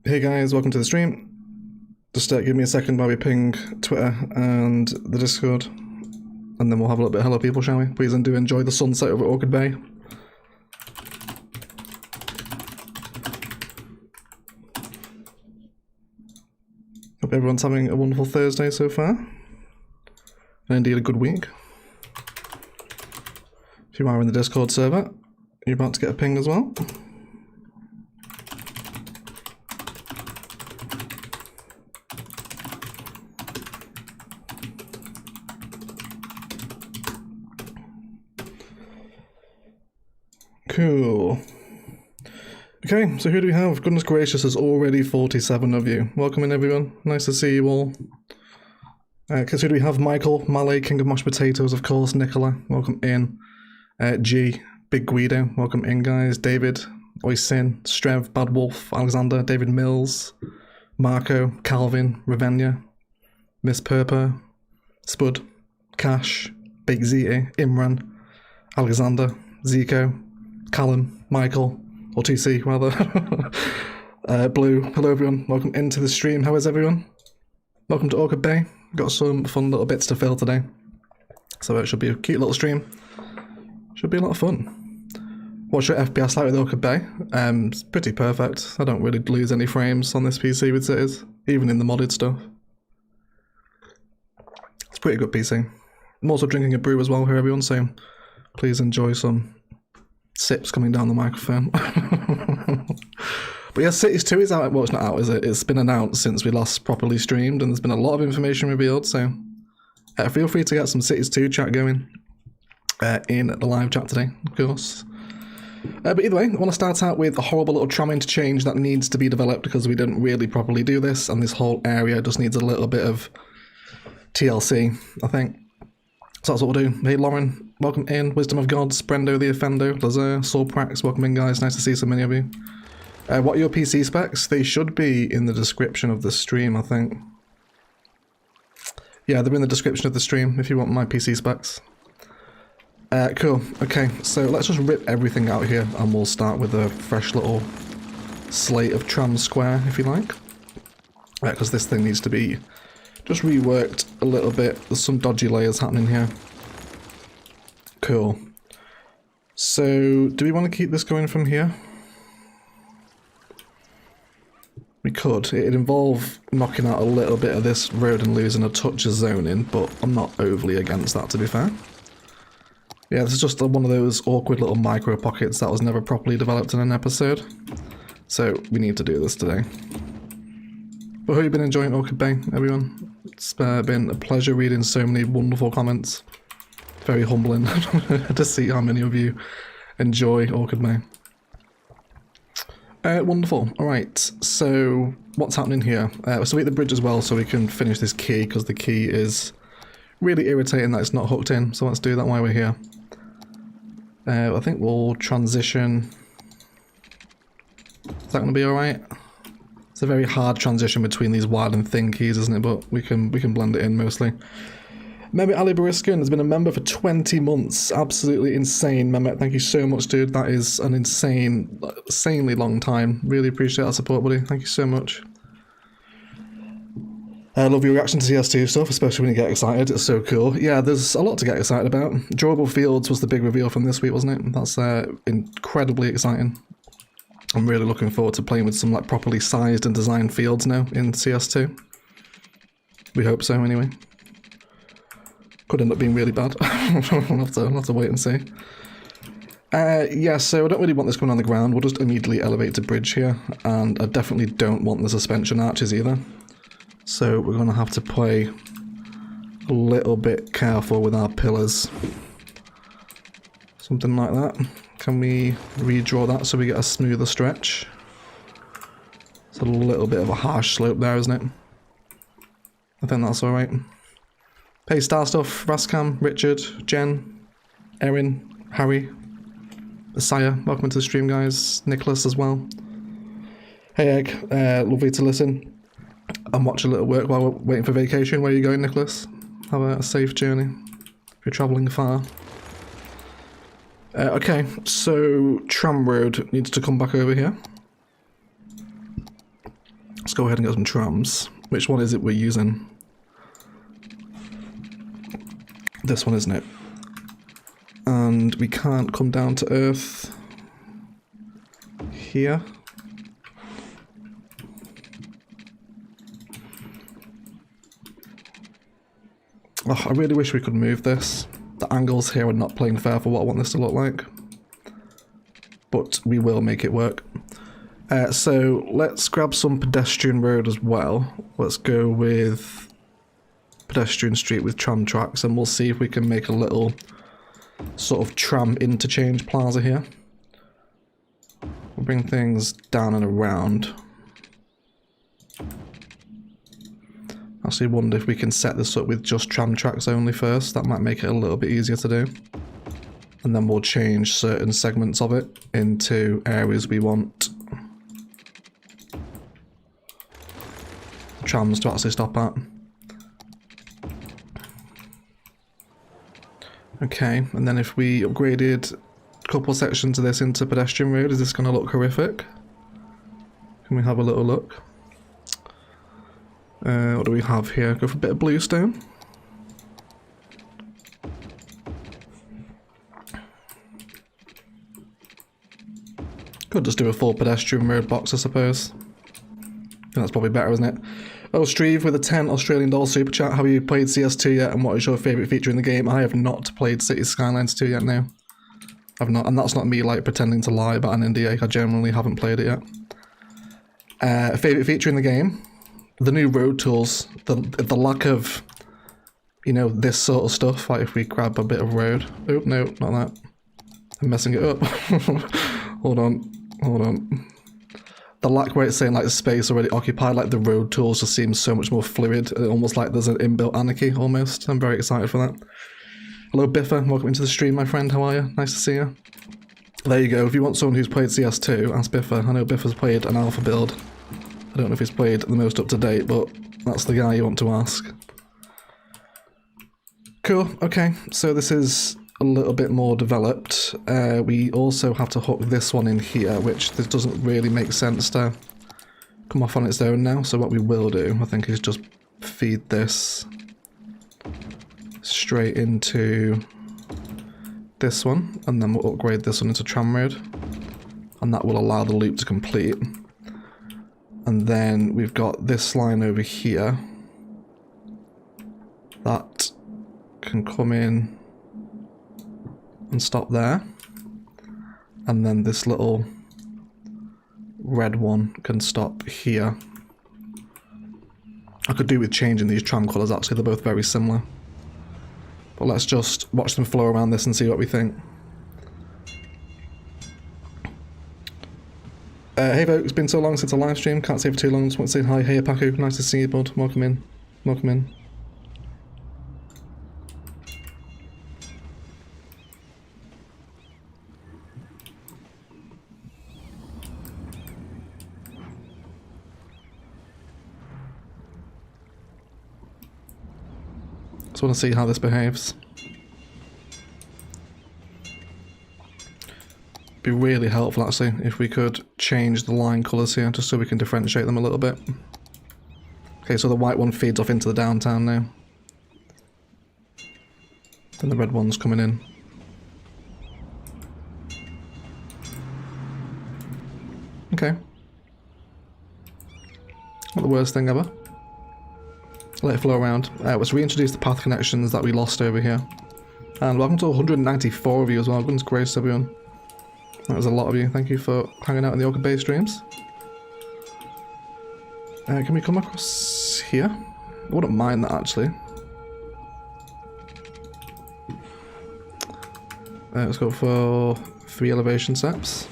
Hey guys, welcome to the stream. Just give me a second while we ping Twitter and the Discord, and then we'll have a little bit of hello people, shall we? Please and do enjoy the sunset over Orchid Bay. Hope everyone's having a wonderful Thursday so far, and indeed a good week. If you are in the Discord server, you're about to get a ping as well. Cool. Okay, so who do we have? Goodness gracious, there's already 47 of you. Welcome in, everyone. Nice to see you all. Because who do we have? Michael, Malay, King of Mashed Potatoes, of course. Nicola, welcome in. G, Big Guido, welcome in, guys. David, Oisin, Strev, Bad Wolf, Alexander, David Mills, Marco, Calvin, Ravenia, Miss Purper, Spud, Cash, Big Z, Imran, Alexander, Zico, Callum, Michael, or TC rather, Blue, hello everyone, welcome into the stream. How is everyone? Welcome to Orchid Bay. Got some fun little bits to fill today, so it should be a cute little stream. Should be a lot of fun. What's your FPS like with Orchid Bay? It's pretty perfect. I don't really lose any frames on this PC with cities, even in the modded stuff. It's a pretty good PC. I'm also drinking a brew as well here, everyone, so please enjoy some sips coming down the microphone. But yeah, Cities 2 is out. Well, it's not out, is it? It's been announced since we last properly streamed, and there's been a lot of information revealed, so feel free to get some Cities 2 chat going in the live chat today, of course. But either way, I want to start out with a horrible little tram interchange that needs to be developed because we didn't really properly do this, and this whole area just needs a little bit of TLC, I think. So that's what we'll do. Hey Lauren, welcome in. Wisdom of Gods, Brendo the Offendo, Lazare, Soulprax, welcome in guys. Nice to see so many of you. What are your PC specs? They should be in the description of the stream, I think. Yeah, they're in the description of the stream if you want my PC specs. Cool. Okay, so let's just rip everything out here and we'll start with a fresh little slate of tram square, if you like. Because this thing needs to be just reworked a little bit. There's some dodgy layers happening here. Cool. So, do we want to keep this going from here? We could. It'd involve knocking out a little bit of this road and losing a touch of zoning, but I'm not overly against that, to be fair. Yeah, this is just one of those awkward little micro pockets that was never properly developed in an episode. So, we need to do this today. But hope you've been enjoying Orchid Bay, everyone. It's been a pleasure reading so many wonderful comments. Very humbling to see how many of you enjoy Orchid Bay. Wonderful. Alright, so what's happening here? So we hit the bridge as well so we can finish this key, because the key is really irritating that it's not hooked in. So let's do that while we're here. I think we'll transition. Is that going to be alright? It's a very hard transition between these wild and thin keys, isn't it? But we can blend it in mostly. Mehmet Ali Bariskin has been a member for 20 months. Absolutely insane, Mehmet. Thank you so much, dude. That is an insanely long time. Really appreciate that support, buddy. Thank you so much. I love your reaction to CS2 stuff, especially when you get excited. It's so cool. Yeah, there's a lot to get excited about. Drawable fields was the big reveal from this week, wasn't it? That's incredibly exciting. I'm really looking forward to playing with some like properly sized and designed fields now in CS2. We hope so, anyway. Could end up being really bad. we'll have to wait and see. Yeah, so I don't really want this coming on the ground. We'll just immediately elevate to bridge here, and I definitely don't want the suspension arches either. So we're going to have to play a little bit careful with our pillars. Something like that. Can we redraw that so we get a smoother stretch? It's a little bit of a harsh slope there, isn't it? I think that's alright. Hey, Star Stuff, Raskam, Richard, Jen, Erin, Harry, Messiah, welcome to the stream, guys. Nicholas as well. Hey, Egg, lovely to listen and watch a little work while we're waiting for vacation. Where are you going, Nicholas? Have a safe journey if you're travelling far. Okay, so tram road needs to come back over here. go ahead and get some trams. Which one is it we're using? This one, isn't it? And we can't come down to Earth here. Oh, I really wish we could move this. The angles here are not playing fair for what I want this to look like. But we will make it work. So let's grab some pedestrian road as well. Let's go with pedestrian street with tram tracks, and we'll see if we can make a little sort of tram interchange plaza here. We'll bring things down and around. I actually wonder if we can set this up with just tram tracks only first. That might make it a little bit easier to do. And then we'll change certain segments of it into areas we want trams to actually stop at. Okay, and then if we upgraded a couple sections of this into pedestrian road, is this going to look horrific? Can we have a little look? What do we have here? Go for a bit of bluestone. Could just do a full pedestrian road box, I suppose. I think that's probably better, isn't it? Oh, Streve with a 10 Australian dollar super chat. Have you played CS2 yet, and what is your favourite feature in the game? I have not played Cities Skylines 2 yet, no. I've not, and that's not me like pretending to lie about an NDA. I generally haven't played it yet. Favourite feature in the game? The new road tools. The lack of, you know, this sort of stuff. Like if we grab a bit of road. Oh, no, not that. I'm messing it up. Hold on. The lack where it's saying like the space already occupied, like the road tools just seems so much more fluid, almost like there's an inbuilt anarchy almost. I'm very excited for that. Hello Biffa, welcome into the stream my friend, how are you? Nice to see you. There you go, if you want someone who's played CS2, ask Biffa. I know Biffa's played an alpha build. I don't know if he's played the most up to date, but that's the guy you want to ask. Cool, okay, so this is a little bit more developed. We also have to hook this one in here, which this doesn't really make sense to come off on its own now. So what we will do, I think, is just feed this straight into this one, and then we'll upgrade this one into tram road, and that will allow the loop to complete. And then we've got this line over here that can come in and stop there, and then this little red one can stop here. I could do with changing these tram colours, actually, they're both very similar. But let's just watch them flow around this and see what we think. Hey folks, it's been so long since a live stream, can't say for too long, just want to say hi. Hey Paku, nice to see you bud, welcome in, welcome in. Just want to see how this behaves. Be really helpful actually if we could change the line colours here just so we can differentiate them a little bit. Okay, so the white one feeds off into the downtown now. Then the red one's coming in. Okay. Not the worst thing ever. Let it flow around. Let's reintroduce the path connections that we lost over here. And welcome to 194 of you as well. Goodness gracious, everyone. That was a lot of you. Thank you for hanging out in the Orchid Bay streams. Can we come across here? I wouldn't mind that actually. Let's go for 3 elevation steps.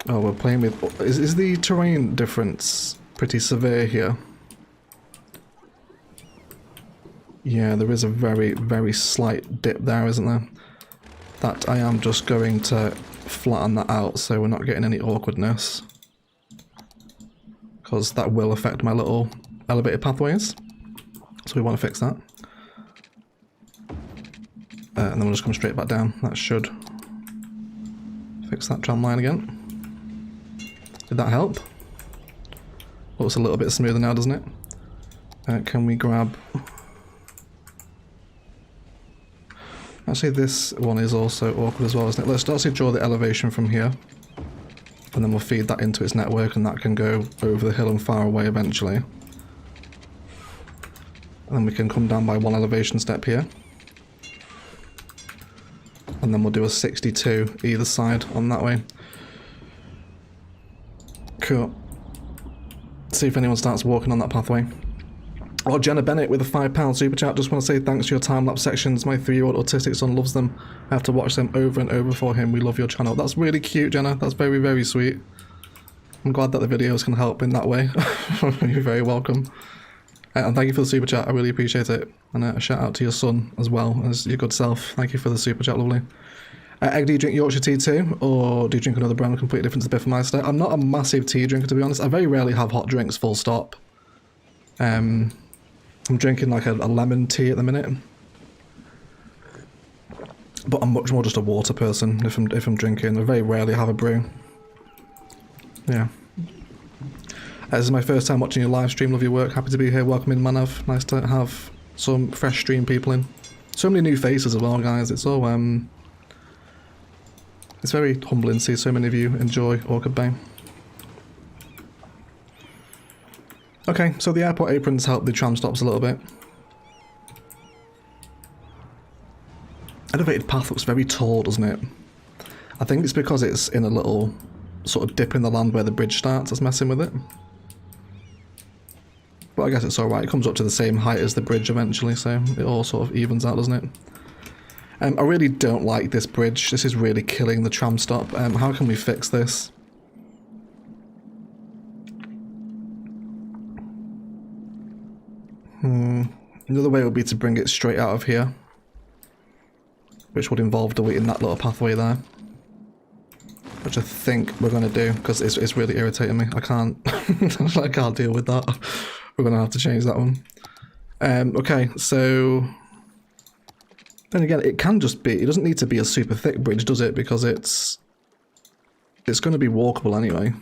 Oh, we're playing with... Is the terrain difference pretty severe here? Yeah, there is a very, very slight dip there, isn't there? That I am just going to flatten that out so we're not getting any awkwardness. Because that will affect my little elevated pathways. So we want to fix that. And then we'll just come straight back down. That should fix that tram line again. Did that help? Looks a little bit smoother now, doesn't it? Can we grab... Actually, this one is also awkward as well, isn't it? Let's actually draw the elevation from here. And then we'll feed that into its network, and that can go over the hill and far away eventually. And then we can come down by one elevation step here. And then we'll do a 62 either side on that way. Cool. See if anyone starts walking on that pathway. Oh, Jenna Bennett with a £5 super chat. Just want to say thanks for your time-lapse sections. My 3-year-old autistic son loves them. I have to watch them over and over for him. We love your channel. That's really cute, Jenna. That's very, very sweet. I'm glad that the videos can help in that way. You're very welcome. And thank you for the super chat. I really appreciate it. And a shout out to your son as well as your good self. Thank you for the super chat, lovely. Egg, do you drink Yorkshire tea too? Or do you drink another brand completely different to Biffmeister? I'm not a massive tea drinker, to be honest. I very rarely have hot drinks, full stop. I'm drinking like a lemon tea at the minute. But I'm much more just a water person if I'm drinking. I very rarely have a brew. Yeah. This is my first time watching your live stream. Love your work. Happy to be here. Welcome in, Manav. Nice to have some fresh stream people in. So many new faces as well, guys. It's all it's very humbling to see so many of you enjoy Orchid Bay. Okay, so the airport aprons help the tram stops a little bit. Elevated path looks very tall, doesn't it? I think it's because it's in a little sort of dip in the land where the bridge starts that's messing with it. But I guess it's alright, it comes up to the same height as the bridge eventually, so it all sort of evens out, doesn't it? I really don't like this bridge. This is really killing the tram stop. How can we fix this? Another way would be to bring it straight out of here, which would involve deleting that little pathway there, which I think we're going to do because it's really irritating me. I can't I can't deal with that. We're going to have to change that one. Okay, so then again, it can just be, it doesn't need to be a super thick bridge, does it? Because it's going to be walkable anyway.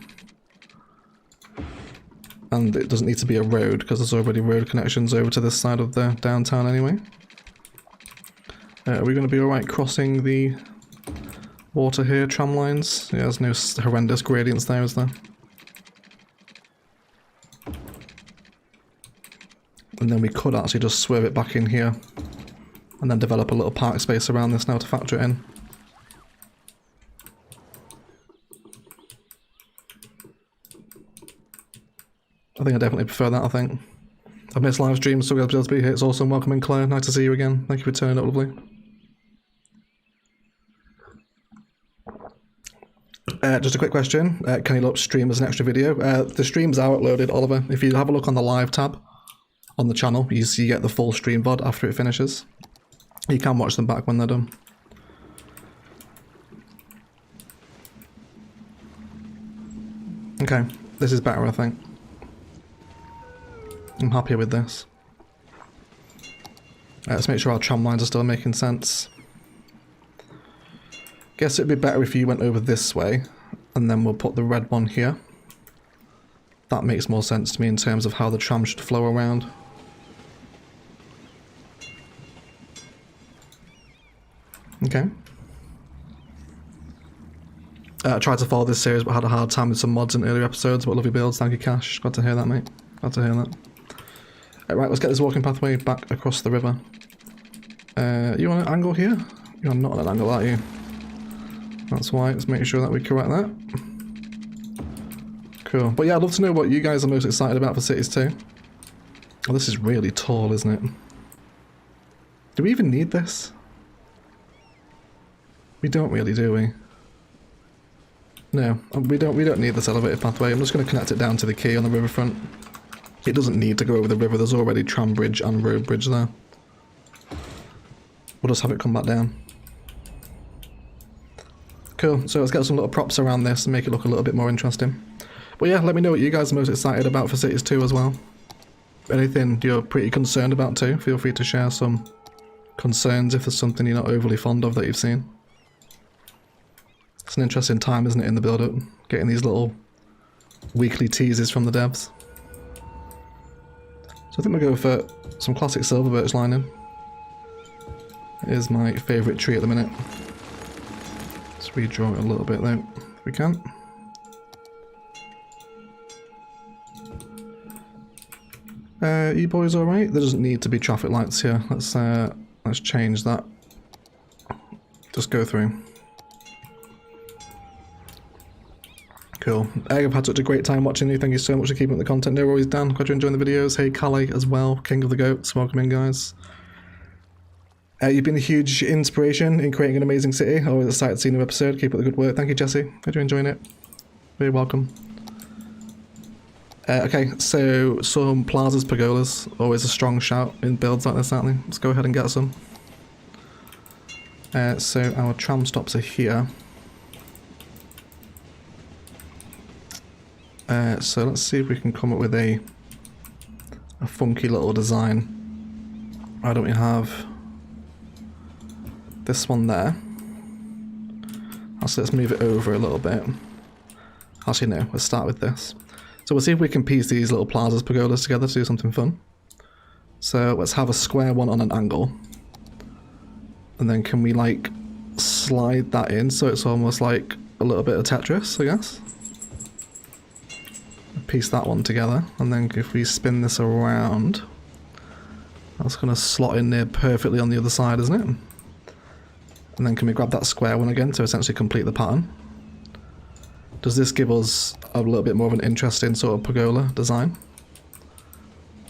And it doesn't need to be a road, because there's already road connections over to this side of the downtown anyway. Are we going to be alright crossing the water here, tram lines? Yeah, there's no horrendous gradients there, is there? And then we could actually just swerve it back in here, and then develop a little park space around this now to factor it in. I think I definitely prefer that, I think. I've missed live streams, so glad to be here. It's awesome. Welcome in, Claire. Nice to see you again. Thank you for turning up, lovely. Just a quick question. Can you look stream as an extra video? The streams are uploaded, Oliver. If you have a look on the live tab on the channel, you get the full stream VOD after it finishes. You can watch them back when they're done. Okay, this is better, I think. I'm happy with this. Let's make sure our tram lines are still making sense. Guess it'd be better if you went over this way, and then we'll put the red one here. That makes more sense to me in terms of how the tram should flow around. Okay. I tried to follow this series but had a hard time with some mods in earlier episodes, but lovely builds. Thank you, Cash. Glad to hear that, mate. Glad to hear that. Right, let's get this walking pathway back across the river. You on an angle here? You're not on an angle, are you? That's why. Let's make sure that we correct that. Cool. But yeah, I'd love to know what you guys are most excited about for Cities 2. Oh, this is really tall, isn't it? Do we even need this? We don't really, do we? No, we don't need this elevated pathway. I'm just going to connect it down to the quay on the riverfront. It doesn't need to go over the river, there's already tram bridge and road bridge there. We'll just have it come back down. Cool, so let's get some little props around this and make it look a little bit more interesting. But yeah, let me know what you guys are most excited about for Cities 2 as well. Anything you're pretty concerned about too, feel free to share some concerns if there's something you're not overly fond of that you've seen. It's an interesting time, isn't it, in the build-up? Getting these little weekly teases from the devs. So I think we'll go for some classic silver birch lining. It is my favourite tree at the minute. Let's redraw it a little bit though, if we can. You boys alright? There doesn't need to be traffic lights here. Let's change that. Just go through. Cool. I've had such a great time watching you. Thank you so much for keeping up the content. No worries, Dan. Glad you're enjoying the videos. Hey, Callie as well. King of the Goats. Welcome in, guys. You've been a huge inspiration in creating an amazing city. Always excited to see a new episode. Keep up the good work. Thank you, Jesse. Glad you're enjoying it. Very welcome. Okay, so some plazas, pergolas. Always a strong shout in builds like this, aren't they? Let's go ahead and get some. So our tram stops are here. So let's see if we can come up with a funky little design. Why don't we have this one there? Let's move it over a little bit. Actually no, let's start with this. So we'll see if we can piece these little plazas, pergolas together to do something fun. So let's have a square one on an angle. And then can we like slide that in so it's almost like a little bit of Tetris, I guess? Piece that one together, and then if we spin this around, that's going to slot in there perfectly on the other side, isn't it? And then can we grab that square one again to essentially complete the pattern? Does this give us a little bit more of an interesting sort of pergola design?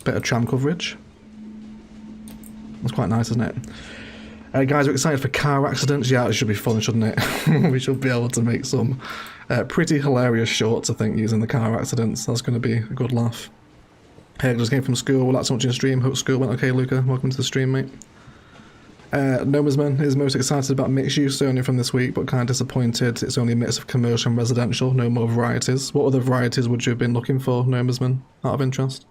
Bit of tram coverage. That's quite nice, isn't it? Guys, we're excited for car accidents. Yeah, it should be fun, shouldn't it? We should be able to make some pretty hilarious shorts, I think, using the car accidents. That's going to be a good laugh. Hey, I just came from school. Well, that's watching the stream. Hope school went okay, Luca. Welcome to the stream, mate. Nomasman is most excited about mixed use only from this week, but kind of disappointed it's only a mix of commercial and residential, no more varieties. What other varieties would you have been looking for, Nomasman, out of interest?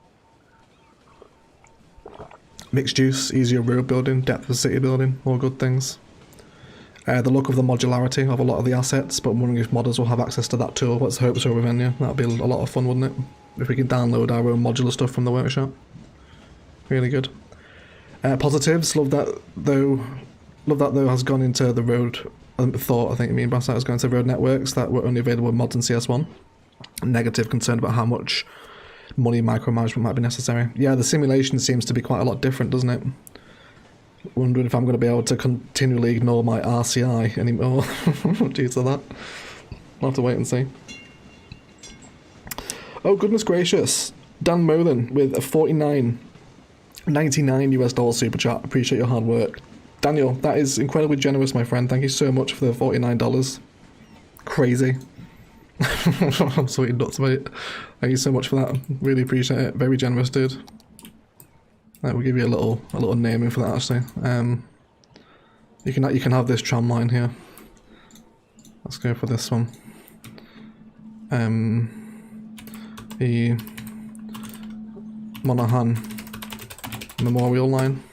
Mixed use, easier road building, depth of city building, all good things. The look of the modularity of a lot of the assets, but I'm wondering if modders will have access to that tool. Let's hope so, Ravenia. That'd be a lot of fun, wouldn't it? If we can download our own modular stuff from the workshop. Really good. Positives, love that though has gone into the road, I think me and Brassite has gone into road networks that were only available in mods and CS1. Negative, concerned about how much money micromanagement might be necessary. Yeah, the simulation seems to be quite a lot different, doesn't it? Wondering if I'm going to be able to continually ignore my RCI anymore due to that. I'll have to wait and see. Oh, goodness gracious. Dan Molan with a $49.99 US super chat. Appreciate your hard work. Daniel, that is incredibly generous, my friend. Thank you so much for the $49. Crazy. I'm so nuts about it. Thank you so much for that. Really appreciate it. Very generous, dude. Right, we'll give you a little naming for that actually. You can have this tram line here. Let's go for this one. The Monaghan Memorial Line.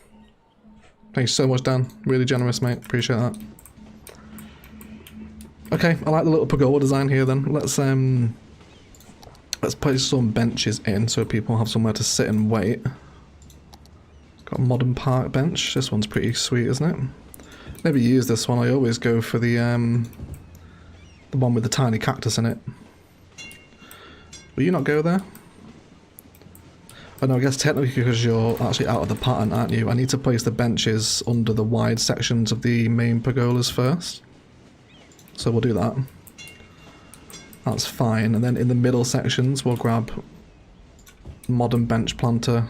Thanks so much, Dan. Really generous, mate. Appreciate that. Okay, I like the little pergola design here then. Let's place some benches in so people have somewhere to sit and wait. Got a modern park bench. This one's pretty sweet, isn't it? Never use this one. I always go for the one with the tiny cactus in it. Will you not go there? Oh no, I guess technically because you're actually out of the pattern, aren't you? I need to place the benches under the wide sections of the main pergolas first. So we'll do that. That's fine. And then in the middle sections, we'll grab modern bench planter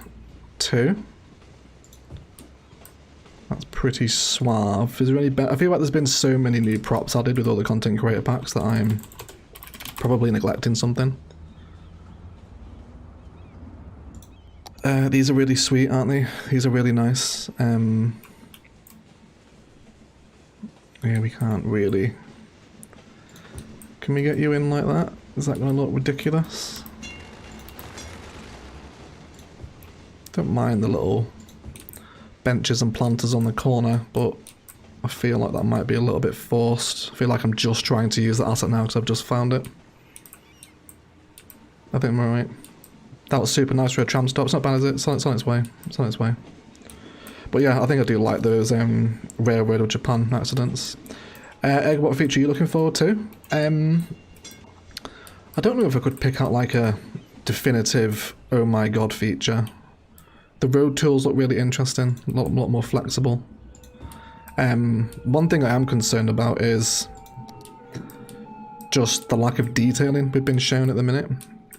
2. That's pretty suave. Is there any I feel like there's been so many new props added with all the content creator packs that I'm probably neglecting something. These are really sweet, aren't they? These are really nice. Yeah, we can't really... Can we get you in like that? Is that going to look ridiculous? Don't mind the little benches and planters on the corner, but I feel like that might be a little bit forced. I feel like I'm just trying to use the asset now because I've just found it. I think I'm alright. That was super nice for a tram stop. It's not bad, is it? It's on its way. It's on its way. But yeah, I think I do like those Railroad of Japan accidents. Egg, what feature are you looking forward to? I don't know if I could pick out like a definitive oh my god feature. The road tools look really interesting, a lot more flexible. One thing I am concerned about is just the lack of detailing we've been shown at the minute.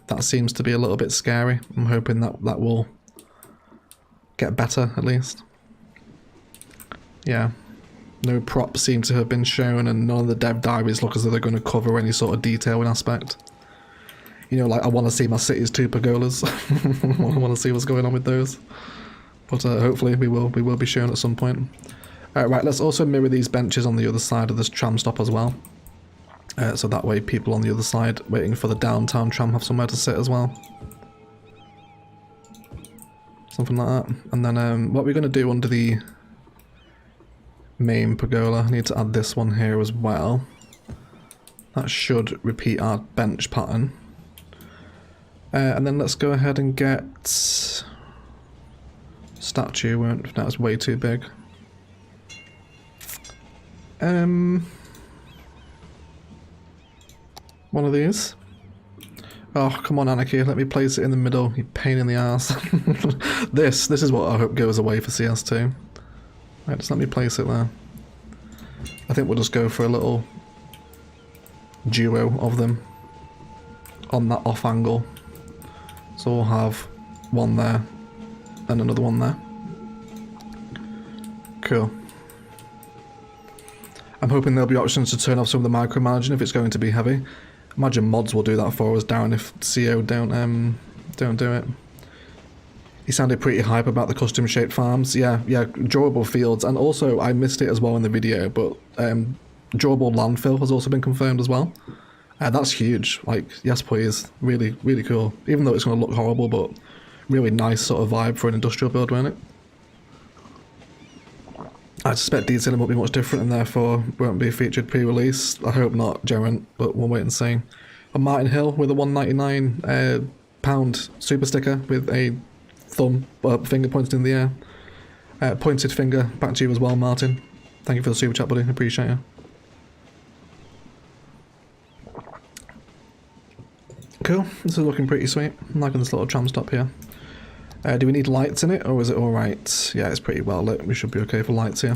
That seems to be a little bit scary. I'm hoping that will get better at least. Yeah. No props seem to have been shown, and none of the dev diaries look as though they're going to cover any sort of detailing aspect. You know, like, I want to see my city's 2 pergolas. I want to see what's going on with those. But hopefully we will be shown at some point. Right, let's also mirror these benches on the other side of this tram stop as well. So that way people on the other side waiting for the downtown tram have somewhere to sit as well. Something like that. And then what we're going to do under the main pergola, I need to add this one here as well. That should repeat our bench pattern. And then let's go ahead and get statue. That was way too big. One of these. Oh, come on, Anarchy, let me place it in the middle, you pain in the ass. This is what I hope goes away for CS2. Right, just let me place it there. I think we'll just go for a little duo of them on that off angle. So we'll have one there and another one there. Cool. I'm hoping there'll be options to turn off some of the micromanaging if it's going to be heavy. Imagine mods will do that for us, Darren, if CO don't do it. He sounded pretty hype about the custom shaped farms. Yeah, drawable fields, and also I missed it as well in the video, but drawable landfill has also been confirmed as well. That's huge. Like, yes please, really, really cool. Even though it's going to look horrible, but really nice sort of vibe for an industrial build, won't it? I suspect detailing won't be much different and therefore won't be featured pre-release. I hope not, Jaren, but we'll wait and see. A Martin Hill with a £1.99 pound super sticker with a thumb, finger pointed in the air. Pointed finger back to you as well, Martin. Thank you for the super chat, buddy. Appreciate you. Cool. This is looking pretty sweet. I'm liking this little tram stop here. Do we need lights in it, or is it alright? Yeah, it's pretty well lit. We should be okay for lights here.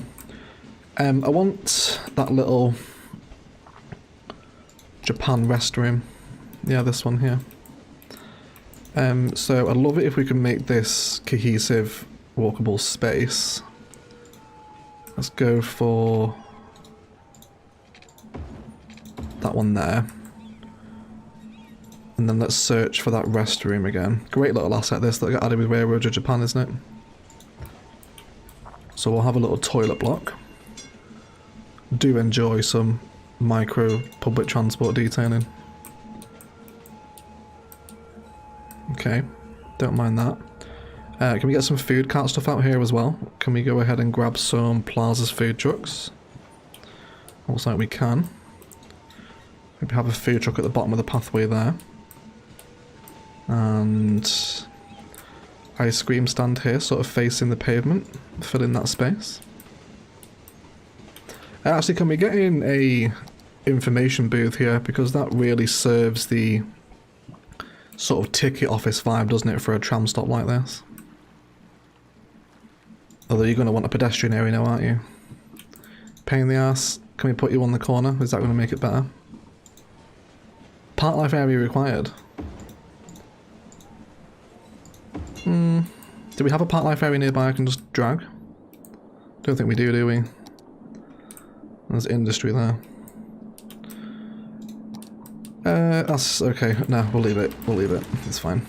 I want that little Japan restroom. Yeah, this one here. So I'd love it if we can make this cohesive, walkable space. Let's go for that one there. And then let's search for that restroom again. Great little asset this that got added with Railroad of Japan, isn't it? So we'll have a little toilet block. Do enjoy some micro public transport detailing. Okay, don't mind that. Can we get some food cart stuff out here as well? Can we go ahead and grab some Plaza's food trucks? Looks like we can. Maybe have a food truck at the bottom of the pathway there. And ice cream stand here, sort of facing the pavement, fill in that space. Actually, can we get in a information booth here, because that really serves the sort of ticket office vibe, doesn't it, for a tram stop like this? Although you're going to want a pedestrian area now, aren't you? Pain in the ass. Can we put you on the corner? Is that going to make it better? Park life area required. Do we have a park life area nearby I can just drag? Don't think we do we? There's industry there. That's okay. No, we'll leave it. We'll leave it. It's fine.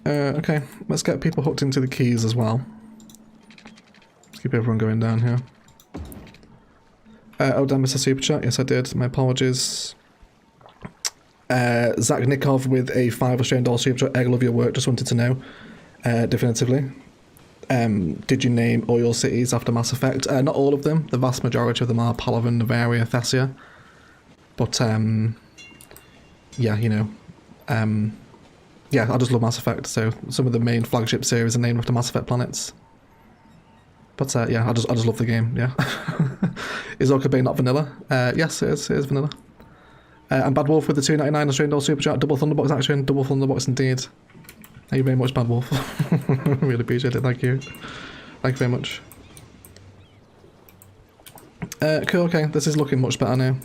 Okay, let's get people hooked into the keys as well. Let's keep everyone going down here. Oh, did I miss a super chat? Yes, I did. My apologies. Zach Nikov with a $5 Australian super chat. Egg, love your work. Just wanted to know, definitively. Did you name all your cities after Mass Effect? Not all of them. The vast majority of them are Palaven, Novaria, Thessia. But, yeah, you know, Yeah, I just love Mass Effect, so some of the main flagship series are named after Mass Effect planets. But yeah, I just love the game, yeah. Is Orchid Bay not vanilla? Yes, it is vanilla. And Bad Wolf with the $2.99 Australian dollar super chat, double Thunderbox action, double Thunderbox indeed. Thank you very much, Bad Wolf. Really appreciate it, thank you. Thank you very much. Cool, okay, this is looking much better now.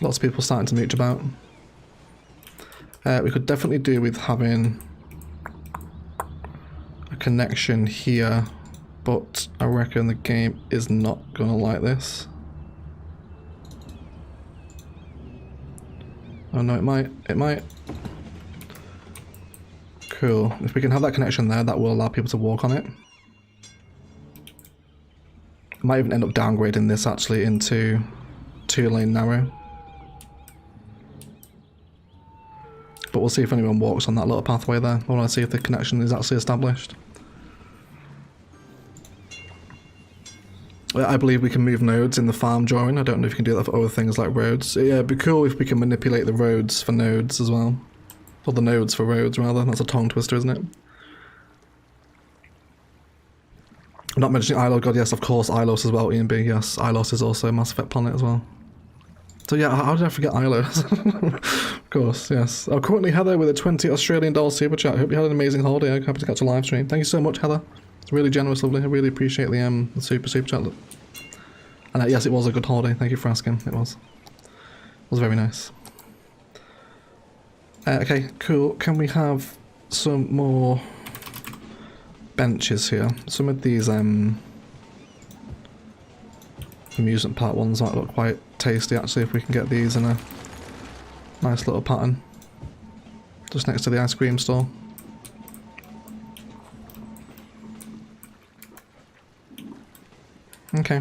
Lots of people starting to mooch about. We could definitely do with having a connection here, but I reckon the game is not gonna like this. Oh no, it might. Cool, if we can have that connection there, that will allow people to walk on it. Might even end up downgrading this actually into 2-lane narrow. But we'll see if anyone walks on that little pathway there. I want to see if the connection is actually established. I believe we can move nodes in the farm drawing. I don't know if you can do that for other things like roads. Yeah, it'd be cool if we can manipulate the roads for nodes as well. Or the nodes for roads, rather. That's a tongue twister, isn't it? Not mentioning Ilo. God, yes, of course, Ilos as well, Ian B. Yes, Ilos is also a Mass Effect planet as well. So yeah, how did I forget Ilos? Of course, yes. Oh, currently Heather with a $20 Australian dollar super chat. I hope you had an amazing holiday. I'm happy to catch a live stream. Thank you so much, Heather. It's really generous, lovely. I really appreciate the super chat. And yes, it was a good holiday. Thank you for asking. It was very nice. Okay, cool. Can we have some more benches here? Some of these amusement park ones might look quite tasty actually if we can get these in a nice little pattern just next to the ice cream store. Okay.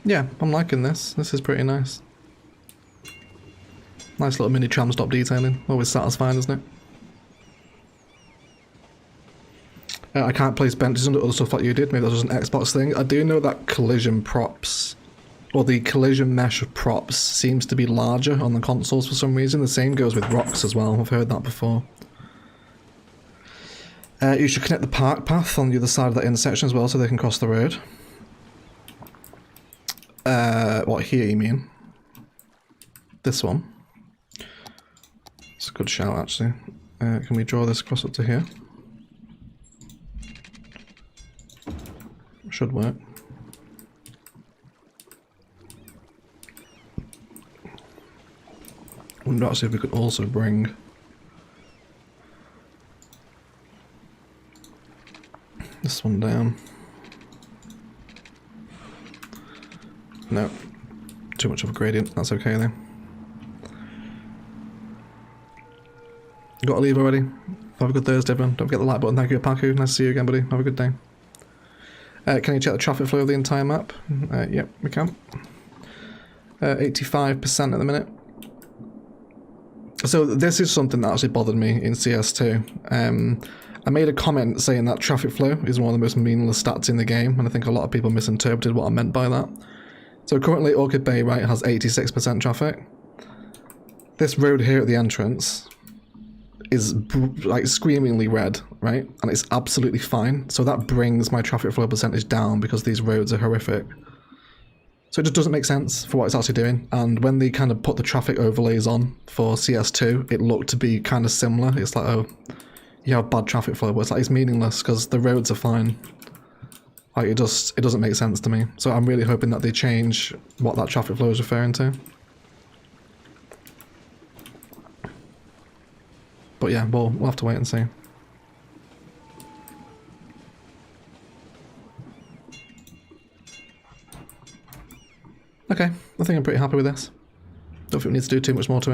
Yeah, I'm liking this. This is pretty nice. Nice little mini tram stop detailing. Always satisfying, isn't it? I can't place benches under other stuff like you did. Maybe that's just an Xbox thing. I do know that collision props, or the collision mesh of props, seems to be larger on the consoles for some reason. The same goes with rocks as well. I've heard that before. You should connect the park path on the other side of that intersection as well so they can cross the road. What, here you mean? This one. It's a good shout actually. Can we draw this across up to here? Should work. I wonder actually if we could also bring this one down. No, too much of a gradient. That's okay then. Got to leave already. Have a good Thursday, everyone. Don't forget the like button. Thank you, Paku. Nice to see you again, buddy. Have a good day. Can you check the traffic flow of the entire map? Yep, we can. 85% at the minute. So this is something that actually bothered me in CS2. I made a comment saying that traffic flow is one of the most meaningless stats in the game, and I think a lot of people misinterpreted what I meant by that. So currently Orchid Bay, right, has 86% traffic. This road here at the entrance is like screamingly red, right? And it's absolutely fine. So that brings my traffic flow percentage down because these roads are horrific. So it just doesn't make sense for what it's actually doing. And when they kind of put the traffic overlays on for CS2, it looked to be kind of similar. It's like, oh, you have bad traffic flow, but it's like it's meaningless because the roads are fine. Like it doesn't make sense to me. So I'm really hoping that they change what that traffic flow is referring to. But yeah, we'll have to wait and see. Okay, I think I'm pretty happy with this. Don't think we need to do too much more to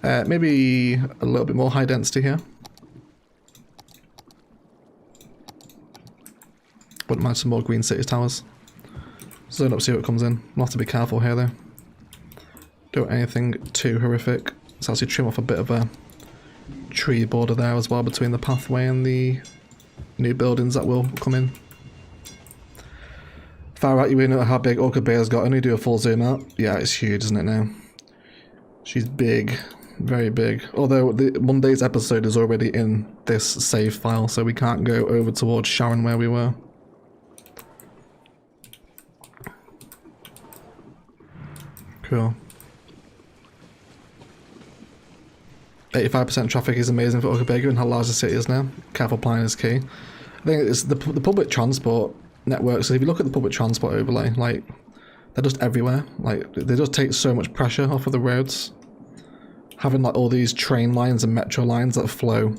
it. Maybe a little bit more high density here. Wouldn't mind some more green city towers. Zone up, see what comes in. We'll have to be careful here though. Don't want anything too horrific. Let's actually trim off a bit of a tree border there as well between the pathway and the new buildings that will come in. Far out, you know how big Orchid Bay has got. Only do a full zoom out. Yeah, it's huge, isn't it now? She's big. Very big. Although Monday's episode is already in this save file, so we can't go over towards Sharon where we were. Cool. 85% traffic is amazing for Orchid Bay and how large the city is now. Careful planning is key. I think it's the public transport network. So if you look at the public transport overlay, like, they're just everywhere. Like, they just take so much pressure off of the roads. Having like all these train lines and metro lines that flow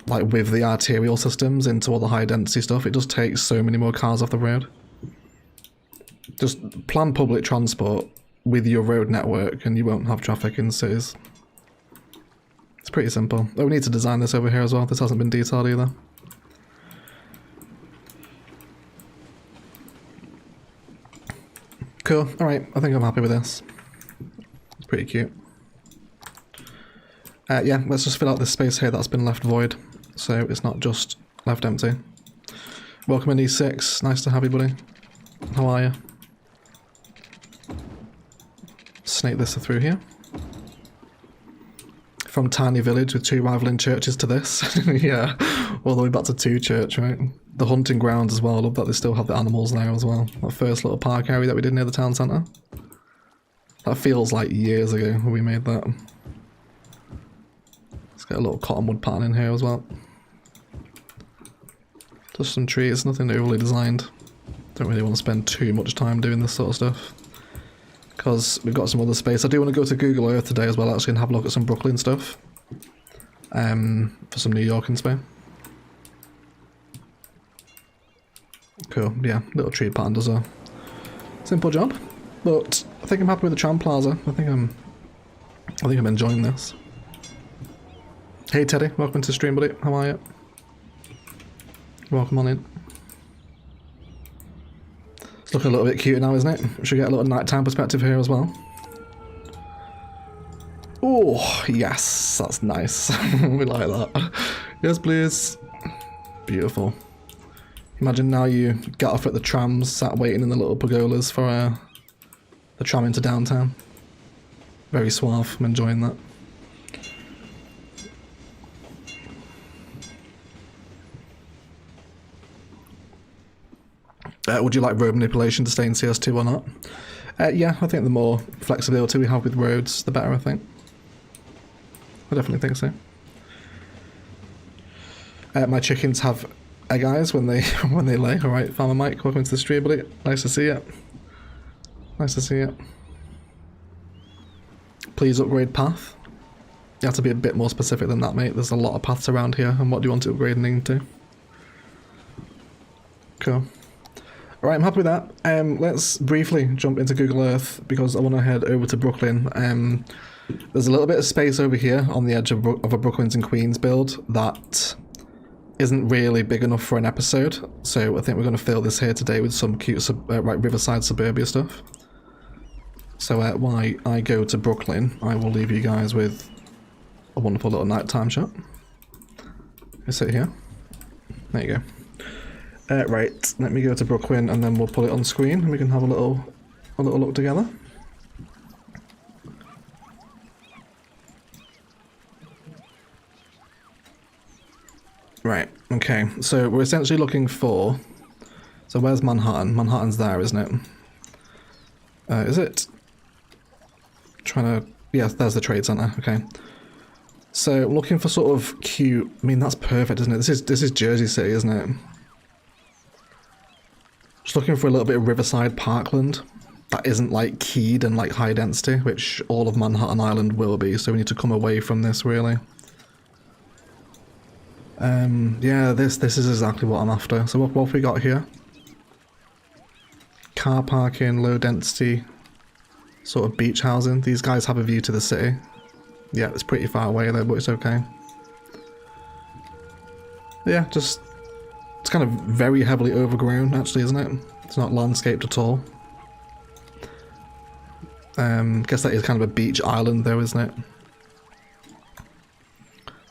like with the arterial systems into all the high density stuff, it just takes so many more cars off the road. Just plan public transport with your road network and you won't have traffic in cities. It's pretty simple. Oh, we need to design this over here as well. This hasn't been detailed either. Cool. Alright, I think I'm happy with this. It's pretty cute. Yeah, let's just fill out this space here that's been left void, so it's not just left empty. Welcome in E6, nice to have you, buddy. How are you? Snake this through here. From tiny village with 2 rivaling churches to this. Yeah, all the way back to 2 church, right? The hunting grounds as well, I love that they still have the animals there as well. That first little park area that we did near the town centre. That feels like years ago when we made that. Let's get a little cottonwood pattern in here as well. Just some trees, nothing overly designed. Don't really want to spend too much time doing this sort of stuff. Because we've got some other space. I do want to go to Google Earth today as well, actually, and have a look at some Brooklyn stuff. For some New York inspo. Cool, yeah, little tree pattern does a simple job. But I think I'm happy with the tram plaza. I think I'm enjoying this. Hey Teddy, welcome to the stream, buddy. How are you? Welcome on in. It's looking a little bit cuter now, isn't it? We should get a little nighttime perspective here as well. Oh, yes, that's nice. We like that. Yes, please. Beautiful. Imagine now you get off at the trams, sat waiting in the little pergolas for the tram into downtown. Very suave, I'm enjoying that. Would you like road manipulation to stay in CS2 or not? Yeah, I think the more flexibility we have with roads, the better, I think. I definitely think so. My chickens have egg eyes when they lay. Alright, Farmer Mike, welcome to the stream, buddy. Nice to see you. Nice to see you. Please upgrade path. You have to be a bit more specific than that, mate. There's a lot of paths around here, and what do you want to upgrade into? Cool. Alright, I'm happy with that. Let's briefly jump into Google Earth because I want to head over to Brooklyn. There's a little bit of space over here on the edge of a Brooklyns and Queens build that isn't really big enough for an episode, so I think we're going to fill this here today with some cute Riverside suburbia stuff. So while I go to Brooklyn, I will leave you guys with a wonderful little nighttime shot. I sit here. There you go. Right, let me go to Brooklyn and then we'll put it on screen and we can have a little look together. Right, okay, so we're essentially looking for... So where's Manhattan? Manhattan's there, isn't it? Is it? Trying to... Yeah, there's the trade center, okay. So looking for sort of cute... I mean, that's perfect, isn't it? This is Jersey City, isn't it? Just looking for a little bit of Riverside Parkland that isn't like keyed and like high density, which all of Manhattan Island will be, so we need to come away from this really. Yeah, this is exactly what I'm after. So what have we got here? Car parking, low density, sort of beach housing. These guys have a view to the city. Yeah, it's pretty far away though, but it's okay. Yeah, just... It's kind of very heavily overgrown, actually, isn't it? It's not landscaped at all. Guess that is kind of a beach island, though, isn't it?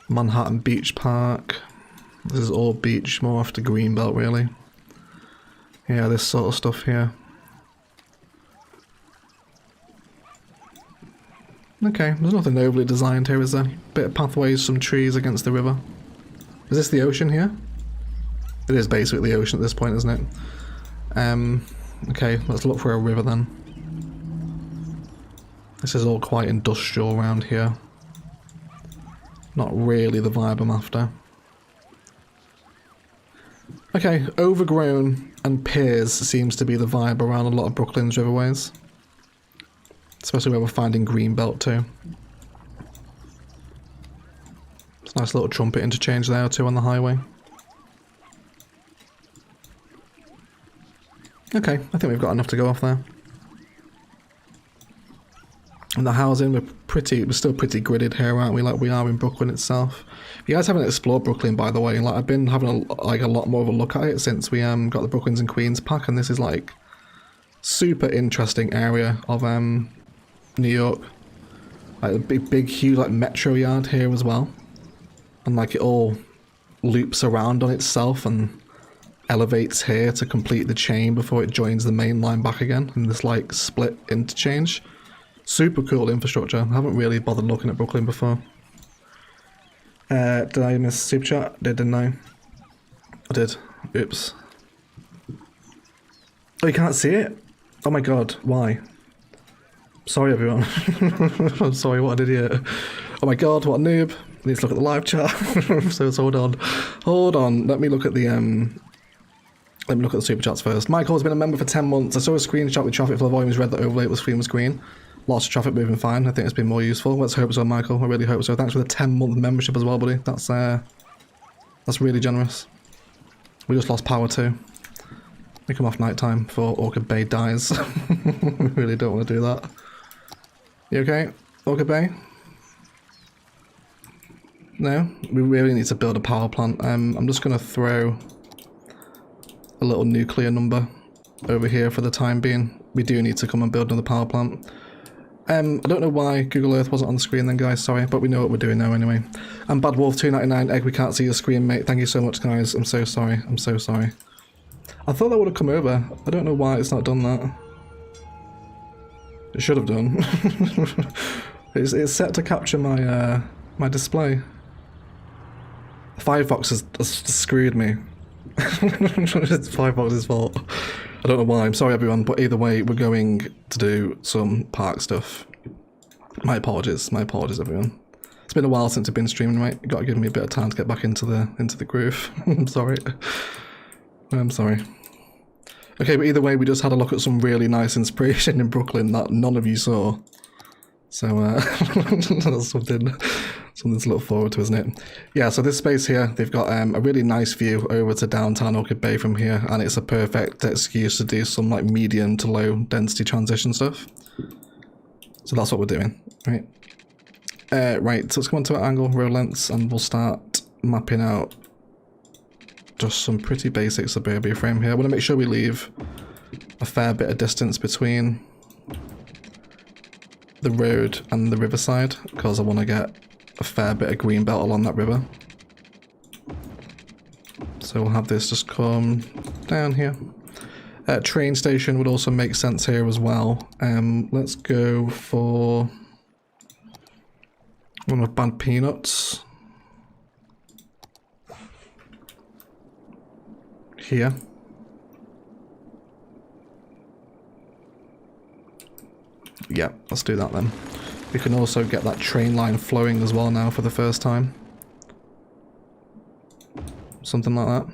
Manhattan Beach Park. This is all beach, more after Greenbelt, really. Yeah, this sort of stuff here. Okay, there's nothing overly designed here, is there? Bit of pathways, some trees against the river. Is this the ocean here? It is basically the ocean at this point, isn't it? Okay, let's look for a river then. This is all quite industrial around here. Not really the vibe I'm after. Okay, overgrown and piers seems to be the vibe around a lot of Brooklyn's riverways. Especially where we're finding Greenbelt too. It's a nice little trumpet interchange there too on the highway. Okay, I think we've got enough to go off there. And the housing, we're still pretty gridded here, aren't we? Like we are in Brooklyn itself. If you guys haven't explored Brooklyn, by the way, like I've been having a lot more of a look at it since we got the Brooklyns and Queens pack, and this is like super interesting area of New York. Like a big huge like metro yard here as well, and like it all loops around on itself and elevates here to complete the chain before it joins the main line back again in this like split interchange. Super cool infrastructure. I haven't really bothered looking at Brooklyn before. Did I miss Superchat? Didn't I? I did. Oops. Oh, you can't see it? Oh my god, why? Sorry everyone. I'm sorry, what an idiot. Oh my god, what a noob. I need to look at the live chat. so hold on. Hold on. Let me look at the super chats first. Michael has been a member for 10 months. I saw a screenshot with traffic flow volume was red that overlay was screen was green. Lots of traffic moving fine. I think it's been more useful. Let's hope so, Michael. I really hope so. Thanks for the 10-month membership as well, buddy. That's really generous. We just lost power too. We come off nighttime before Orchid Bay dies. We really don't want to do that. You okay, Orchid Bay? No? We really need to build a power plant. I'm just going to throw a little nuclear number over here for the time being. We do need to come and build another power plant. I don't know why Google Earth wasn't on the screen then, guys, sorry, but we know what we're doing now anyway. I'm BadWolf299, Egg, we can't see your screen, mate. Thank you so much, guys. I'm so sorry. I'm so sorry. I thought that would have come over. I don't know why it's not done that. It should have done. It's set to capture my my display. Firefox has screwed me. It's Firefox's fault. I don't know why, I'm sorry everyone, but either way, we're going to do some park stuff. My apologies everyone. It's been a while since I've been streaming, right? You gotta give me a bit of time to get back into the groove. I'm sorry. I'm sorry. Okay, but either way, we just had a look at some really nice inspiration in Brooklyn that none of you saw. So, that's something to look forward to, isn't it? Yeah, so this space here, they've got a really nice view over to downtown Orchid Bay from here, and it's a perfect excuse to do some like medium to low density transition stuff. So that's what we're doing, right? Right, so let's come on to our angle, row lengths, and we'll start mapping out just some pretty basic suburbia frame here. I want to make sure we leave a fair bit of distance between the road and the riverside, because I want to get a fair bit of green belt along that river. So we'll have this just come down here. Train station would also make sense here as well. Let's go for one of Bad Peanuts. Here. Yeah, let's do that then. We can also get that train line flowing as well now for the first time. Something like that.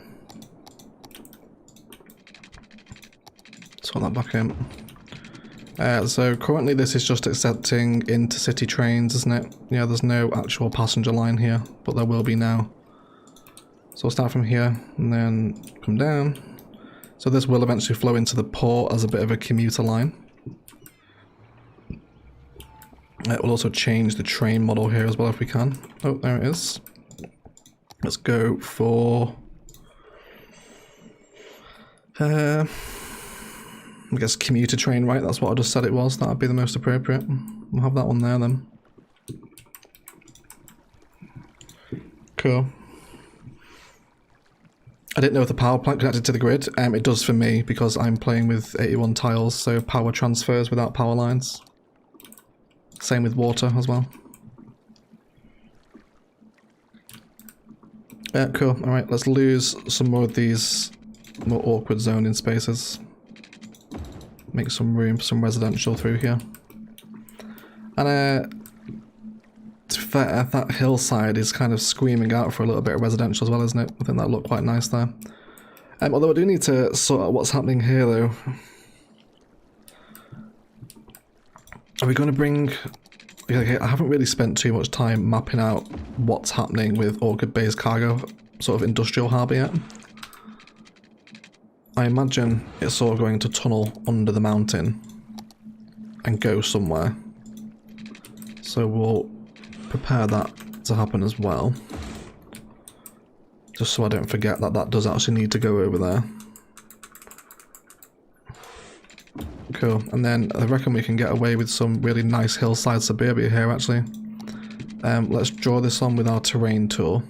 Swap that back in. So currently this is just accepting intercity trains, isn't it? Yeah, there's no actual passenger line here, but there will be now. So we'll start from here and then come down. So this will eventually flow into the port as a bit of a commuter line. It will also change the train model here as well if we can. Oh, there it is. Let's go for... I guess commuter train, right? That's what I just said it was. That would be the most appropriate. We'll have that one there then. Cool. I didn't know if the power plant connected to the grid. It does for me because I'm playing with 81 tiles, so power transfers without power lines. Same with water as well. Cool. Alright, let's lose some more of these more awkward zoning spaces. Make some room for some residential through here. And to be fair, that hillside is kind of screaming out for a little bit of residential as well, isn't it? I think that looked quite nice there. Although I do need to sort out what's happening here though. Are we going to bring... Okay, I haven't really spent too much time mapping out what's happening with Orchid Bay's cargo sort of industrial harbour yet. I imagine it's sort of going to tunnel under the mountain and go somewhere. So we'll prepare that to happen as well. Just so I don't forget that that does actually need to go over there. Cool, and then I reckon we can get away with some really nice hillside suburbia here actually. Let's draw this on with our terrain tool.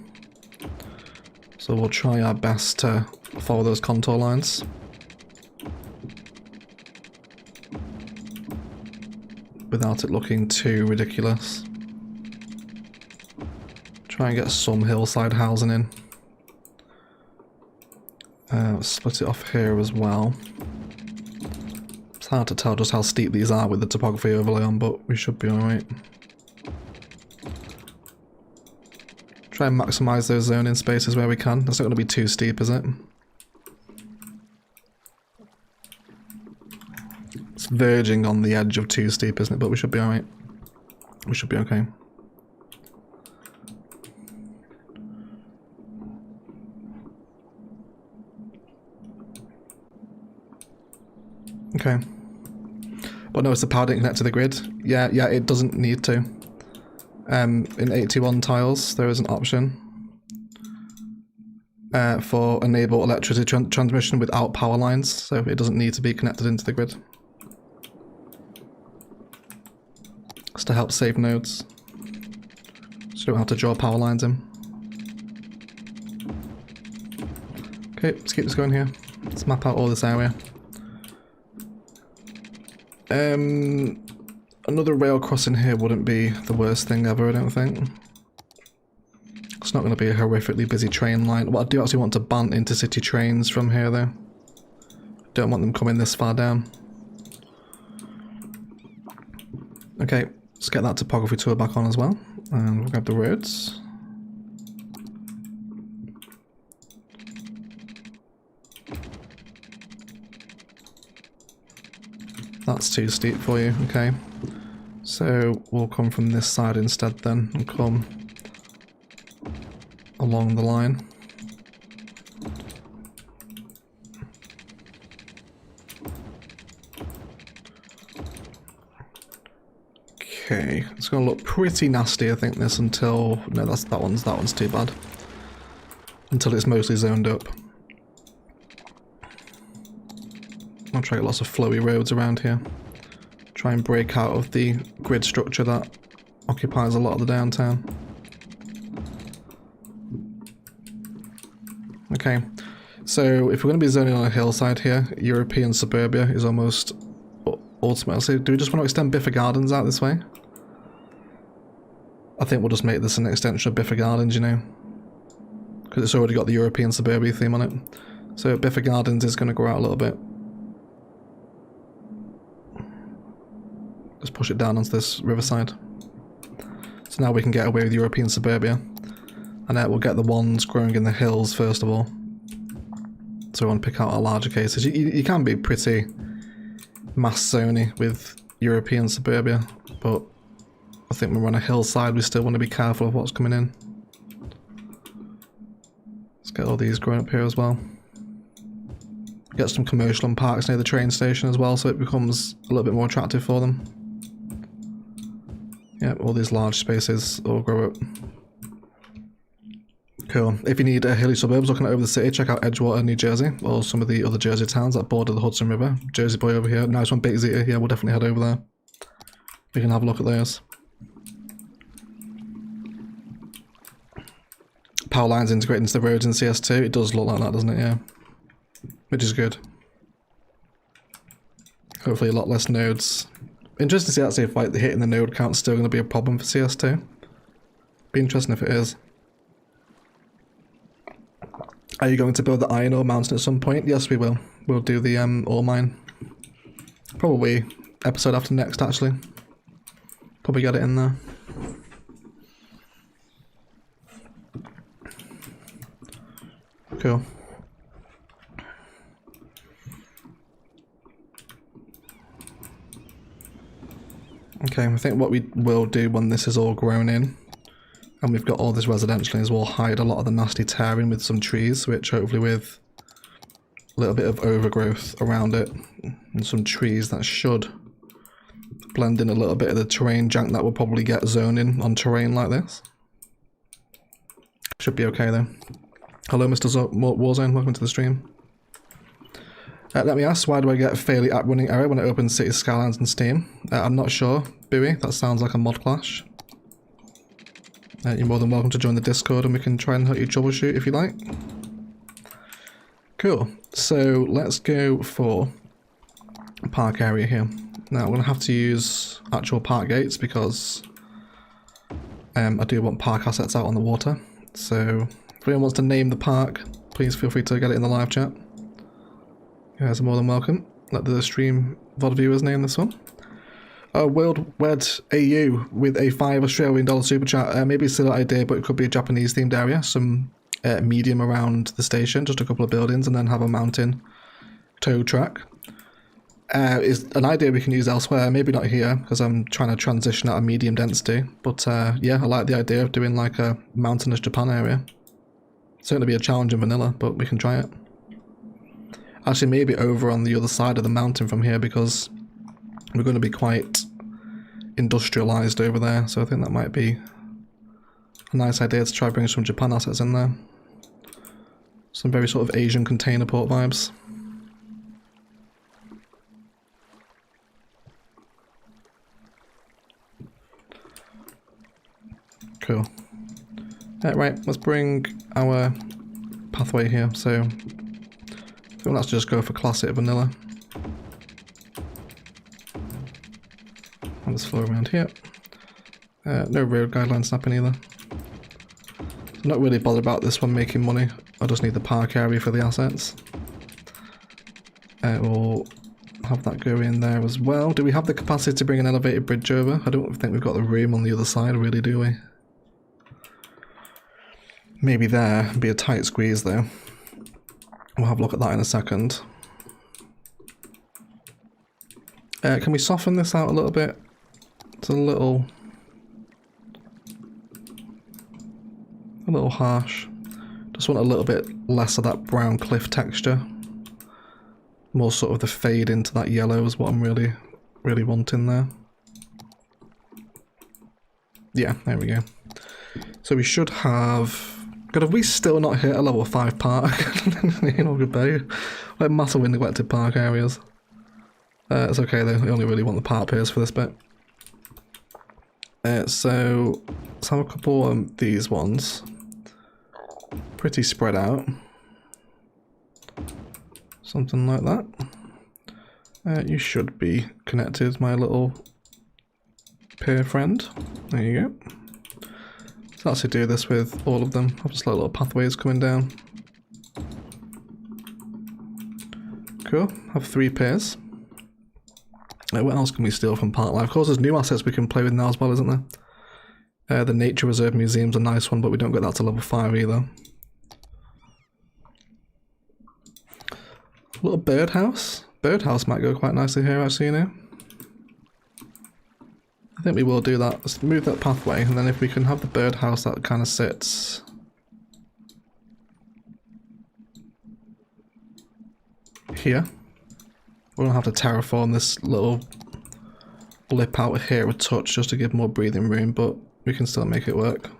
So we'll try our best to follow those contour lines. Without it looking too ridiculous. Try and get some hillside housing in. Split it off here as well. It's hard to tell just how steep these are with the topography overlay on, but we should be alright. Try and maximise those zoning spaces where we can. That's not going to be too steep, is it? It's verging on the edge of too steep, isn't it? But we should be alright. We should be okay. Okay. But no, it's the power didn't connect to the grid. Yeah, it doesn't need to. In 81 tiles, there is an option for enable electricity transmission without power lines, so it doesn't need to be connected into the grid. It's to help save nodes, so you don't have to draw power lines in. Okay, let's keep this going here. Let's map out all this area. Another rail crossing here wouldn't be the worst thing ever, I don't think. It's not going to be a horrifically busy train line. Well, I do actually want to ban intercity trains from here though. Don't want them coming this far down. Okay, let's get that topography tool back on as well. And we'll grab the roads. That's too steep for you, okay. So we'll come from this side instead then and come along the line. Okay, it's gonna look pretty nasty I think this until, no that one's too bad. Until it's mostly zoned up. I'll try to get lots of flowy roads around here. Try and break out of the grid structure that occupies a lot of the downtown. Okay, so if we're going to be zoning on a hillside here, European suburbia is almost ultimate. So do we just want to extend Biffa Gardens out this way? I think we'll just make this an extension of Biffa Gardens, you know, because it's already got the European suburbia theme on it. So Biffa Gardens is going to grow out a little bit. Just push it down onto this Riverside. So now we can get away with European suburbia. And we'll get the ones growing in the hills first of all. So we want to pick out our larger cases. You can be pretty mass zoney with European suburbia, but I think when we're on a hillside we still want to be careful of what's coming in. Let's get all these growing up here as well. Get some commercial and parks near the train station as well so it becomes a little bit more attractive for them. Yeah, all these large spaces all grow up. Cool. If you need hilly suburbs looking over the city, check out Edgewater, New Jersey, or some of the other Jersey towns that border the Hudson River. Jersey boy over here. Nice one, Big Zeta. Yeah, we'll definitely head over there. We can have a look at those. power lines integrated into the roads in CS2. It does look like that, doesn't it? Yeah. Which is good. Hopefully a lot less nodes. Interesting to see actually if like hitting the node count's still going to be a problem for CS2. Be interesting if it is. Are you going to build the iron ore mountain at some point? Yes, we will. We'll do the ore mine. Probably episode after next, actually. Probably get it in there. Cool. Okay, I think what we will do when this is all grown in, and we've got all this residential, is we'll hide a lot of the nasty terrain with some trees, which hopefully with a little bit of overgrowth around it, and some trees that should blend in a little bit of the terrain jank that will probably get zoning on terrain like this. Should be okay though. Hello Mr. Warzone, welcome to the stream. Let me ask, why do I get a fairly app running error when it opens City Skylines and Steam? I'm not sure, Bowie, that sounds like a mod clash. You're more than welcome to join the Discord and we can try and help you troubleshoot if you like. Cool, so let's go for a park area here. Now I'm going to have to use actual park gates because I do want park assets out on the water. So if anyone wants to name the park, please feel free to get it in the live chat. You guys are more than welcome. Let the stream VOD viewers name this one. World Wed AU with a $5 Australian super chat. Maybe a silly idea, but it could be a Japanese themed area. Some medium around the station, just a couple of buildings, and then have a mountain tow track. Is an idea we can use elsewhere. Maybe not here, because I'm trying to transition out of medium density. But yeah, I like the idea of doing like a mountainous Japan area. Certainly be a challenge in vanilla, but we can try it. Actually, maybe over on the other side of the mountain from here, because we're going to be quite industrialized over there, so I think that might be a nice idea to try bring some Japan assets in there. Some very sort of Asian container port vibes. Cool. Right, let's bring our pathway here, so I think let's just go for classic vanilla. On this floor around here. No road guideline snapping either. I'm not really bothered about this one making money. I just need the park area for the assets. We'll have that go in there as well. Do we have the capacity to bring an elevated bridge over? I don't think we've got the room on the other side, really, do we? Maybe there. It'd be a tight squeeze though. We'll have a look at that in a second. Can we soften this out a little bit? It's a little harsh. Just want a little bit less of that brown cliff texture. More sort of the fade into that yellow is what I'm really wanting there. Yeah, there we go. So we should have... God, have we still not hit a level 5 park in Orchid Bay? Like massively neglected park areas. It's okay though, we only really want the park piers for this bit. So let's have a couple of these ones. Pretty spread out. Something like that. You should be connected, my little pier friend. There you go. So let's actually do this with all of them. I've just like little pathways coming down. Cool. Have 3 piers. What else can we steal from Park Life? Of course, there's new assets we can play with now as well, isn't there? The Nature Reserve Museum's a nice one, but we don't get that to level 5 either. Little birdhouse. Birdhouse might go quite nicely here, actually, you know. I think we will do that. Let's move that pathway, and then if we can have the birdhouse that kind of sits here. We're going to have to terraform this little blip out here a touch just to give more breathing room, but we can still make it work.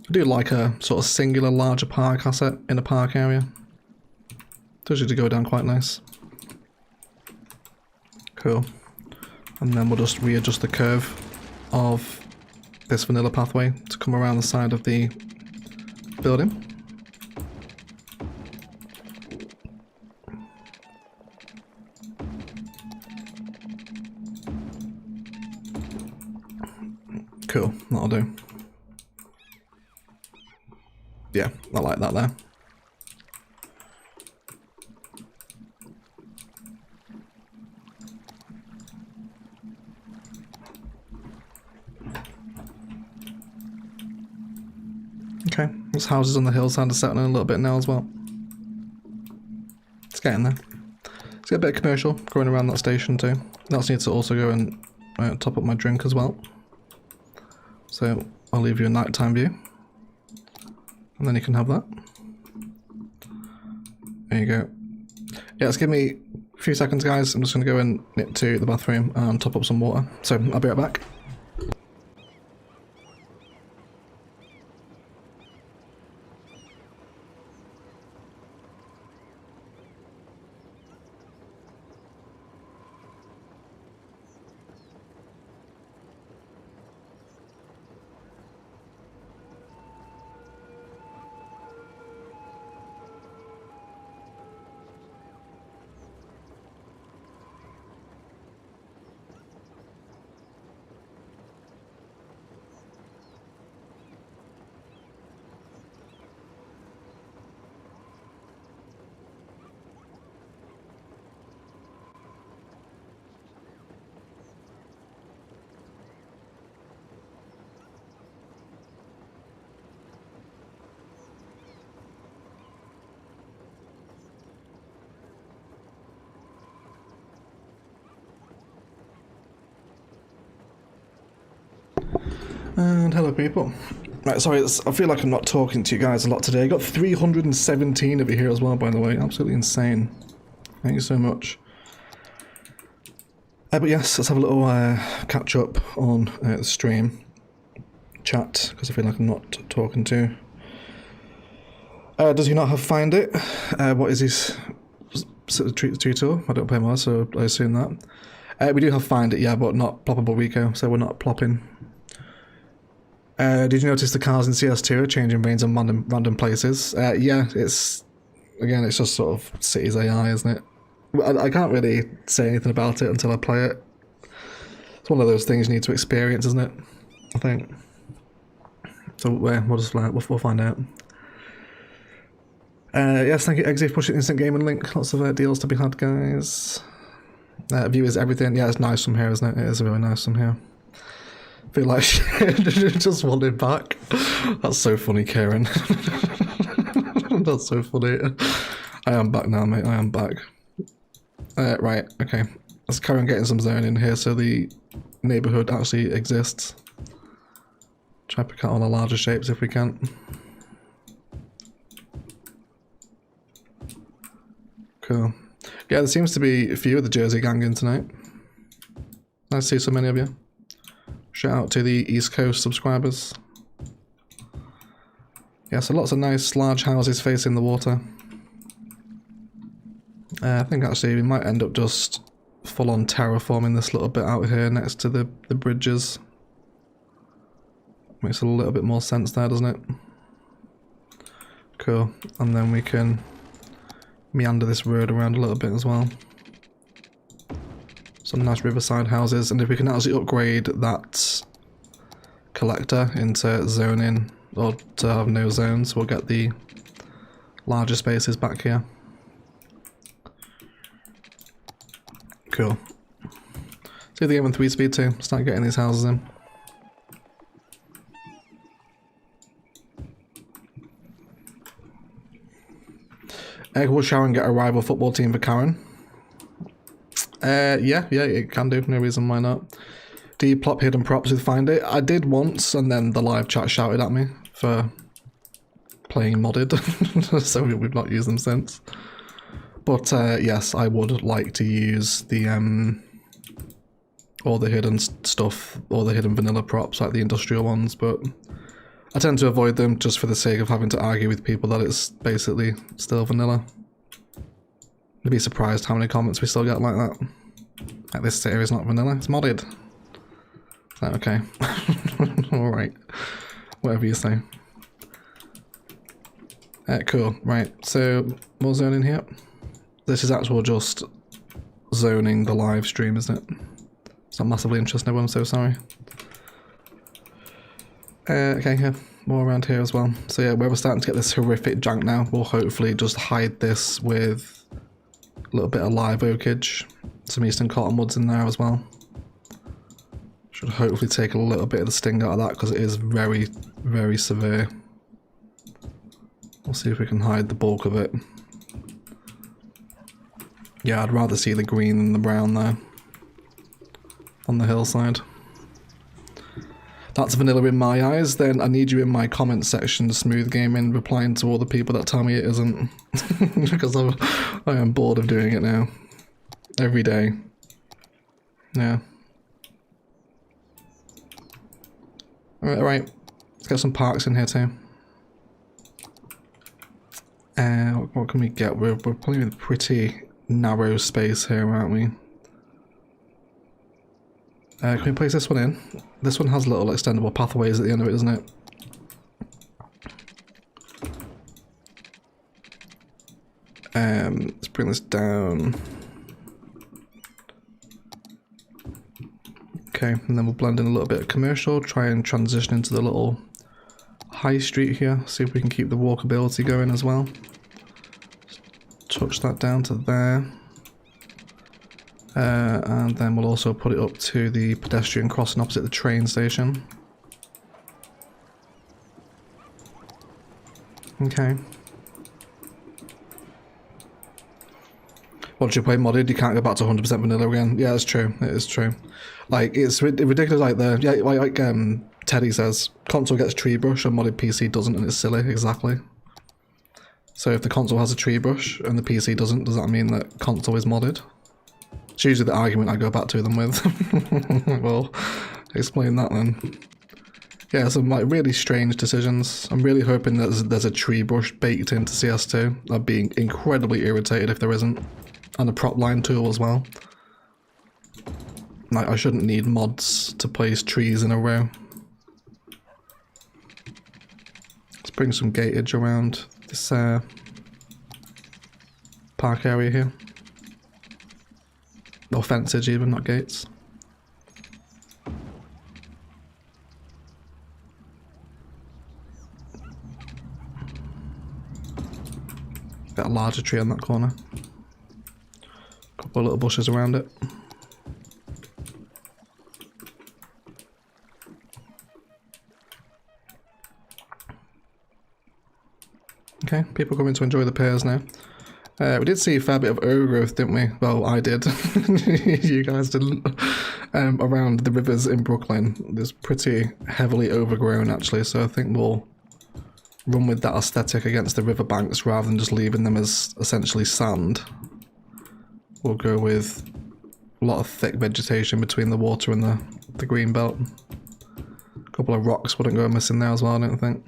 I do like a sort of singular larger park asset in a park area. Does usually go down quite nice. Cool. And then we'll just readjust the curve of this vanilla pathway to come around the side of the building. Cool, that'll do. Yeah, I like that there. Okay, those houses on the hillside are settling a little bit now as well. It's getting there. Let's get a bit of commercial going around that station too. That's need to also go and top up my drink as well. So I'll leave you a nighttime view. And then you can have that. There you go. Yeah, let's give me a few seconds, guys. I'm just going to go and nip to the bathroom and top up some water. So I'll be right back. And hello people. Right, sorry, I feel like I'm not talking to you guys a lot today. I got 317 of you here as well, by the way. Absolutely insane. Thank you so much. But yes, let's have a little catch up on the stream chat, because I feel like I'm not talking to. Does he not have Find It? What is his sort of tutor? I don't play more, so I assume that. We do have Find It, yeah, but not ploppable Rico, so we're not plopping. Did you notice the cars in CS2 are changing lanes in random places? Yeah, it's just sort of City's AI, isn't it? I can't really say anything about it until I play it. It's one of those things you need to experience, isn't it? I think. So we'll find out. Yes, thank you, Exif, pushing instant gaming link. Lots of deals to be had, guys. View is everything. Yeah, it's nice from here, isn't it? It is really nice from here. Feel like just wanted back. That's so funny, Karen. That's so funny. I am back now, mate. I am back. Right, okay. Let's carry on getting some zone in here so the neighbourhood actually exists. Try to pick out all the larger shapes if we can. Cool. Yeah, there seems to be a few of the Jersey gang in tonight. Nice to see so many of you. Shout out to the East Coast subscribers. Yeah, so lots of nice large houses facing the water. I think actually we might end up just full on terraforming this little bit out here next to the bridges. Makes a little bit more sense there, doesn't it? Cool. And then we can meander this road around a little bit as well. Some nice riverside houses, and if we can actually upgrade that collector into zoning or to have no zones, we'll get the larger spaces back here. Cool. See the game on 3 speed too. Start getting these houses in. We'll shower and get a rival football team for Karen. Yeah, it can do. No reason why not. Do you plop hidden props with Find It? I did once, and then the live chat shouted at me for playing modded, so we've not used them since. But yes, I would like to use the all the hidden stuff, all the hidden vanilla props, like the industrial ones, but I tend to avoid them just for the sake of having to argue with people that it's basically still vanilla. You'd be surprised how many comments we still get like that. Like, this tier is not vanilla, it's modded. Like, okay. Alright. Whatever you say. Cool. Right, so more zoning here. This is actual just zoning the live stream, isn't it? It's not massively interesting, everyone, I'm so sorry. Okay, yeah, more around here as well. So yeah, where we're starting to get this horrific jank now, we'll hopefully just hide this with a little bit of live oakage. Some eastern cottonwoods in there as well. Should hopefully take a little bit of the sting out of that because it is very, very severe. We'll see if we can hide the bulk of it. Yeah, I'd rather see the green than the brown there. On the hillside. That's vanilla in my eyes, then I need you in my comment section, Smooth Gaming, replying to all the people that tell me it isn't. Because I am bored of doing it now. Every day. Yeah. Alright. Let's get some parks in here too. What can we get? We're probably in a pretty narrow space here, aren't we? Can we place this one in? This one has little extendable pathways at the end of it, doesn't it? Let's bring this down. Okay, and then we'll blend in a little bit of commercial, try and transition into the little high street here, see if we can keep the walkability going as well. Touch that down to there. And then we'll also put it up to the pedestrian crossing opposite the train station. Okay. Once you play modded, you can't go back to 100% vanilla again. Yeah, that's true. It is true. Like, it's ridiculous. Like Teddy says, console gets tree brush and modded PC doesn't, and it's silly. Exactly. So if the console has a tree brush and the PC doesn't, does that mean that console is modded? It's usually the argument I go back to them with. Well, explain that then. Yeah, some like really strange decisions. I'm really hoping that there's a tree brush baked into CS2. I'd be incredibly irritated if there isn't. And a prop line tool as well. Like, I shouldn't need mods to place trees in a row. Let's bring some gatage around this park area here. Or fences even, not gates. Got a larger tree on that corner. Couple of little bushes around it. Okay, people coming to enjoy the pears now. We did see a fair bit of overgrowth, didn't we? Well, I did. You guys didn't. Around the rivers in Brooklyn. It's pretty heavily overgrown, actually, so I think we'll run with that aesthetic against the riverbanks rather than just leaving them as essentially sand. We'll go with a lot of thick vegetation between the water and the green belt. A couple of rocks wouldn't go missing there as well, I don't think.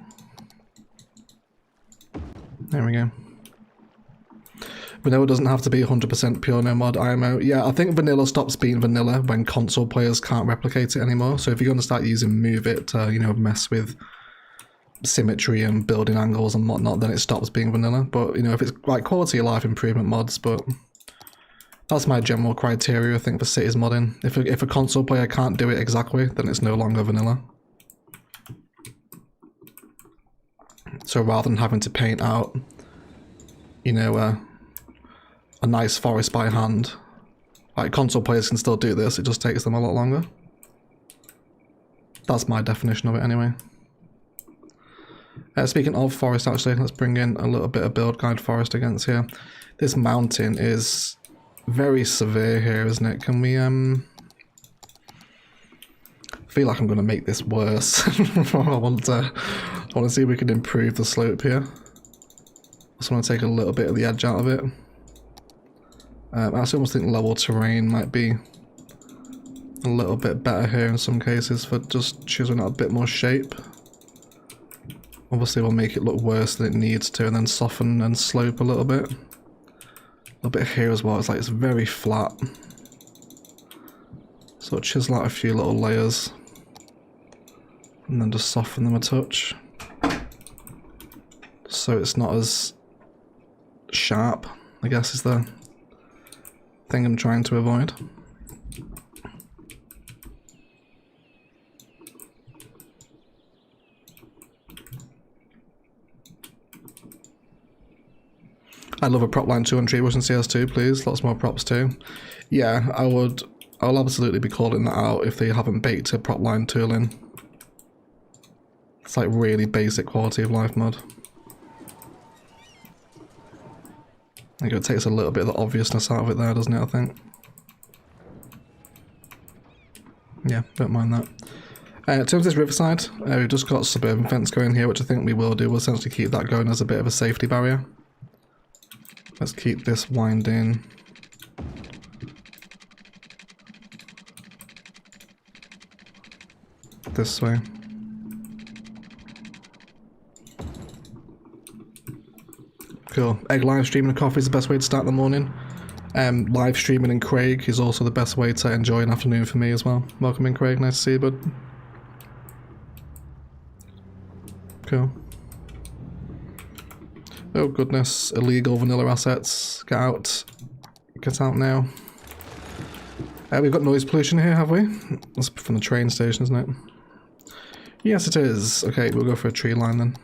There we go. Vanilla doesn't have to be 100% pure no mod IMO. Yeah, I think vanilla stops being vanilla when console players can't replicate it anymore. So if you're going to start using Move It to, you know, mess with symmetry and building angles and whatnot, then it stops being vanilla. But, you know, if it's like quality of life improvement mods, but that's my general criteria, I think, for cities modding. If a console player can't do it exactly, then it's no longer vanilla. So rather than having to paint out, you know, a nice forest by hand, like console players can still do this, it just takes them a lot longer. That's my definition of it anyway. Speaking of forest, actually, let's bring in a little bit of build guide forest against here. This mountain is very severe here, isn't it? Can we, I feel like I'm going to make this worse. I want to see if we can improve the slope here. Just want to take a little bit of the edge out of it. I actually almost think level terrain might be a little bit better here in some cases for just choosing out a bit more shape. Obviously we'll make it look worse than it needs to and then soften and slope a little bit. A little bit here as well, it's like it's very flat. So chisel out a few little layers. And then just soften them a touch. So it's not as sharp, I guess is the thing I'm trying to avoid. I'd love a prop line 2 on Tree Bush and CS2, please. Lots more props too. Yeah, I'll absolutely be calling that out if they haven't baked a prop line tool in. It's like really basic quality of life mod. I think it takes a little bit of the obviousness out of it there, doesn't it, I think? Yeah, don't mind that. In terms of this Riverside, we've just got suburban fence going here, which I think we will do. We'll essentially keep that going as a bit of a safety barrier. Let's keep this winding. This way. Cool. Egg live streaming and coffee is the best way to start the morning. Live streaming and Craig is also the best way to enjoy an afternoon for me as well. Welcome in, Craig. Nice to see you, bud. Cool. Oh goodness, illegal vanilla assets. Get out. Get out now. We've got noise pollution here, have we? That's from the train station, isn't it? Yes, it is. Okay, we'll go for a tree line then.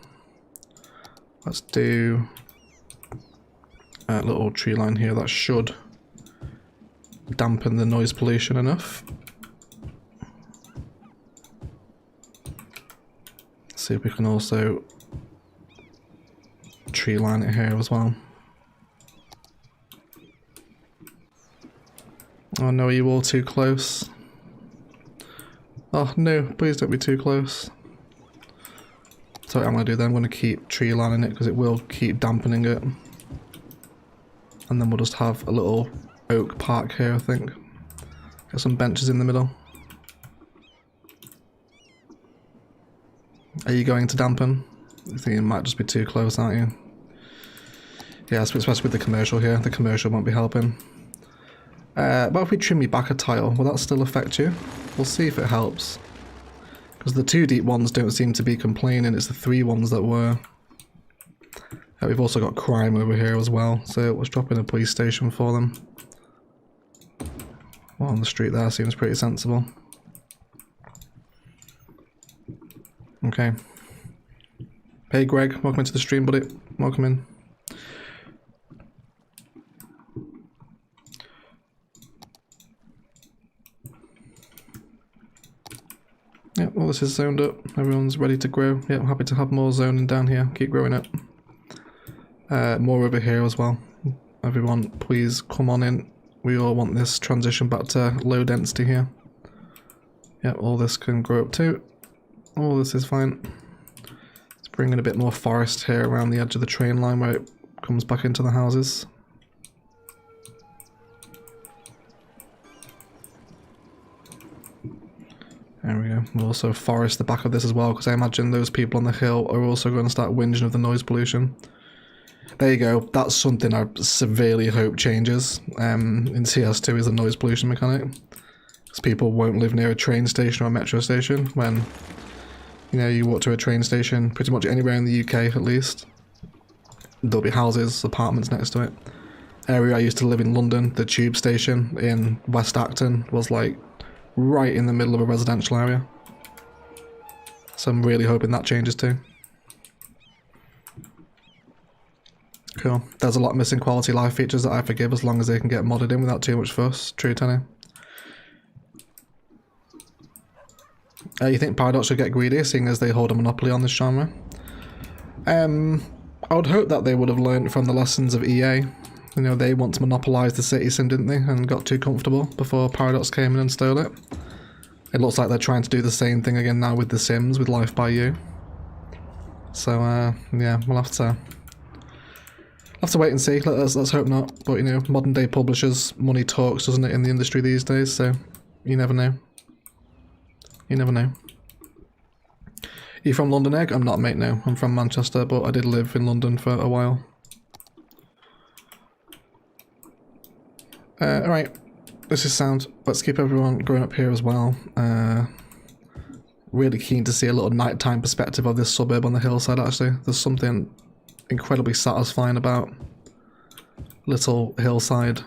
Let's do a little tree line here that should dampen the noise pollution enough. See if we can also tree line it here as well. Oh no, are you all too close? Oh no, please don't be too close. So what I'm going to do then, I'm going to keep tree lining it because it will keep dampening it. And then we'll just have a little oak park here, I think. Get some benches in the middle. Are you going to dampen? I think it might just be too close, aren't you? Yeah, especially with the commercial here. The commercial won't be helping. What if we trim you back a tile? Will that still affect you? We'll see if it helps. Because the 2 deep ones don't seem to be complaining, it's the 3 ones that were. We've also got crime over here as well, so let's drop in a police station for them. Well, on the street there seems pretty sensible. Okay. Hey Greg, welcome into the stream, buddy. Welcome in. Yep, all this is zoned up. Everyone's ready to grow. Yep, happy to have more zoning down here. Keep growing it. More over here as well. Everyone, please come on in. We all want this transition back to low density here. Yep, all this can grow up too. All this is fine. Let's bring in a bit more forest here around the edge of the train line where it comes back into the houses. There we go. We'll also forest the back of this as well, because I imagine those people on the hill are also going to start whinging of the noise pollution. There you go. That's something I severely hope changes in CS2 is the noise pollution mechanic. Because people won't live near a train station or a metro station when, you know, you walk to a train station pretty much anywhere in the UK at least. There'll be houses, apartments next to it. Area I used to live in London, the tube station in West Acton was like right in the middle of a residential area. So I'm really hoping that changes too. Cool. There's a lot of missing quality life features that I forgive as long as they can get modded in without too much fuss. True, Tenny. You think Paradox should get greedy, seeing as they hold a monopoly on this genre? I would hope that they would have learned from the lessons of EA. You know, they want to monopolise the city sim, didn't they? And got too comfortable before Paradox came in and stole it. It looks like they're trying to do the same thing again now with The Sims, with Life by You. So, yeah, we'll have to wait and see. Let's hope not. But, you know, modern day publishers, money talks, doesn't it, in the industry these days? So, you never know. You never know. Are you from London, Egg? I'm not, mate, no. I'm from Manchester, but I did live in London for a while. Alright, this is sound. Let's keep everyone growing up here as well. really keen to see a little nighttime perspective of this suburb on the hillside actually. There's something incredibly satisfying about little hillside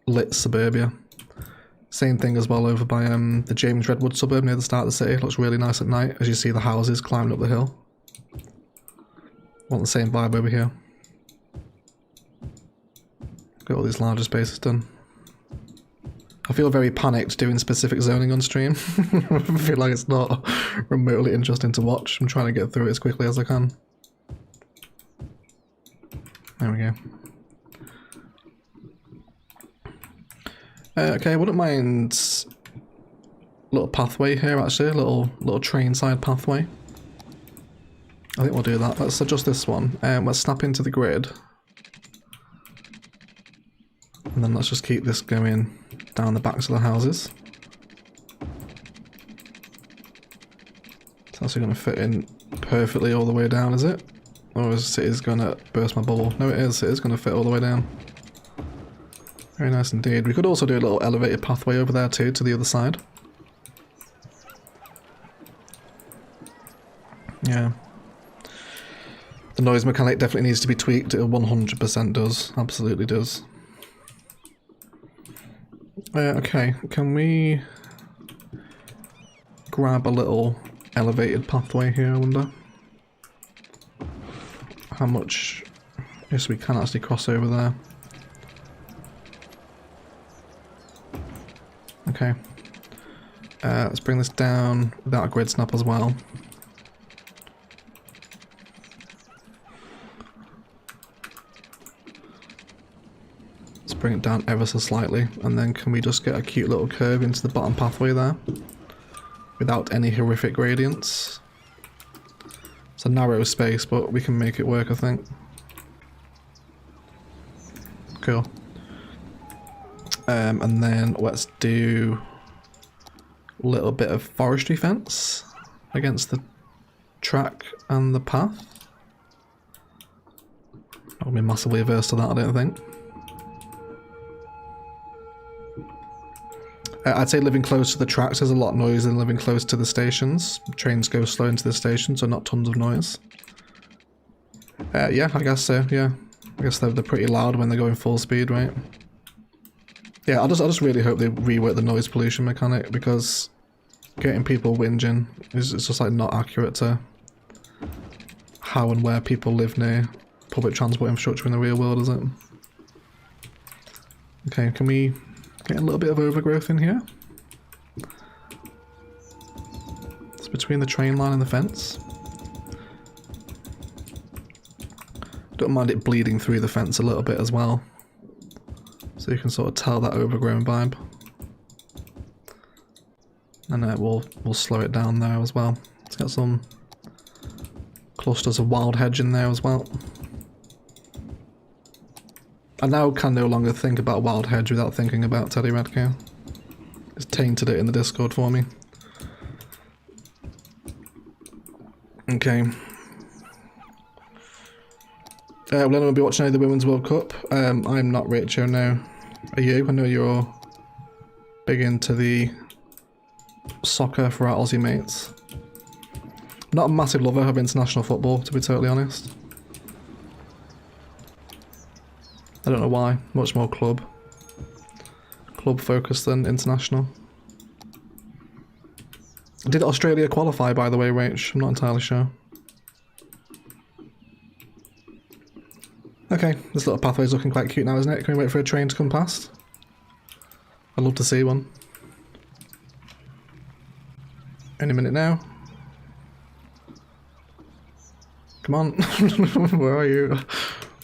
lit suburbia. Same thing as well over by the James Redwood suburb near the start of the city. Looks really nice at night as you see the houses climbing up the hill. Want the same vibe over here. Got all these larger spaces done. I feel very panicked doing specific zoning on stream. I feel like it's not remotely interesting to watch. I'm trying to get through it as quickly as I can. There we go. Okay, I wouldn't mind a little pathway here actually, a little train side pathway. I think we'll do that. Let's adjust this one. Let's snap into the grid. And then let's just keep this going down the backs of the houses. It's actually going to fit in perfectly all the way down, is it? Or is it going to burst my bubble? No, it is. It is going to fit all the way down. Very nice indeed. We could also do a little elevated pathway over there too, to the other side. Yeah. The noise mechanic definitely needs to be tweaked. It 100% does. Absolutely does. Okay, can we grab a little elevated pathway here, I wonder? How much? Yes, we can actually cross over there. Okay. Let's bring this down without a grid snap as well. Bring it down ever so slightly, and then can we just get a cute little curve into the bottom pathway there without any horrific gradients? It's a narrow space, but we can make it work, I think. Cool. And then let's do a little bit of forestry fence against the track and the path. I'll be massively averse to that, I don't think. I'd say living close to the tracks, there's a lot of noise than living close to the stations. Trains go slow into the station, so not tons of noise. Yeah, I guess so, yeah. I guess they're pretty loud when they're going full speed, right? Yeah, I just really hope they rework the noise pollution mechanic, because getting people whinging is just like not accurate to how and where people live near public transport infrastructure in the real world, is it? Okay, can we get a little bit of overgrowth in here? It's between the train line and the fence. Don't mind it bleeding through the fence a little bit as well, so you can sort of tell that overgrown vibe. And we'll slow it down there as well. Let's get some clusters of wild hedge in there as well. I now can no longer think about wild hedge without thinking about Teddy Redcow. It's tainted it in the Discord for me. Okay. Will anyone be watching any of the Women's World Cup? I'm not Rachel, no. Are you? I know you're big into the soccer for our Aussie mates. Not a massive lover of international football, to be totally honest. I don't know why. Much more club focused than international. Did Australia qualify, by the way, Rach? I'm not entirely sure. Okay, this little pathway's looking quite cute now, isn't it? Can we wait for a train to come past? I'd love to see one. Any minute now. Come on. Where are you?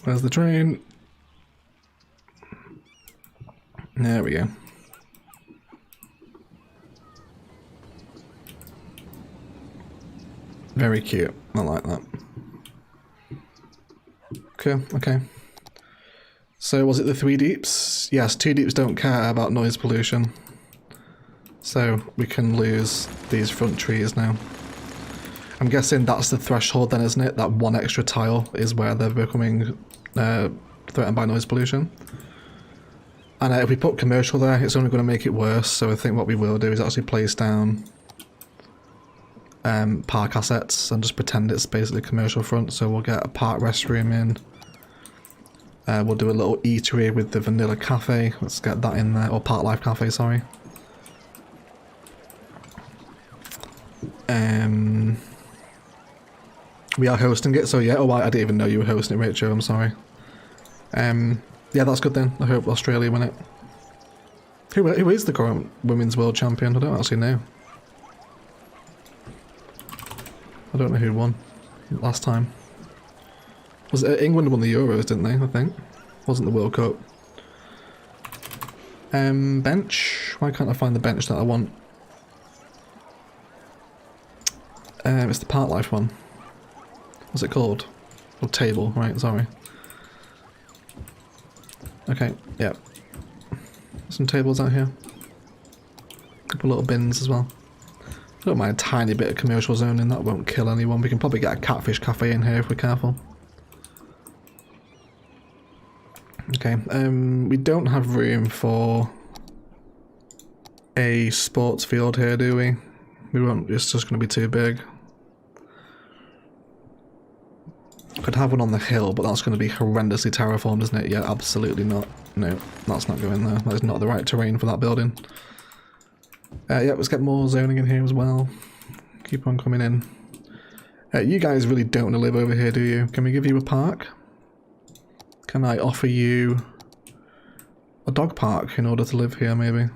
Where's the train? There we go. Very cute. I like that. Okay. So was it the 3 deeps? Yes, 2 deeps don't care about noise pollution. So we can lose these front trees now. I'm guessing that's the threshold then, isn't it? That one extra tile is where they're becoming threatened by noise pollution. And if we put commercial there, it's only going to make it worse. So I think what we will do is actually place down park assets and just pretend it's basically commercial front. So we'll get a park restroom in. We'll do a little eatery with the vanilla cafe. Let's get that in there, or park life cafe, sorry. We are hosting it, so yeah. Oh, I didn't even know you were hosting it, Rachel. I'm sorry. Yeah, that's good then. I hope Australia win it. Who is the current women's world champion? I don't actually know. I don't know who won last time. Was it England won the Euros, didn't they? I think. Wasn't the World Cup. Bench. Why can't I find the bench that I want? It's the Park Life one. What's it called? Or table, right? Sorry. Okay, yeah. Some tables out here. A couple little bins as well. I don't mind a tiny bit of commercial zoning, that won't kill anyone. We can probably get a catfish cafe in here if we're careful. Okay, we don't have room for a sports field here, do we? We won't, it's just going to be too big. Could have one on the hill, but that's going to be horrendously terraformed, isn't it? Yeah, absolutely not. No, that's not going there. That is not the right terrain for that building. Yeah, let's get more zoning in here as well. Keep on coming in. You guys really don't want to live over here, do you? Can we give you a park? Can I offer you a dog park in order to live here, maybe?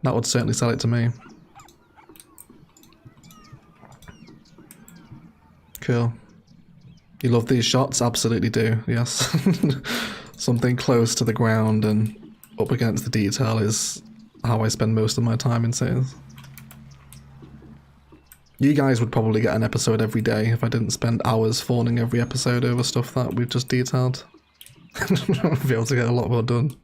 That would certainly sell it to me. Cool. You love these shots? Absolutely do, yes. Something close to the ground and up against the detail is how I spend most of my time in cities. You guys would probably get an episode every day if I didn't spend hours fawning every episode over stuff that we've just detailed. I'd be able to get a lot more done.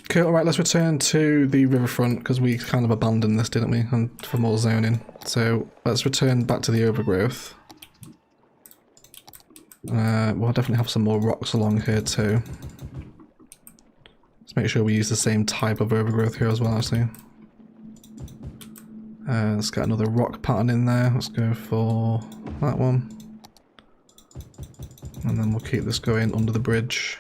Cool, alright, let's return to the riverfront because we kind of abandoned this, didn't we? And for more zoning. So let's return back to the overgrowth. We'll definitely have some more rocks along here too. Let's make sure we use the same type of overgrowth here as well, actually. Let's get another rock pattern in there. Let's go for that one. And then we'll keep this going under the bridge.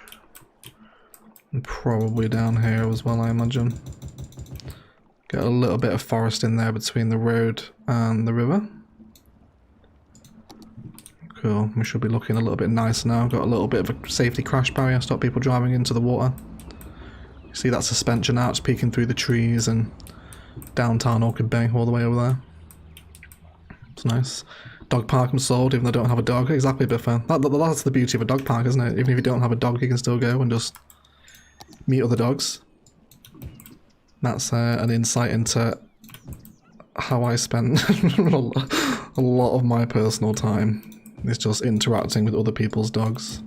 And probably down here as well, I imagine. Get a little bit of forest in there between the road and the river. Cool, we should be looking a little bit nicer now. Got a little bit of a safety crash barrier, stop people driving into the water. You see that suspension now, it's peeking through the trees and downtown Orchid Bay all the way over there. It's nice. Dog park I'm sold, even though I don't have a dog. Exactly, Biffa. That's the beauty of a dog park, isn't it? Even if you don't have a dog, you can still go and just meet other dogs. That's an insight into how I spend a lot of my personal time. It's just interacting with other people's dogs.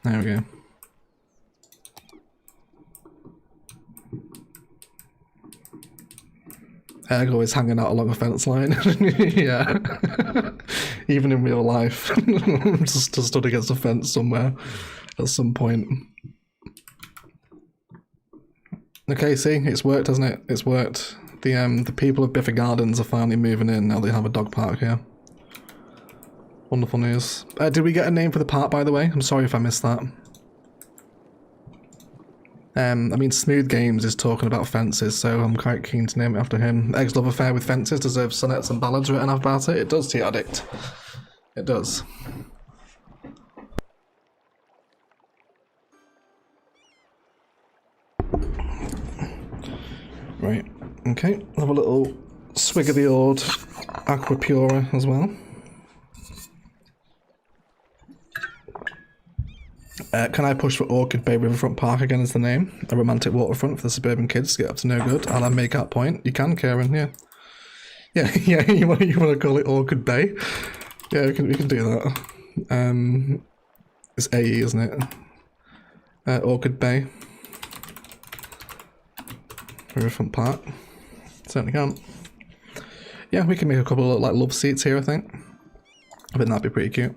There we go. Egg always hanging out along a fence line. Yeah. Even in real life. just stood against a fence somewhere at some point. Okay, see, it's worked, hasn't it? It's worked. The people of Biffy Gardens are finally moving in now they have a dog park here. Wonderful news. Did we get a name for the park, by the way? I'm sorry if I missed that. I mean, Smooth Games is talking about fences, so I'm quite keen to name it after him. Egg's love affair with fences deserves sonnets and ballads written about it. It does, Tea Addict. It does. Right, okay. Have a little swig of the old Aqua Pura as well. Can I push for Orchid Bay Riverfront Park again as the name? A romantic waterfront for the suburban kids to get up to no good. I'll make that point. You can, Karen, yeah. Yeah, you want to call it Orchid Bay? Yeah, we can do that. It's AE, isn't it? Orchid Bay Riverfront Park. Certainly can. Yeah, we can make a couple of like love seats here, I think. I think that'd be pretty cute.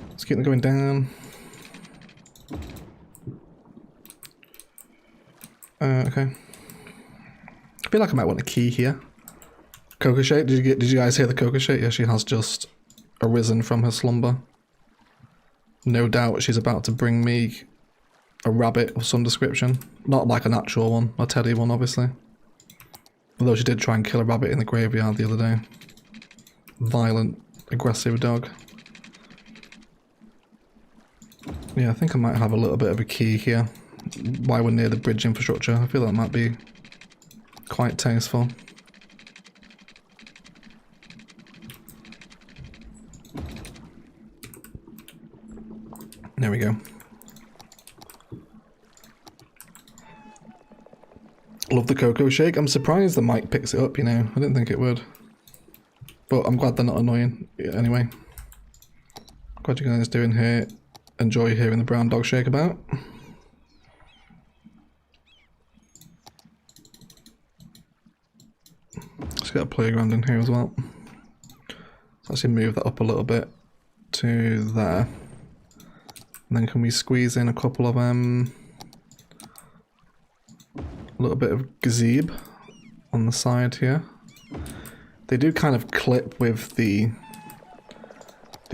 Let's keep them going down. Okay. I feel like I might want a key here. Cocoa Shake, did you guys hear the Cocoa Shake? Yeah, she has just arisen from her slumber. No doubt she's about to bring me a rabbit of some description. Not like an actual one, a teddy one obviously. Although she did try and kill a rabbit in the graveyard the other day. Violent, aggressive dog. Yeah, I think I might have a little bit of a key here. While we're near the bridge infrastructure, I feel that might be quite tasteful. There we go. Love the Cocoa Shake. I'm surprised the mic picks it up, you know. I didn't think it would. But I'm glad they're not annoying. Yeah, anyway. Glad you guys doing here. Enjoy hearing the brown dog shake about. Let's get a playground in here as well. Let's actually move that up a little bit to there. And then can we squeeze in a couple of a little bit of gazebo on the side here. They do kind of clip with the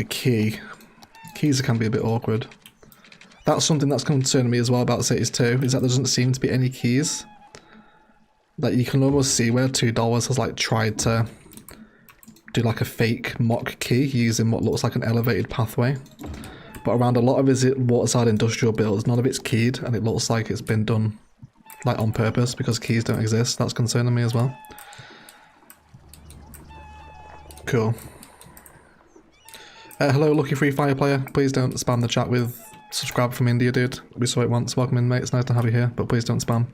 key. Keys can be a bit awkward. That's something that's concerning me as well about Cities 2, is that there doesn't seem to be any keys. Like you can almost see where $2 has like tried to do like a fake mock key using what looks like an elevated pathway. But around a lot of his waterside industrial builds, none of it's keyed, and it looks like it's been done like on purpose because keys don't exist. That's concerning me as well. Cool. Hello, Lucky Free Fire Player. Please don't spam the chat with subscribe from India, dude. We saw it once. Welcome in, mate. It's nice to have you here, but please don't spam.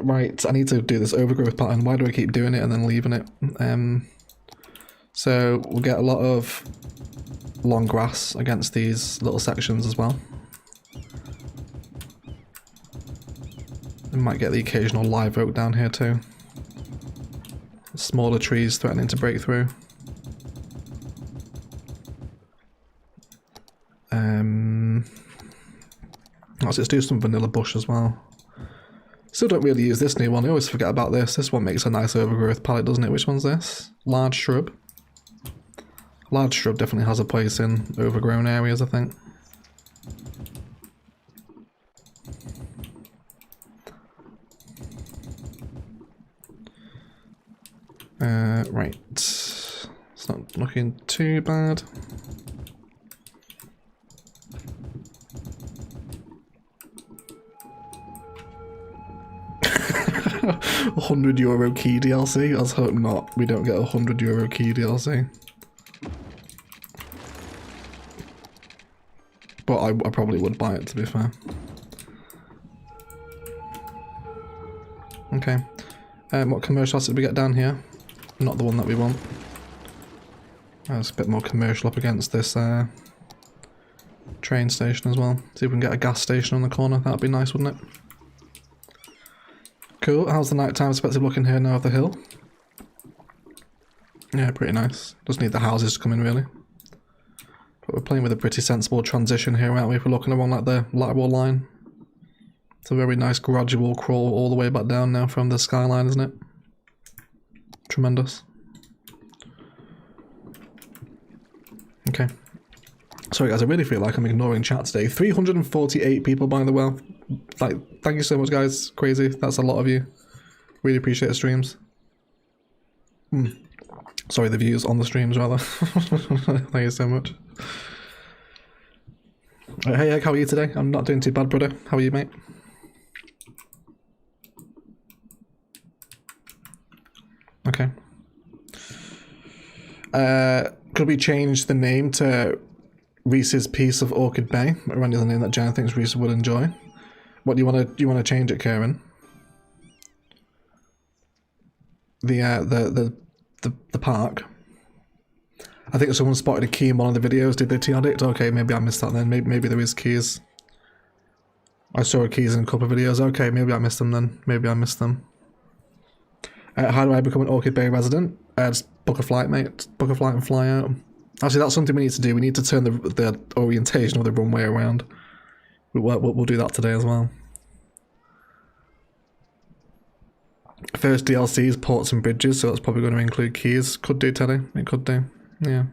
Right, I need to do this overgrowth pattern. Why do I keep doing it and then leaving it? So we'll get a lot of long grass against these little sections as well. We might get the occasional live oak down here too. Smaller trees threatening to break through. Let's do some vanilla bush as well. Still don't really use this new one. I always forget about this. This one makes a nice overgrowth palette, doesn't it? Which one's this? Large shrub. Large shrub definitely has a place in overgrown areas, I think. Right. It's not looking too bad. €100 key DLC? Let's hope not. We don't get €100 key DLC. But I probably would buy it, to be fair. Okay. What commercial asset did we get down here? Not the one that we want. It's a bit more commercial up against this train station as well. See if we can get a gas station on the corner. That'd be nice, wouldn't it? Cool. How's the nighttime perspective looking here now of the hill? Yeah, pretty nice. Just need the houses to come in, really. But we're playing with a pretty sensible transition here, aren't we? If we're looking along like the lateral line. It's a very nice gradual crawl all the way back down now from the skyline, isn't it? Tremendous. Okay. Sorry guys, I really feel like I'm ignoring chat today. 348 people, by the way. Like, thank you so much, guys. Crazy. That's a lot of you. Really appreciate the streams. Sorry, the views on the streams, rather. Thank you so much. Hey, Egg, how are you today? I'm not doing too bad, brother. How are you, mate? Okay. Could we change the name to Reese's Piece of Orchid Bay, or any other name that Jan thinks Reese would enjoy? What do you want to? Do you want to change it, Karen? The park. I think someone spotted a key in one of the videos. Did they TR'd? Okay, maybe I missed that then. Maybe there is keys. I saw keys in a couple of videos. Okay, maybe I missed them then. Maybe I missed them. How do I become an Orchid Bay resident? Just book a flight, mate. Book a flight and fly out. Actually, that's something we need to do. We need to turn the orientation of the runway around. We'll do that today as well. First DLCs, ports and bridges, so that's probably going to include keys. Could do, Teddy. It could do. Yeah.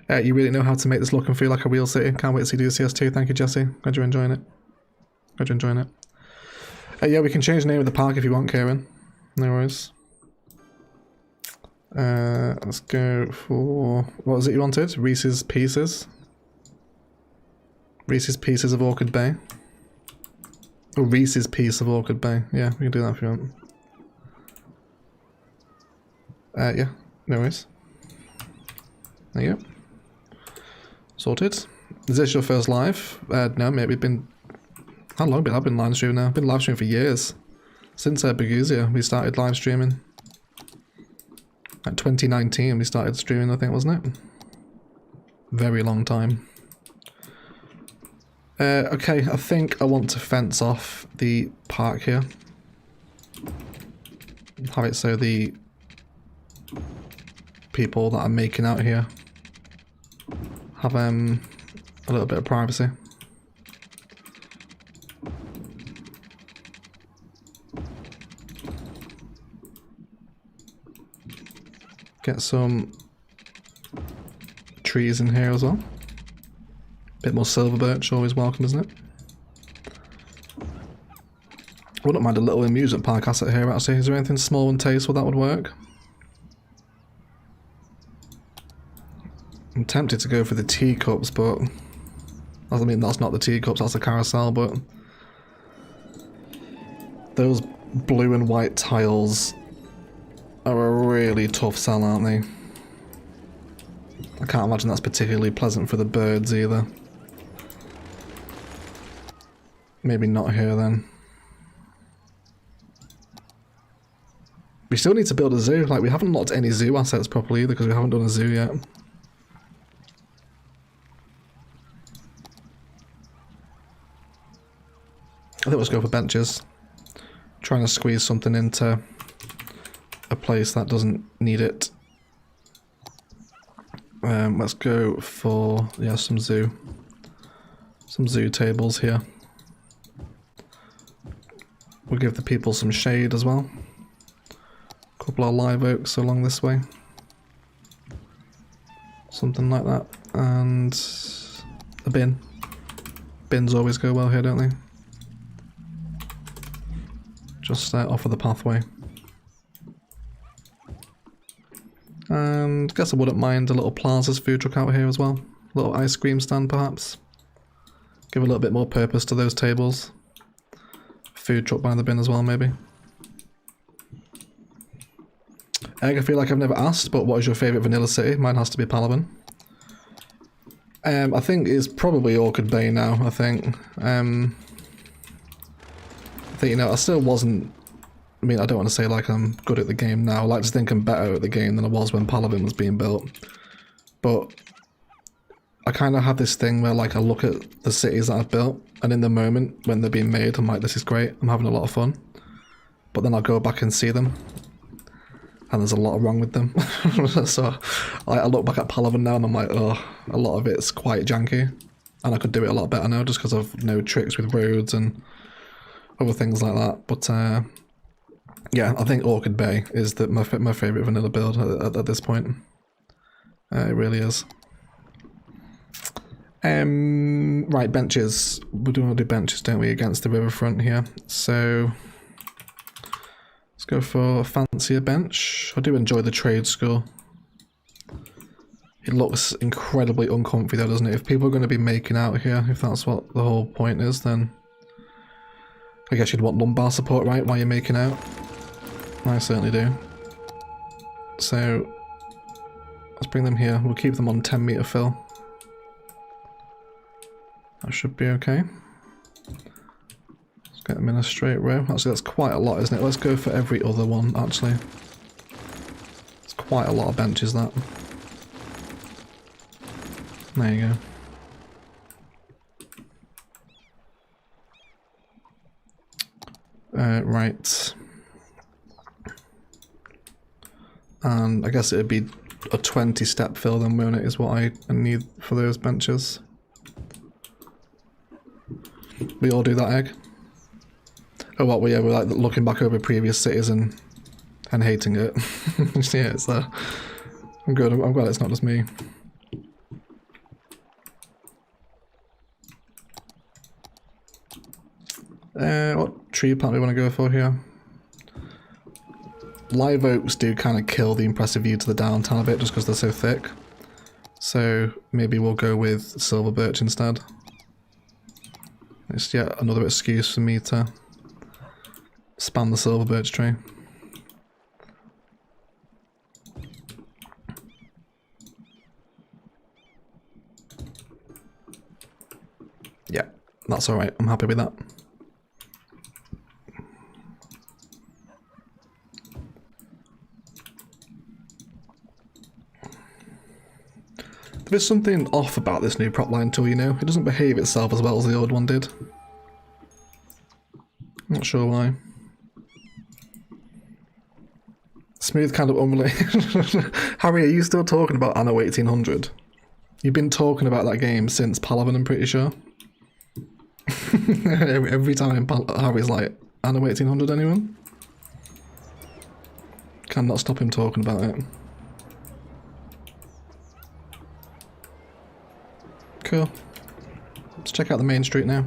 You really know how to make this look and feel like a real city. Can't wait to see DCS2. Thank you, Jesse. Glad you're enjoying it. Glad you're enjoying it. Yeah, we can change the name of the park if you want, Kieran. No worries. Let's go for... What was it you wanted? Reese's Pieces? Reese's Pieces of Orchid Bay. Oh, Reese's Piece of Orchid Bay. Yeah, we can do that if you want. Yeah, no worries. There you go. Sorted. Is this your first live? No, maybe been... How long have I been live streaming now? I've been live streaming for years. Since Berguzia, we started live streaming. Like 2019 we started streaming, I think, wasn't it? Very long time. Okay, I think I want to fence off the park here. Have it so the people that I'm making out here have a little bit of privacy. Get some trees in here as well. Bit more silver birch, always welcome, isn't it? Wouldn't mind a little amusement park asset here, actually. Is there anything small and tasteful that would work? I'm tempted to go for the teacups, but... I mean, that's not the teacups, that's the carousel, but... Those blue and white tiles are a really tough sell, aren't they? I can't imagine that's particularly pleasant for the birds either. Maybe not here then. We still need to build a zoo. Like, we haven't locked any zoo assets properly either because we haven't done a zoo yet. I think let's go for benches. Trying to squeeze something into a place that doesn't need it. Let's go for, yeah, some zoo tables here. We'll give the people some shade as well. A couple of live oaks along this way. Something like that. And a bin. Bins always go well here, don't they? Just off of the pathway. And I guess I wouldn't mind a little Plaza's food truck out here as well. A little ice cream stand perhaps. Give a little bit more purpose to those tables. Food truck by the bin as well, maybe. I feel like I've never asked, but what is your favourite vanilla city? Mine has to be Palawan. I think it's probably Orchid Bay now, I think. You know, I still wasn't... I mean, I don't want to say like I'm good at the game now. I like to think I'm better at the game than I was when Palawan was being built. But I kind of have this thing where like I look at the cities that I've built, and in the moment when they're being made, I'm like, this is great, I'm having a lot of fun. But then I'll go back and see them, and there's a lot wrong with them. So I look back at Palawan now and I'm like, oh, a lot of it's quite janky. And I could do it a lot better now just because I've no tricks with roads and other things like that. But yeah, I think Orchid Bay is my favourite vanilla build at this point. It really is. Right, benches. We do want to do benches, don't we, against the riverfront here. So let's go for a fancier bench. I do enjoy the trade school. It looks incredibly uncomfy though, doesn't it? If people are going to be making out here, if that's what the whole point is, then I guess you'd want lumbar support, right, while you're making out. I certainly do. So let's bring them here. We'll keep them on 10 meter fill. That should be okay. Let's get them in a straight row. Actually, that's quite a lot, isn't it? Let's go for every other one, actually. It's quite a lot of benches, that. There you go. Right. And I guess it'd be a 20 step fill then, won't it, is what I need for those benches. We all do that, Egg. Oh, what? We're like looking back over previous cities and hating it. Yeah, it's I'm good. I'm glad it's not just me. What tree plant do we want to go for here? Live oaks do kind of kill the impressive view to the downtown a bit just because they're so thick. So maybe we'll go with silver birch instead. It's yet another excuse for me to spam the silver birch tree. Yeah, that's alright. I'm happy with that. There's something off about this new prop line tool, you know? It doesn't behave itself as well as the old one did. Not sure why. Smooth kind of unrelated. Harry, are you still talking about Anno 1800? You've been talking about that game since Palaven, I'm pretty sure. Every time Harry's like, Anno 1800 anyone? Cannot stop him talking about it. Cool. Let's check out the main street now.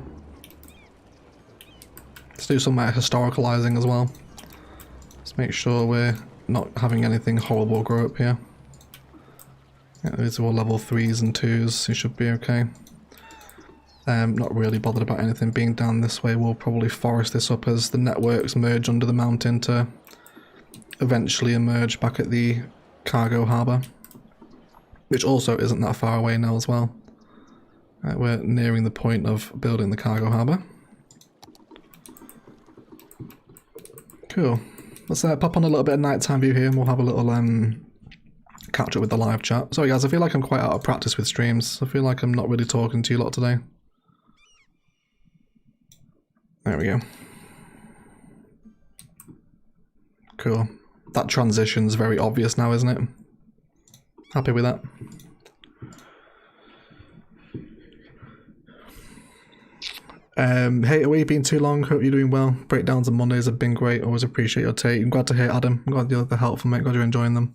Let's do some historicalizing as well. Let's make sure we're not having anything horrible grow up here. Yeah, these are all level 3s and 2s, so you should be okay. Not really bothered about anything being down this way. We'll probably forest this up as the networks merge under the mountain to eventually emerge back at the cargo harbour, which also isn't that far away now as well. We're nearing the point of building the cargo harbour. Cool. Let's pop on a little bit of nighttime view here and we'll have a little catch up with the live chat. Sorry guys, I feel like I'm quite out of practice with streams. I feel like I'm not really talking to you lot today. There we go. Cool. That transition's very obvious now, isn't it? Happy with that. Hey, away been too long, hope you're doing well. Breakdowns on Mondays have been great, always appreciate your take. I'm glad to hear, Adam. I'm glad you're helpful, mate. Glad you're enjoying them.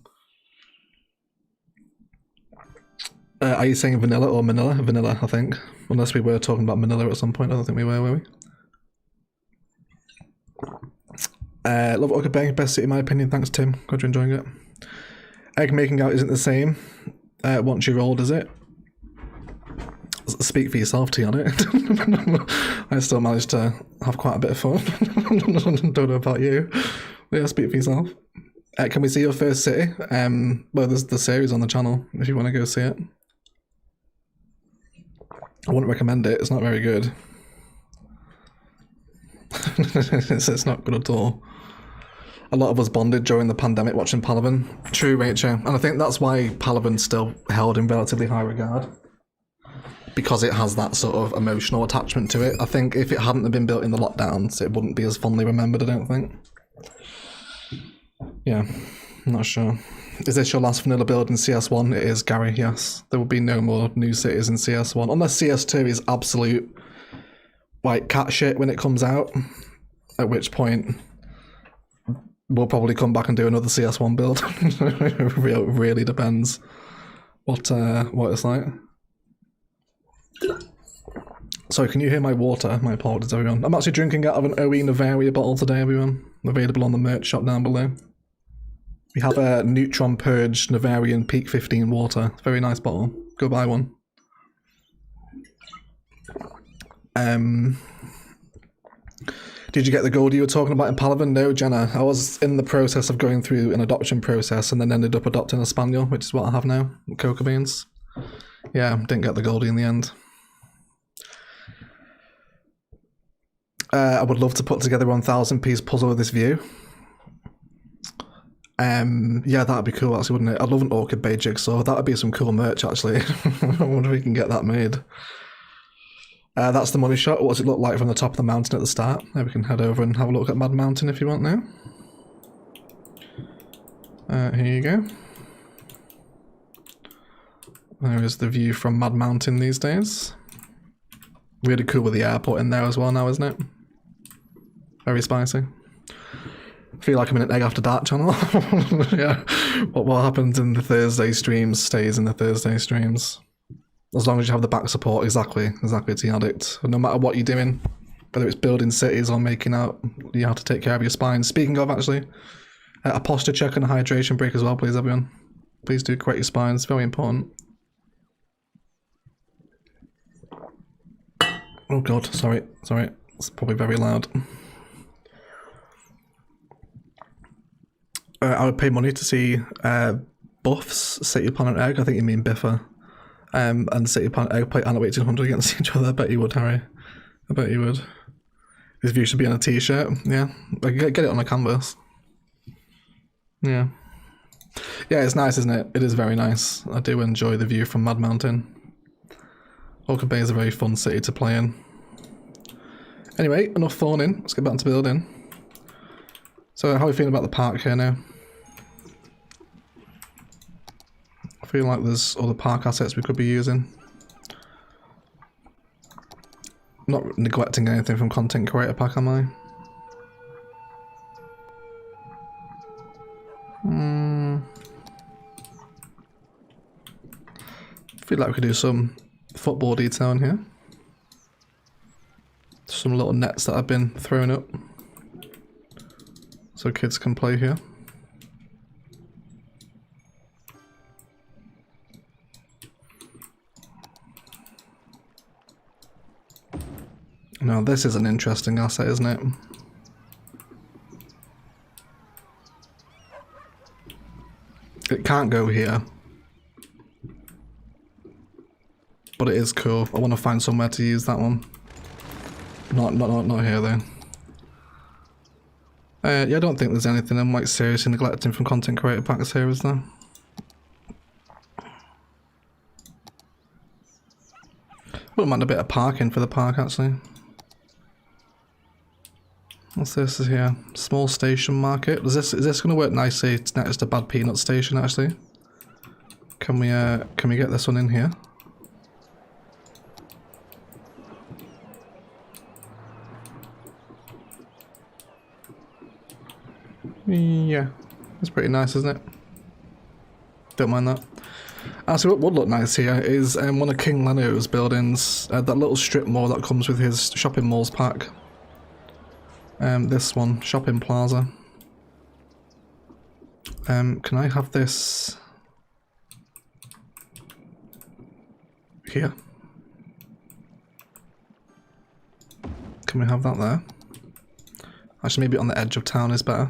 Are you saying vanilla or manila? Vanilla, I think. Unless we were talking about manila at some point. I don't think we were we? Love Orchid Bay, best city in my opinion. Thanks, Tim. Glad you're enjoying it. Egg making out isn't the same once you're old, is it? Speak for yourself, T, on it. I still managed to have quite a bit of fun. Don't know about you. Yeah, speak for yourself. Can we see your first city? Well, there's the series on the channel if you want to go see it. I wouldn't recommend it. It's not very good. It's not good at all. A lot of us bonded during the pandemic watching Palaven. True, Rachel. And I think that's why Palaven's still held in relatively high regard. Because it has that sort of emotional attachment to it. I think if it hadn't been built in the lockdowns, it wouldn't be as fondly remembered, I don't think. Yeah, I'm not sure. Is this your last vanilla build in CS1? It is, Gary, yes. There will be no more new cities in CS1. Unless CS2 is absolute, like, cat shit when it comes out. At which point, we'll probably come back and do another CS1 build. It really depends what it's like. Sorry, can you hear my water? My apologies, everyone. I'm actually drinking out of an OE Navaria bottle today, everyone. Available on the merch shop down below. We have a Neutron Purge Navarian Peak 15 water. Very nice bottle. Go buy one. Did you get the gold you were talking about in Palaven? No, Jenna. I was in the process of going through an adoption process and then ended up adopting a spaniel, which is what I have now. Cocoa beans. Yeah, didn't get the goldie in the end. I would love to put together a 1,000-piece puzzle of this view. Yeah, that'd be cool, actually, wouldn't it? I'd love an Orchid Bay jigsaw. That'd be some cool merch, actually. I wonder if we can get that made. That's the money shot. What does it look like from the top of the mountain at the start? Maybe we can head over and have a look at Mad Mountain if you want now. Here you go. There is the view from Mad Mountain these days. Really cool with the airport in there as well now, isn't it? Very spicy. I feel like I'm in an Egg After Dark channel. Yeah. What happens in the Thursday streams stays in the Thursday streams. As long as you have the back support, exactly Tea Addict. No matter what you're doing, whether it's building cities or making out, you have to take care of your spine. Speaking of, actually, a posture check and a hydration break as well, please, everyone. Please do correct your spine, it's very important. Oh god, sorry, it's probably very loud. I would pay money to see Buffs sit upon an egg, I think you mean Biffa, and sit upon an egg play Anna 1800 against each other. I bet you would, Harry. I bet you would. This view should be on a t-shirt, yeah. Get it on a canvas. Yeah. Yeah, it's nice, isn't it? It is very nice. I do enjoy the view from Mad Mountain. Orchid Bay is a very fun city to play in. Anyway, enough thorning. Let's get back to building. So, how are you feeling about the park here now? I feel like there's other park assets we could be using. Not neglecting anything from Content Creator Pack, am I? I feel like we could do some football detail in here. Some little nets that have been thrown up so kids can play here. Now this is an interesting asset, isn't it? It can't go here. But it is cool. I want to find somewhere to use that one. Not here though. Yeah, I don't think there's anything I'm like seriously neglecting from Content Creator Packs here, is there? Wouldn't mind a bit of parking for the park actually. What's this here? Small station market. Is this going to work nicely next to Bad Peanut Station actually? Can we get this one in here? Yeah, it's pretty nice, isn't it? Don't mind that. Actually, what would look nice here is one of King Leno's buildings, that little strip mall that comes with his shopping malls pack. This one, Shopping Plaza. Can I have this here? Can we have that there? Actually, maybe on the edge of town is better.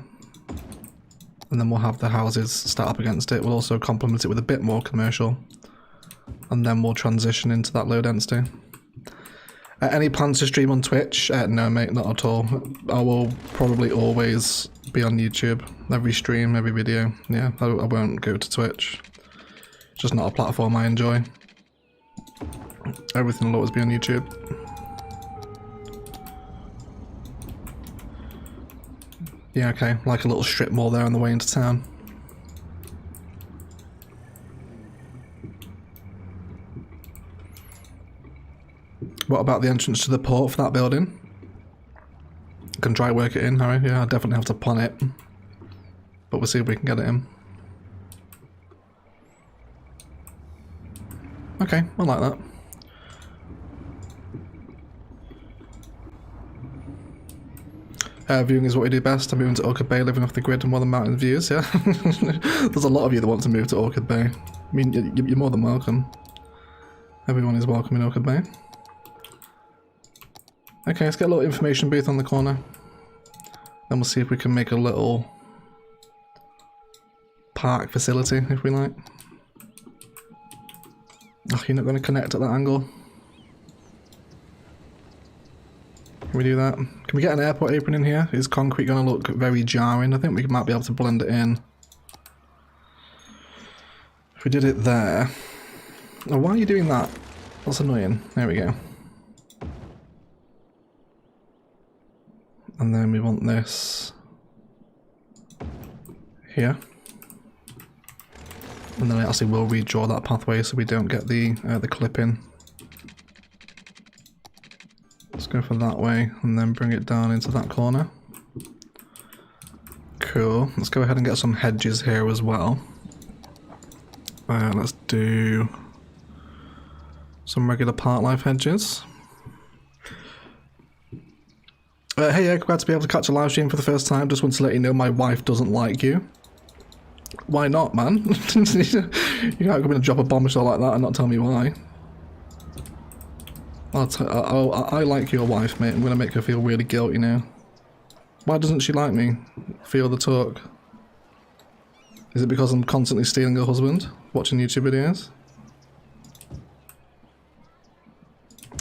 And then we'll have the houses start up against it. We'll also complement it with a bit more commercial. And then we'll transition into that low density. Any plans to stream on Twitch? No mate, not at all. I will probably always be on YouTube. Every stream, every video. Yeah, I won't go to Twitch. It's just not a platform I enjoy. Everything will always be on YouTube. Yeah, okay, like a little strip mall there on the way into town. What about the entrance to the port for that building? I can try work it in, Harry. Yeah, I definitely have to plan it. But we'll see if we can get it in. Okay, I like that. Viewing is what we do best. I'm moving to Orchid Bay, living off the grid and more than mountain views, yeah? There's a lot of you that want to move to Orchid Bay. I mean, you're more than welcome. Everyone is welcome in Orchid Bay. Okay, let's get a little information booth on the corner. Then we'll see if we can make a little park facility, if we like. Oh, you're not going to connect at that angle. Can we do that? Can we get an airport apron in here? Is concrete going to look very jarring? I think we might be able to blend it in. If we did it there... Oh, why are you doing that? That's annoying. There we go. And then we want this... here. And then I actually will redraw that pathway so we don't get the clip in. go for that way and then bring it down into that corner. Cool. Let's go ahead and get some hedges here as well. Let's do some regular park life hedges. Hey, yeah, glad to be able to catch a live stream for the first time. Just want to let you know my wife doesn't like you. Why not, man? You can't come in and drop a bombshell like that and not tell me why. I like your wife, mate. I'm gonna make her feel really guilty now. Why doesn't she like me? Feel the talk. Is it because I'm constantly stealing her husband? Watching YouTube videos?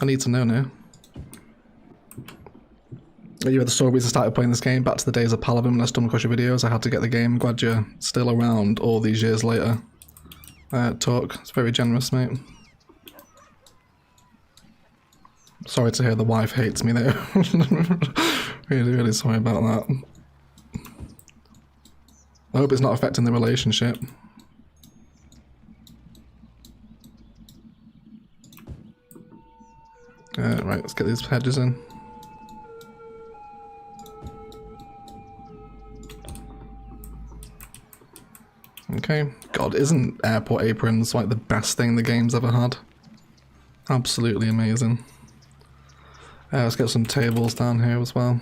I need to know now. You had the stories I started playing this game, back to the days of Paladin when I stumbled across your videos. I had to get the game. Glad you're still around all these years later. Talk. It's very generous, mate. Sorry to hear the wife hates me there. Really, really sorry about that. I hope it's not affecting the relationship. Right, let's get these hedges in. Okay. God, isn't airport aprons like the best thing the game's ever had? Absolutely amazing. Let's get some tables down here as well.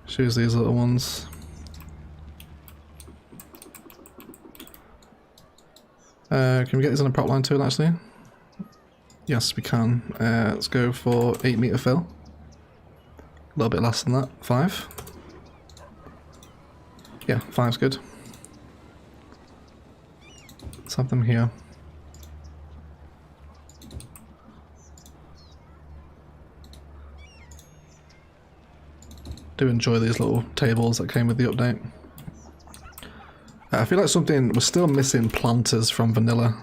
Choose these little ones. Can we get these on a prop line tool actually? Yes, we can. Let's go for 8 meter fill. A little bit less than that. 5. Yeah, 5's good. Let's have them here. Do enjoy these little tables that came with the update. I feel like we're still missing planters from vanilla.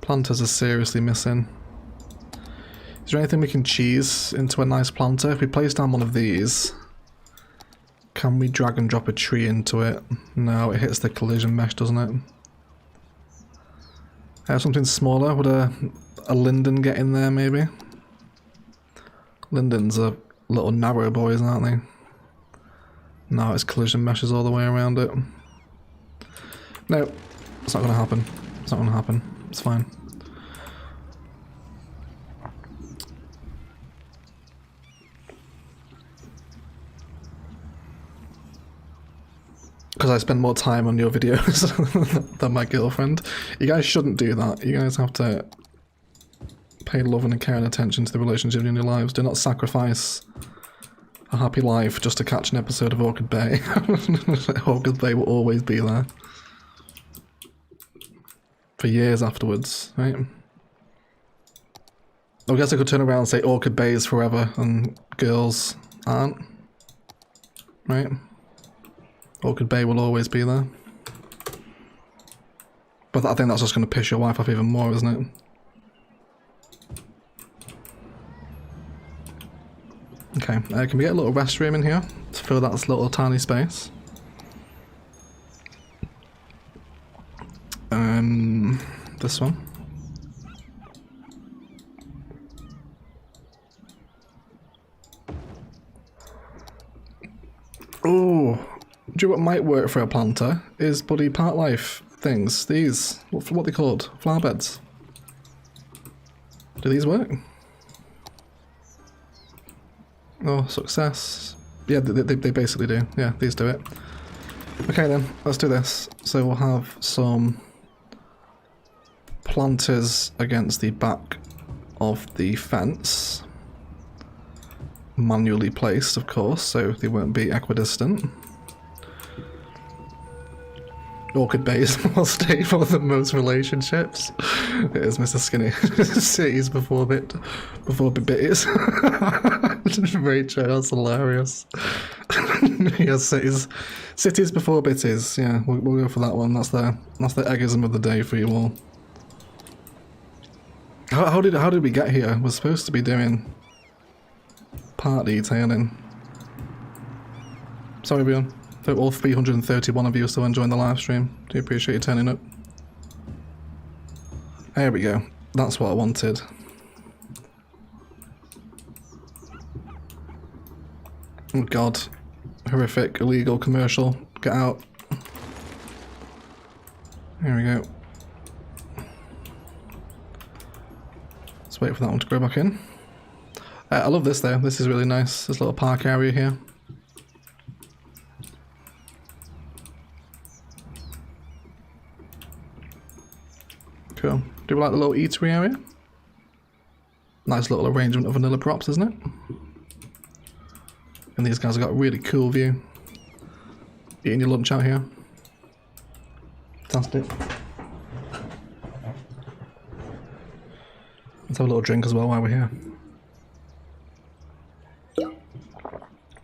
Planters are seriously missing. Is there anything we can cheese into a nice planter? If we place down one of these, can we drag and drop a tree into it? No, it hits the collision mesh, doesn't it? Something smaller, would a linden get in there maybe? Lindens are little narrow boys, aren't they? No, it's collision meshes all the way around it. No, it's not gonna happen. It's not gonna happen. It's fine. Because I spend more time on your videos than my girlfriend. You guys shouldn't do that. You guys have to pay love and care and attention to the relationship in your lives. Do not sacrifice a happy life just to catch an episode of Orchid Bay. Orchid Bay will always be there. For years afterwards, right? I guess I could turn around and say Orchid Bay is forever and girls aren't. Right? Orchid Bay will always be there. But I think that's just going to piss your wife off even more, isn't it? Okay, can we get a little restroom in here to fill that little tiny space? This one. Oh, do you know what might work for a planter? Is bloody park life things. These, what are they called? Flower beds. Do these work? Oh, success. Yeah, they basically do. Yeah, these do it. Okay then, let's do this. So we'll have some planters against the back of the fence. Manually placed, of course, so they won't be equidistant. Orchid Bay is more stable than most relationships. It is, Mr. Skinny. Cities before bitties. Rachel, that's hilarious. Yes, cities before bitties. Yeah, we'll go for that one. That's the eggism of the day for you all. How did we get here? We're supposed to be doing part detailing. Sorry, everyone. Hope all 331 of you are still enjoying the live stream. Do appreciate you turning up. There we go. That's what I wanted. Oh god. Horrific, illegal, commercial. Get out. Here we go. Let's wait for that one to go back in. I love this though. This is really nice. This little park area here. Cool. Do we like the little eatery area? Nice little arrangement of vanilla props, isn't it? And these guys have got a really cool view. Eating your lunch out here. Fantastic. Let's have a little drink as well while we're here.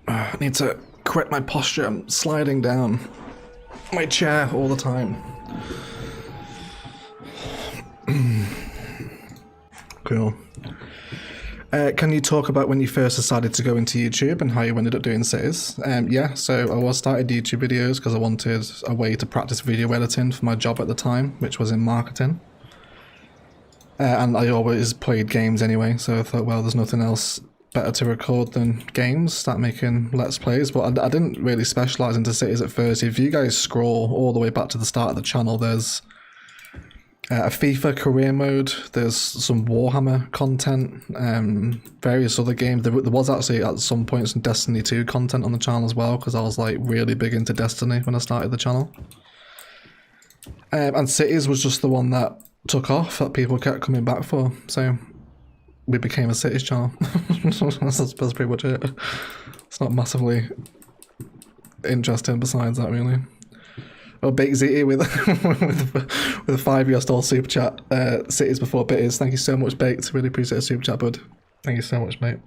I need to correct my posture. I'm sliding down my chair all the time. Cool. Can you talk about when you first decided to go into YouTube and how you ended up doing cities? Yeah, so I was started YouTube videos because I wanted a way to practice video editing for my job at the time, which was in marketing. And I always played games anyway, so I thought, well, there's nothing else better to record than games, start making Let's Plays, but I didn't really specialise into cities at first. If you guys scroll all the way back to the start of the channel, there's a FIFA career mode, there's some Warhammer content, various other games. There was actually at some point some Destiny 2 content on the channel as well, because I was like really big into Destiny when I started the channel. And Cities was just the one that took off, that people kept coming back for, so we became a Cities channel. That's pretty much it. It's not massively interesting besides that, really. Oh, Baked Ziti with with a $5 super chat. Cities before Bitters. Thank you so much, Baked. Really appreciate the super chat, bud. Thank you so much, mate.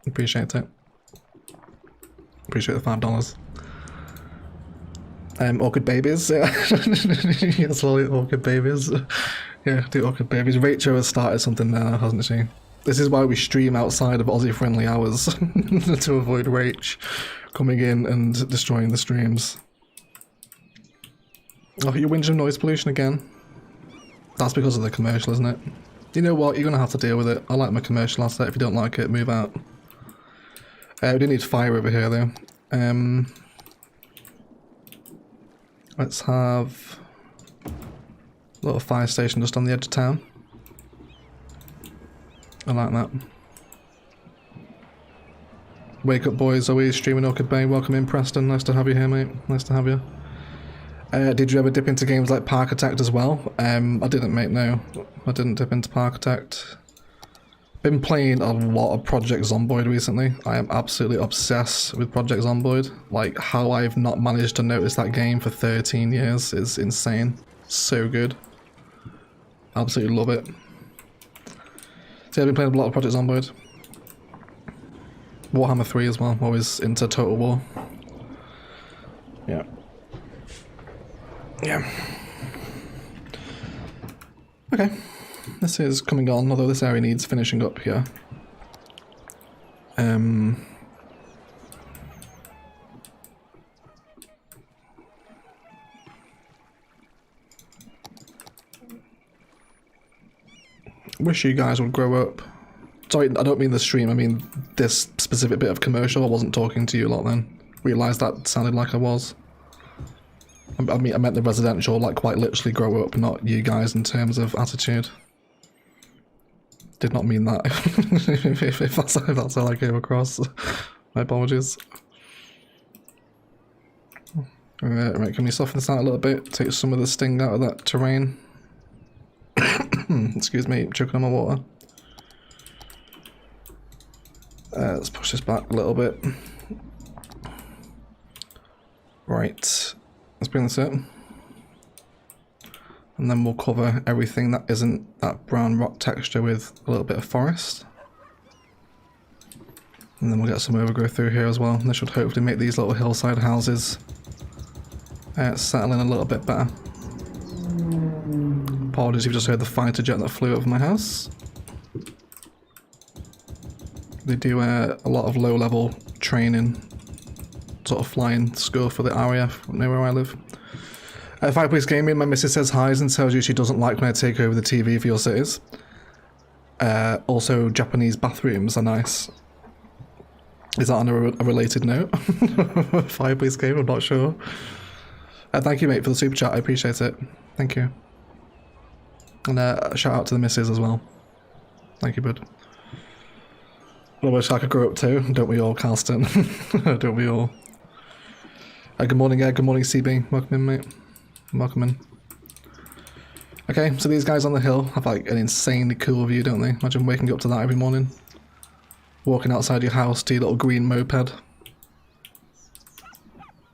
Appreciate it. Appreciate the $5. Orchid Babies. Yeah. Yes, slowly Orchid Babies. Yeah, do Orchid Babies. Rachel has started something now, hasn't she? This is why we stream outside of Aussie friendly hours to avoid Rach coming in and destroying the streams. Oh, you're whinging noise pollution again? That's because of the commercial, isn't it? You know what? You're going to have to deal with it. I like my commercial asset. If you don't like it, move out. We do need fire over here, though. Let's have a little fire station just on the edge of town. I like that. Wake up, boys. Always streaming Orchid Bay. Welcome in, Preston. Nice to have you here, mate. Nice to have you. Did you ever dip into games like Parkitect as well? I didn't, mate, no. I didn't dip into Parkitect. Been playing a lot of Project Zomboid recently. I am absolutely obsessed with Project Zomboid. Like, how I've not managed to notice that game for 13 years is insane. So good. Absolutely love it. So yeah, I've been playing a lot of Project Zomboid. Warhammer 3 as well, always into Total War. Yeah. Yeah. Okay. This is coming on, although this area needs finishing up here. Wish you guys would grow up. Sorry, I don't mean the stream, I mean this specific bit of commercial. I wasn't talking to you a lot then. Realised that sounded like I was. I meant the residential, like quite literally grow up, not you guys in terms of attitude. Did not mean that. if that's how I came across. My apologies. Right, can we soften this out a little bit? Take some of the sting out of that terrain. Excuse me, choking on my water. Let's push this back a little bit. Right, let's bring this up. And then we'll cover everything that isn't that brown rock texture with a little bit of forest. And then we'll get some overgrowth through here as well. And this should hopefully make these little hillside houses settle in a little bit better. Apologies, you've just heard the fighter jet that flew over my house. They do a lot of low-level training, sort of flying school for the RAF near where I live. Fireplace Gaming, my missus says highs and tells you she doesn't like when I take over the TV for your cities. Also, Japanese bathrooms are nice. Is that on a related note? Fireplace game, I'm not sure. Thank you, mate, for the super chat. I appreciate it. Thank you. And shout out to the missus as well. Thank you, bud. I wish I could grow up too. Don't we all, Carlston? Don't we all? Good morning, good morning, CB. Welcome in, mate. Welcome in. Okay, so these guys on the hill have like an insanely cool view, don't they? Imagine waking up to that every morning. Walking outside your house to your little green moped.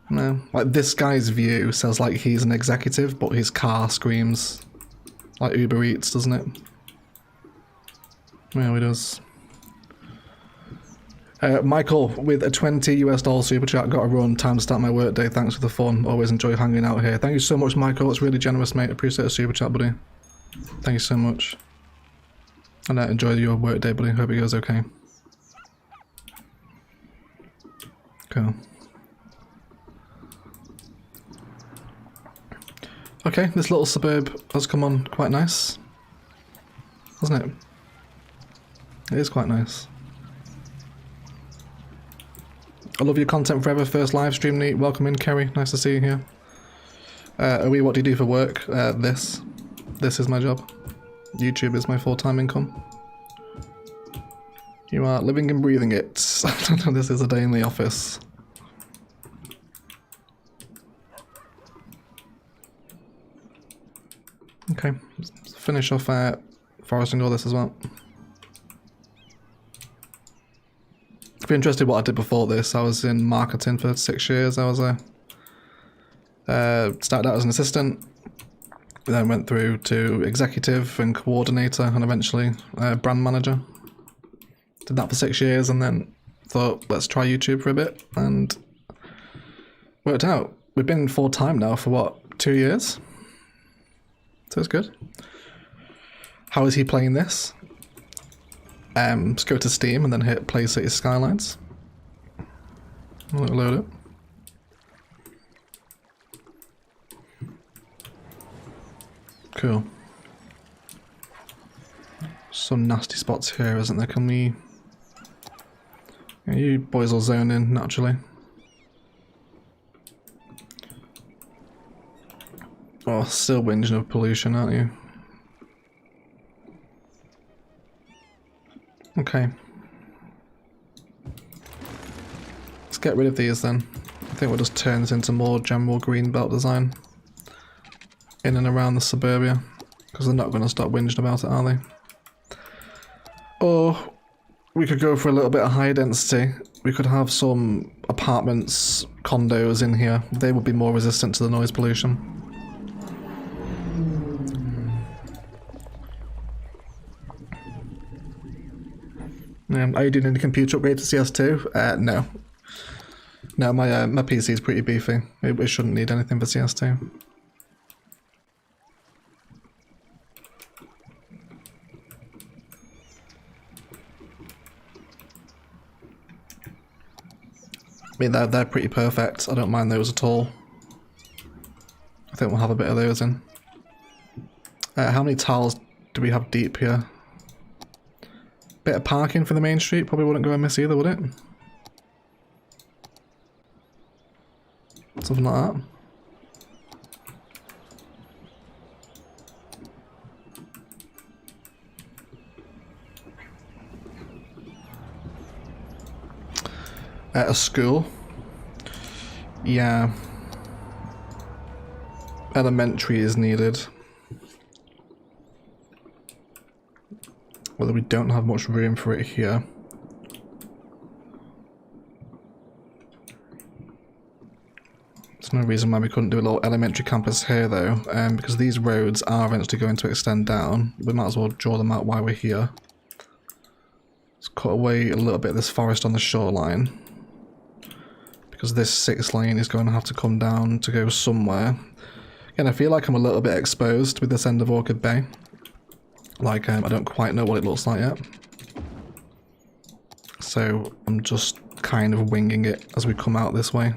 No, like this guy's view says like he's an executive, but his car screams like Uber Eats, doesn't it? Yeah, it does. Michael, with a $20 US super chat, got to run. Time to start my work day. Thanks for the fun. Always enjoy hanging out here. Thank you so much, Michael. It's really generous, mate. Appreciate the super chat, buddy. Thank you so much. And enjoy your work day, buddy. Hope it goes okay. Cool. Okay, this little suburb has come on quite nice, hasn't it? It is quite nice. I love your content forever. First live stream, neat. Welcome in, Kerry. Nice to see you here. What do you do for work? This is my job. YouTube is my full-time income. You are living and breathing it. This is a day in the office. Okay, let's finish off foresting all this as well. If you're interested what I did before this, I was in marketing for 6 years. I was started out as an assistant, then went through to executive and coordinator, and eventually brand manager. Did that for 6 years, and then thought, let's try YouTube for a bit, and worked out. We've been full-time now for what, 2 years? So it's good. How is he playing this? Just go to Steam and then hit Play City Skylines. I'll load it. Cool. Some nasty spots here, isn't there? Can we... Yeah, you boys will zone in naturally. Oh, still whinging of pollution, aren't you? Okay. Let's get rid of these then. I think we'll just turn this into more general green belt design. In and around the suburbia. Because they're not going to stop whinging about it, are they? Or we could go for a little bit of high density. We could have some apartments, condos in here. They would be more resistant to the noise pollution. Are you doing any computer upgrade to CS2? No. No, my PC is pretty beefy. It shouldn't need anything for CS2. I mean, they're pretty perfect. I don't mind those at all. I think we'll have a bit of those in. How many tiles do we have deep here? Bit of parking for the main street probably wouldn't go amiss either, would it? Something like that. A school? Yeah. Elementary is needed. Although we don't have much room for it here. There's no reason why we couldn't do a little elementary campus here though, because these roads are eventually going to extend down. We might as well draw them out while we're here. Let's cut away a little bit of this forest on the shoreline. Because this 6 lane is going to have to come down to go somewhere. Again, I feel like I'm a little bit exposed with this end of Orchid Bay. Like, I don't quite know what it looks like yet. So, I'm just kind of winging it as we come out this way.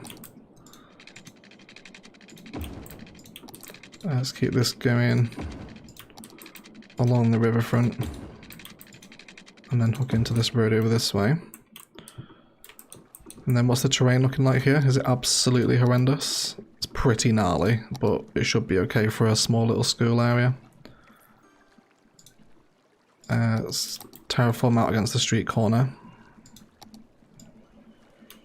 Let's keep this going along the riverfront. And then hook into this road over this way. And then what's the terrain looking like here? Is it absolutely horrendous? It's pretty gnarly, but it should be okay for a small little school area. Let's terraform out against the street corner.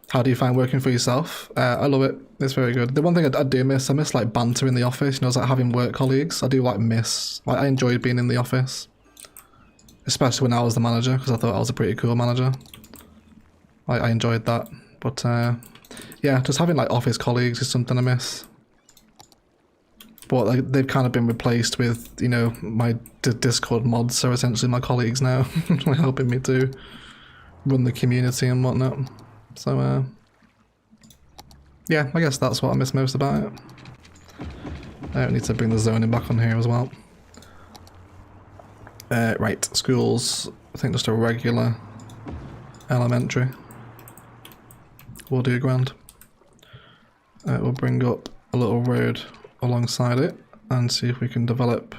How do you find working for yourself? I love it. It's very good. The one thing I do miss, I miss like banter in the office. You know, it's like having work colleagues. I do like miss. Like I enjoyed being in the office, especially when I was the manager, because I thought I was a pretty cool manager. I enjoyed that. But yeah, just having like office colleagues is something I miss. But like, they've kind of been replaced with, you know, my Discord mods, so essentially my colleagues now, helping me to run the community and whatnot. So yeah, I guess that's what I miss most about it. I need to bring the zoning back on here as well. Right, schools, I think just a regular elementary. We'll do grand. We'll bring up a little road alongside it and see if we can develop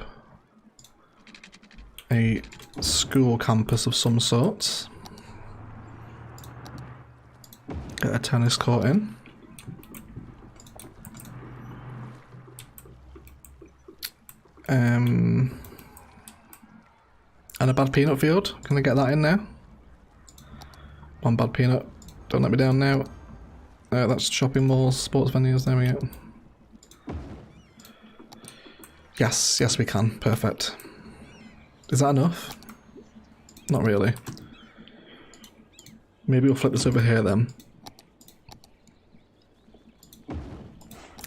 a school campus of some sorts. Get a tennis court in. And a bad peanut field. Can I get that in now? One bad peanut. Don't let me down now. That's shopping malls, sports venues. There we go. Yes, yes we can. Perfect. Is that enough? Not really. Maybe we'll flip this over here then.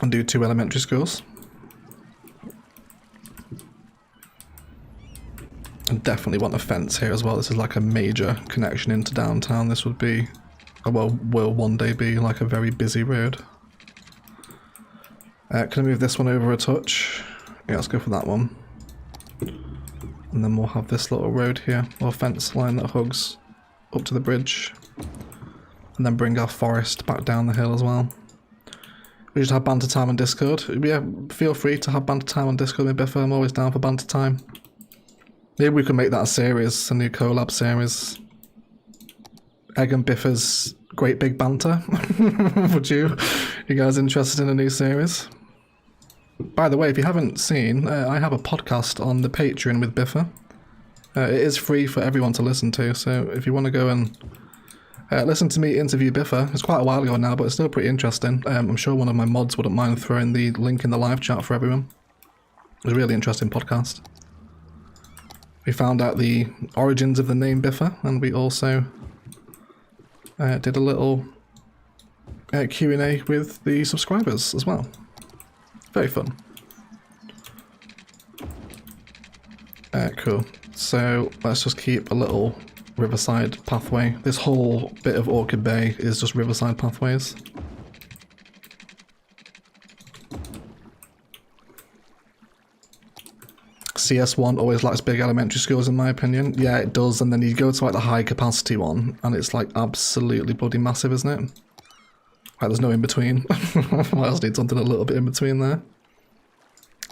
And do 2 elementary schools. And definitely want a fence here as well. This is like a major connection into downtown. This would be, well, will one day be like a very busy road. Can I move this one over a touch? Yeah, let's go for that one. And then we'll have this little road here, or fence line that hugs up to the bridge. And then bring our forest back down the hill as well. We just have banter time on Discord. Yeah, feel free to have banter time on Discord with Biffa. I'm always down for banter time. Maybe we could make that a series, a new collab series. Egg and Biffa's Great Big Banter. Would you guys interested in a new series? By the way, if you haven't seen, I have a podcast on the Patreon with Biffa. It is free for everyone to listen to, so if you want to go and listen to me interview Biffa, it's quite a while ago now, but it's still pretty interesting. I'm sure one of my mods wouldn't mind throwing the link in the live chat for everyone. It was a really interesting podcast. We found out the origins of the name Biffa, and we also did a little Q&A with the subscribers as well. Very fun. Cool. So let's just keep a little Riverside pathway. This whole bit of Orchid Bay is just Riverside pathways. CS1 always likes big elementary schools in my opinion. Yeah, it does, and then you go to like the high capacity one and it's like absolutely bloody massive, isn't it? Like there's no in between. I might else need something a little bit in between there.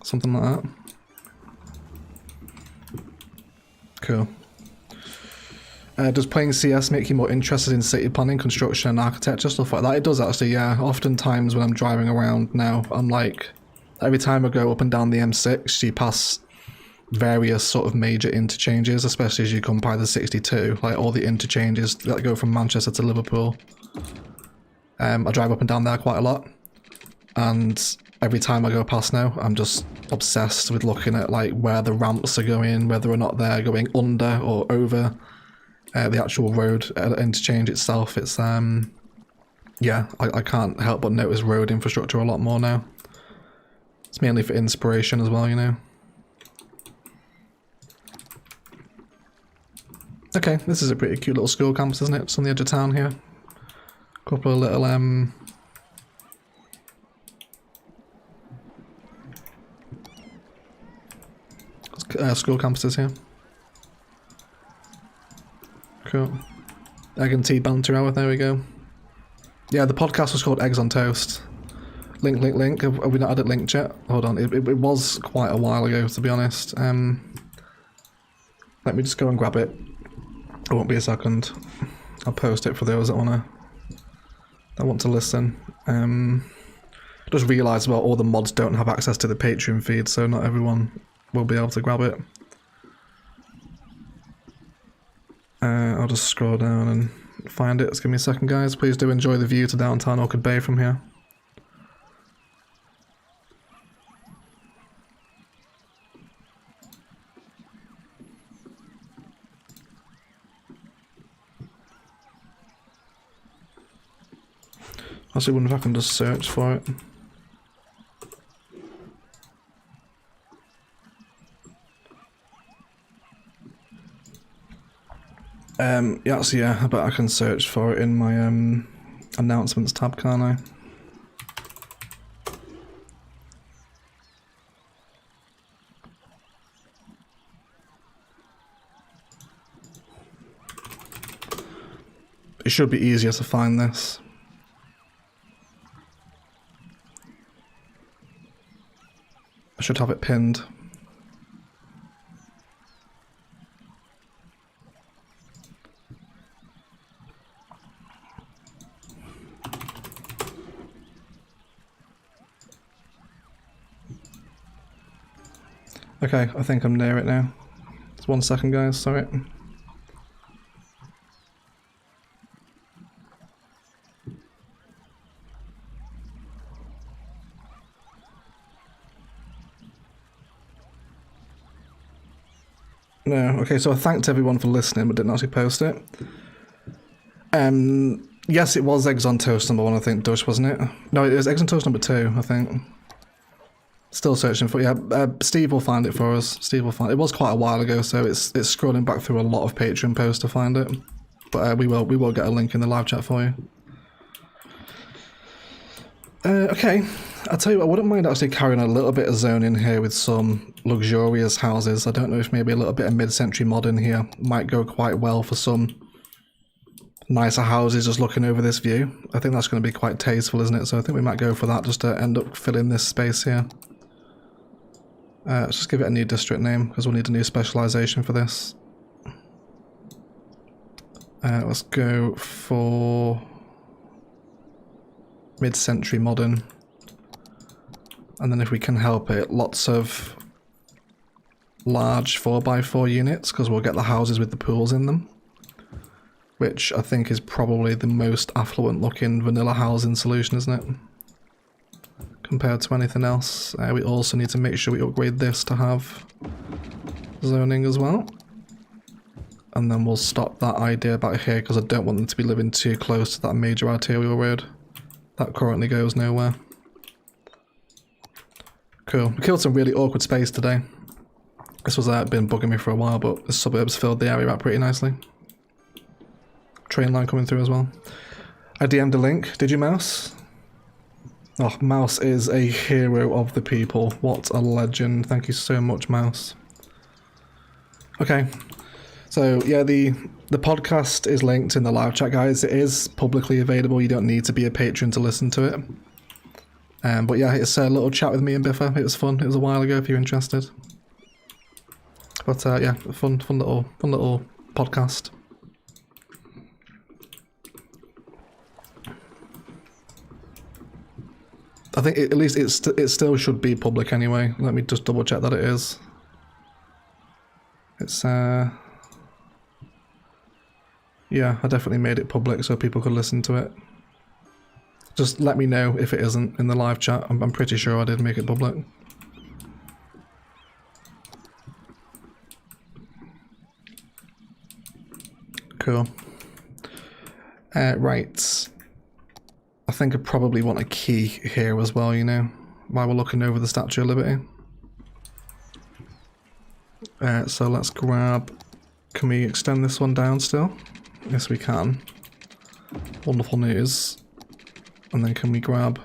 Something like that. Cool. Does playing CS make you more interested in city planning, construction and architecture, stuff like that? It does actually, yeah. Oftentimes when I'm driving around now, I'm like, every time I go up and down the M6, you pass various sort of major interchanges, especially as you come by the 62, like all the interchanges that go from Manchester to Liverpool. I drive up and down there quite a lot, and every time I go past now, I'm just obsessed with looking at like where the ramps are going, whether or not they're going under or over the actual road interchange itself. It's yeah, I can't help but notice road infrastructure a lot more now. It's mainly for inspiration as well, you know. Okay, this is a pretty cute little school campus, isn't it? It's on the edge of town here. Couple of little school campuses here. Cool. Egg and tea banter hour, there we go. Yeah, the podcast was called Eggs on Toast. Link. Have we not added Livechat? Hold on, it was quite a while ago, to be honest. Let me just go and grab it. It won't be a second. I'll post it for those that want to that want to listen. Just realised about all the mods don't have access to the Patreon feed, so not everyone will be able to grab it. I'll just scroll down and find it. Just give me a second, guys. Please do enjoy the view to downtown Orchid Bay from here. I actually wonder if I can just search for it. Yeah, I bet I can search for it in my announcements tab, can't I? It should be easier to find this. I should have it pinned. Okay, I think I'm near it now. Just 1 second, guys, sorry. No, okay, so I thanked everyone for listening, but didn't actually post it. Yes, it was Eggs on Toast number 1, I think, Dush, wasn't it? No, it was Eggs on Toast number 2, I think. Still searching for it. Yeah, Steve will find it for us. Steve will find it. It was quite a while ago, so it's scrolling back through a lot of Patreon posts to find it. But we will get a link in the live chat for you. Okay, I'll tell you what, I wouldn't mind actually carrying a little bit of zoning here with some luxurious houses. I don't know if maybe a little bit of mid-century modern here might go quite well for some nicer houses just looking over this view. I think that's going to be quite tasteful, isn't it? So I think we might go for that just to end up filling this space here. Let's just give it a new district name because we'll need a new specialisation for this. Let's go for mid-century modern. And then if we can help it, lots of large 4x4 units because we'll get the houses with the pools in them. Which I think is probably the most affluent looking vanilla housing solution, isn't it? Compared to anything else. We also need to make sure we upgrade this to have zoning as well. And then we'll stop that idea back here because I don't want them to be living too close to that major arterial road. That currently goes nowhere. Cool. We killed some really awkward space today. This was been bugging me for a while, but the suburbs filled the area out pretty nicely. Train line coming through as well. I DM'd a link. Did you, Mouse? Oh, Mouse is a hero of the people. What a legend. Thank you so much, Mouse. Okay. So, yeah, the podcast is linked in the live chat, guys. It is publicly available. You don't need to be a patron to listen to it. But yeah, it's a little chat with me and Biffa. It was fun. It was a while ago if you're interested. But yeah, fun little podcast. I think at least it still should be public anyway. Let me just double check that it is. It's yeah, I definitely made it public so people could listen to it. Just let me know if it isn't in the live chat. I'm pretty sure I did make it public. Cool. Right. I think I probably want a key here as well, you know, while we're looking over the Statue of Liberty. So let's grab... Can we extend this one down still? Yes, we can. Wonderful news. And then can we grab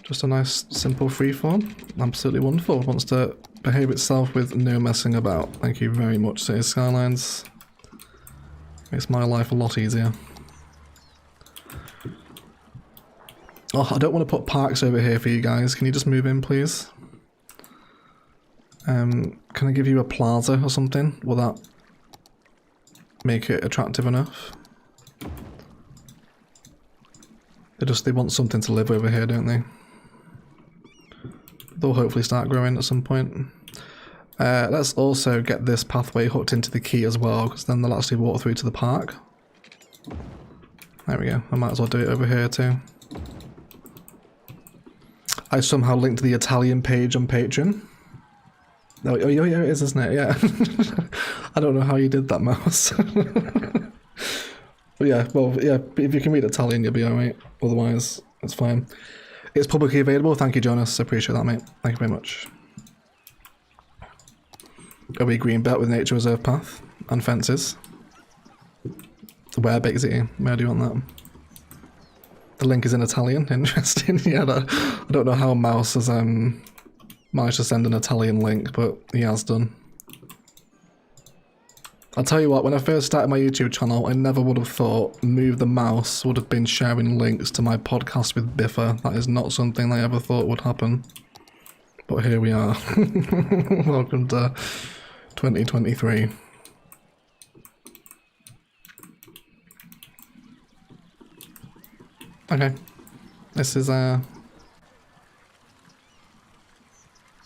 just a nice, simple freeform? Absolutely wonderful. It wants to behave itself with no messing about. Thank you very much, City Skylines. Makes my life a lot easier. Oh, I don't want to put parks over here for you guys. Can you just move in, please? Can I give you a plaza or something? Will that make it attractive enough? They want something to live over here, don't they? They'll hopefully start growing at some point. Let's also get this pathway hooked into the key as well, because then they'll actually walk through to the park. There we go. I might as well do it over here too. I somehow linked the Italian page on Patreon. Oh yeah, it is, isn't it? Yeah. I don't know how you did that, Mouse. But yeah, well, yeah, if you can read Italian, you'll be alright. Otherwise, it's fine. It's publicly available. Thank you, Jonas. I appreciate that, mate. Thank you very much. Got a green belt with nature reserve path and fences. Where, Bixie? Where do you want that? The link is in Italian. Interesting. Yeah, I don't know how Mouse has managed to send an Italian link, but he has done. I'll tell you what, when I first started my YouTube channel, I never would have thought Move the Mouse would have been sharing links to my podcast with Biffa. That is not something I ever thought would happen. But here we are. Welcome to 2023. Okay. This is,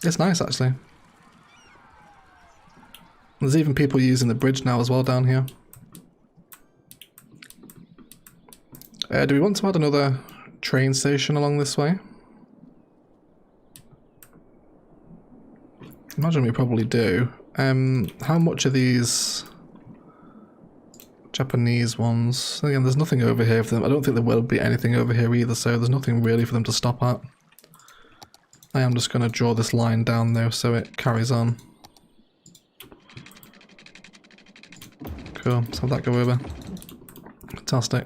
it's nice, actually. There's even people using the bridge now as well down here. Do we want to add another train station along this way? Imagine we probably do. How much are these Japanese ones? Again, there's nothing over here for them. I don't think there will be anything over here either, so there's nothing really for them to stop at. I am just going to draw this line down though so it carries on. Cool, let's have that go over. Fantastic.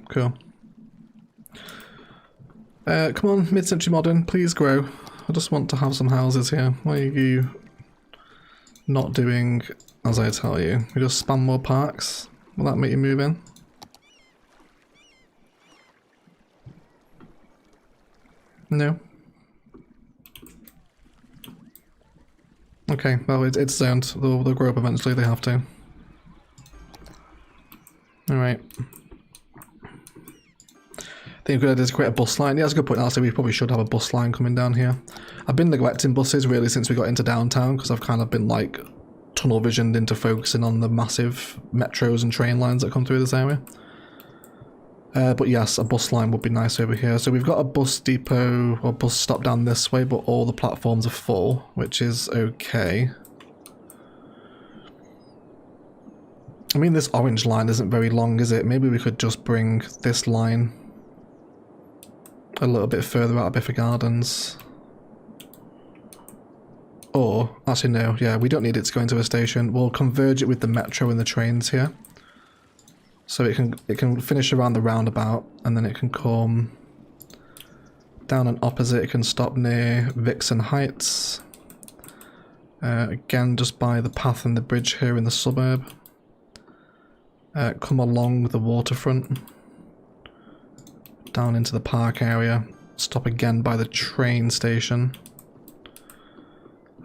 Cool. Come on, mid-century modern, please grow. I just want to have some houses here. Why are you not doing as I tell you? We just spam more parks. Will that make you move in? No. Okay, well it's zoned. They'll grow up eventually, they have to. Alright. I think a good idea to create a bus line. Yeah, that's a good point. Actually, we probably should have a bus line coming down here. I've been neglecting buses really since we got into downtown because I've kind of been like tunnel visioned into focusing on the massive metros and train lines that come through this area. But yes, a bus line would be nice over here. So we've got a bus depot or bus stop down this way, but all the platforms are full, which is okay. I mean, this orange line isn't very long, is it? Maybe we could just bring this line a little bit further out of Biffa Gardens. Or, actually no, yeah, we don't need it to go into a station. We'll converge it with the metro and the trains here. So it can finish around the roundabout, and then it can come down and opposite. It can stop near Vixen Heights. Again, just by the path and the bridge here in the suburb. Come along the waterfront. Down into the park area. Stop again by the train station.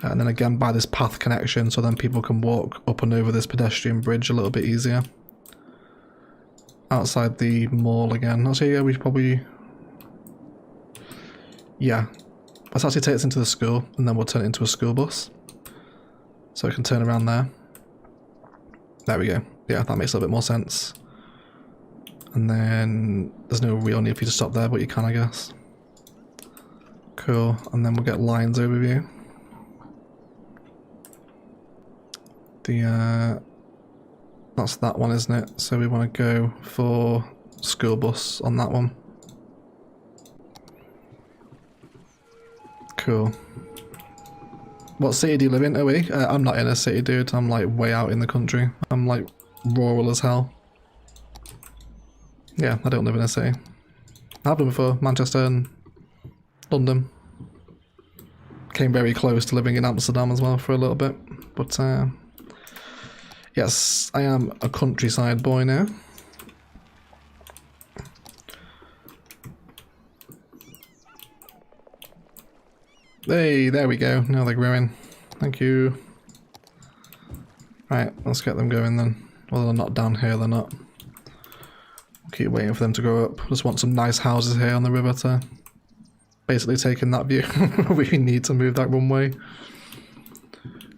And then again by this path connection, so then people can walk up and over this pedestrian bridge a little bit easier. Outside the mall again. Actually, yeah, we should probably... Yeah. Let's actually take this into the school, and then we'll turn it into a school bus. So it can turn around there. There we go. Yeah, that makes a little bit more sense. And then there's no real need for you to stop there, but you can, I guess. Cool. And then we'll get lines overview. That's that one, isn't it? So we want to go for school bus on that one. Cool. What city do you live in, OE? I'm not in a city, dude. I'm like way out in the country. I'm like rural as hell. Yeah, I don't live in a city. I've done before, Manchester and London. Came very close to living in Amsterdam as well for a little bit. But yes, I am a countryside boy now. Hey, there we go. Now they're growing. Thank you. Right, let's get them going then. Well, they're not down here, they're not. Keep waiting for them to go up. Just want some nice houses here on the river to basically take in that view. We need to move that runway.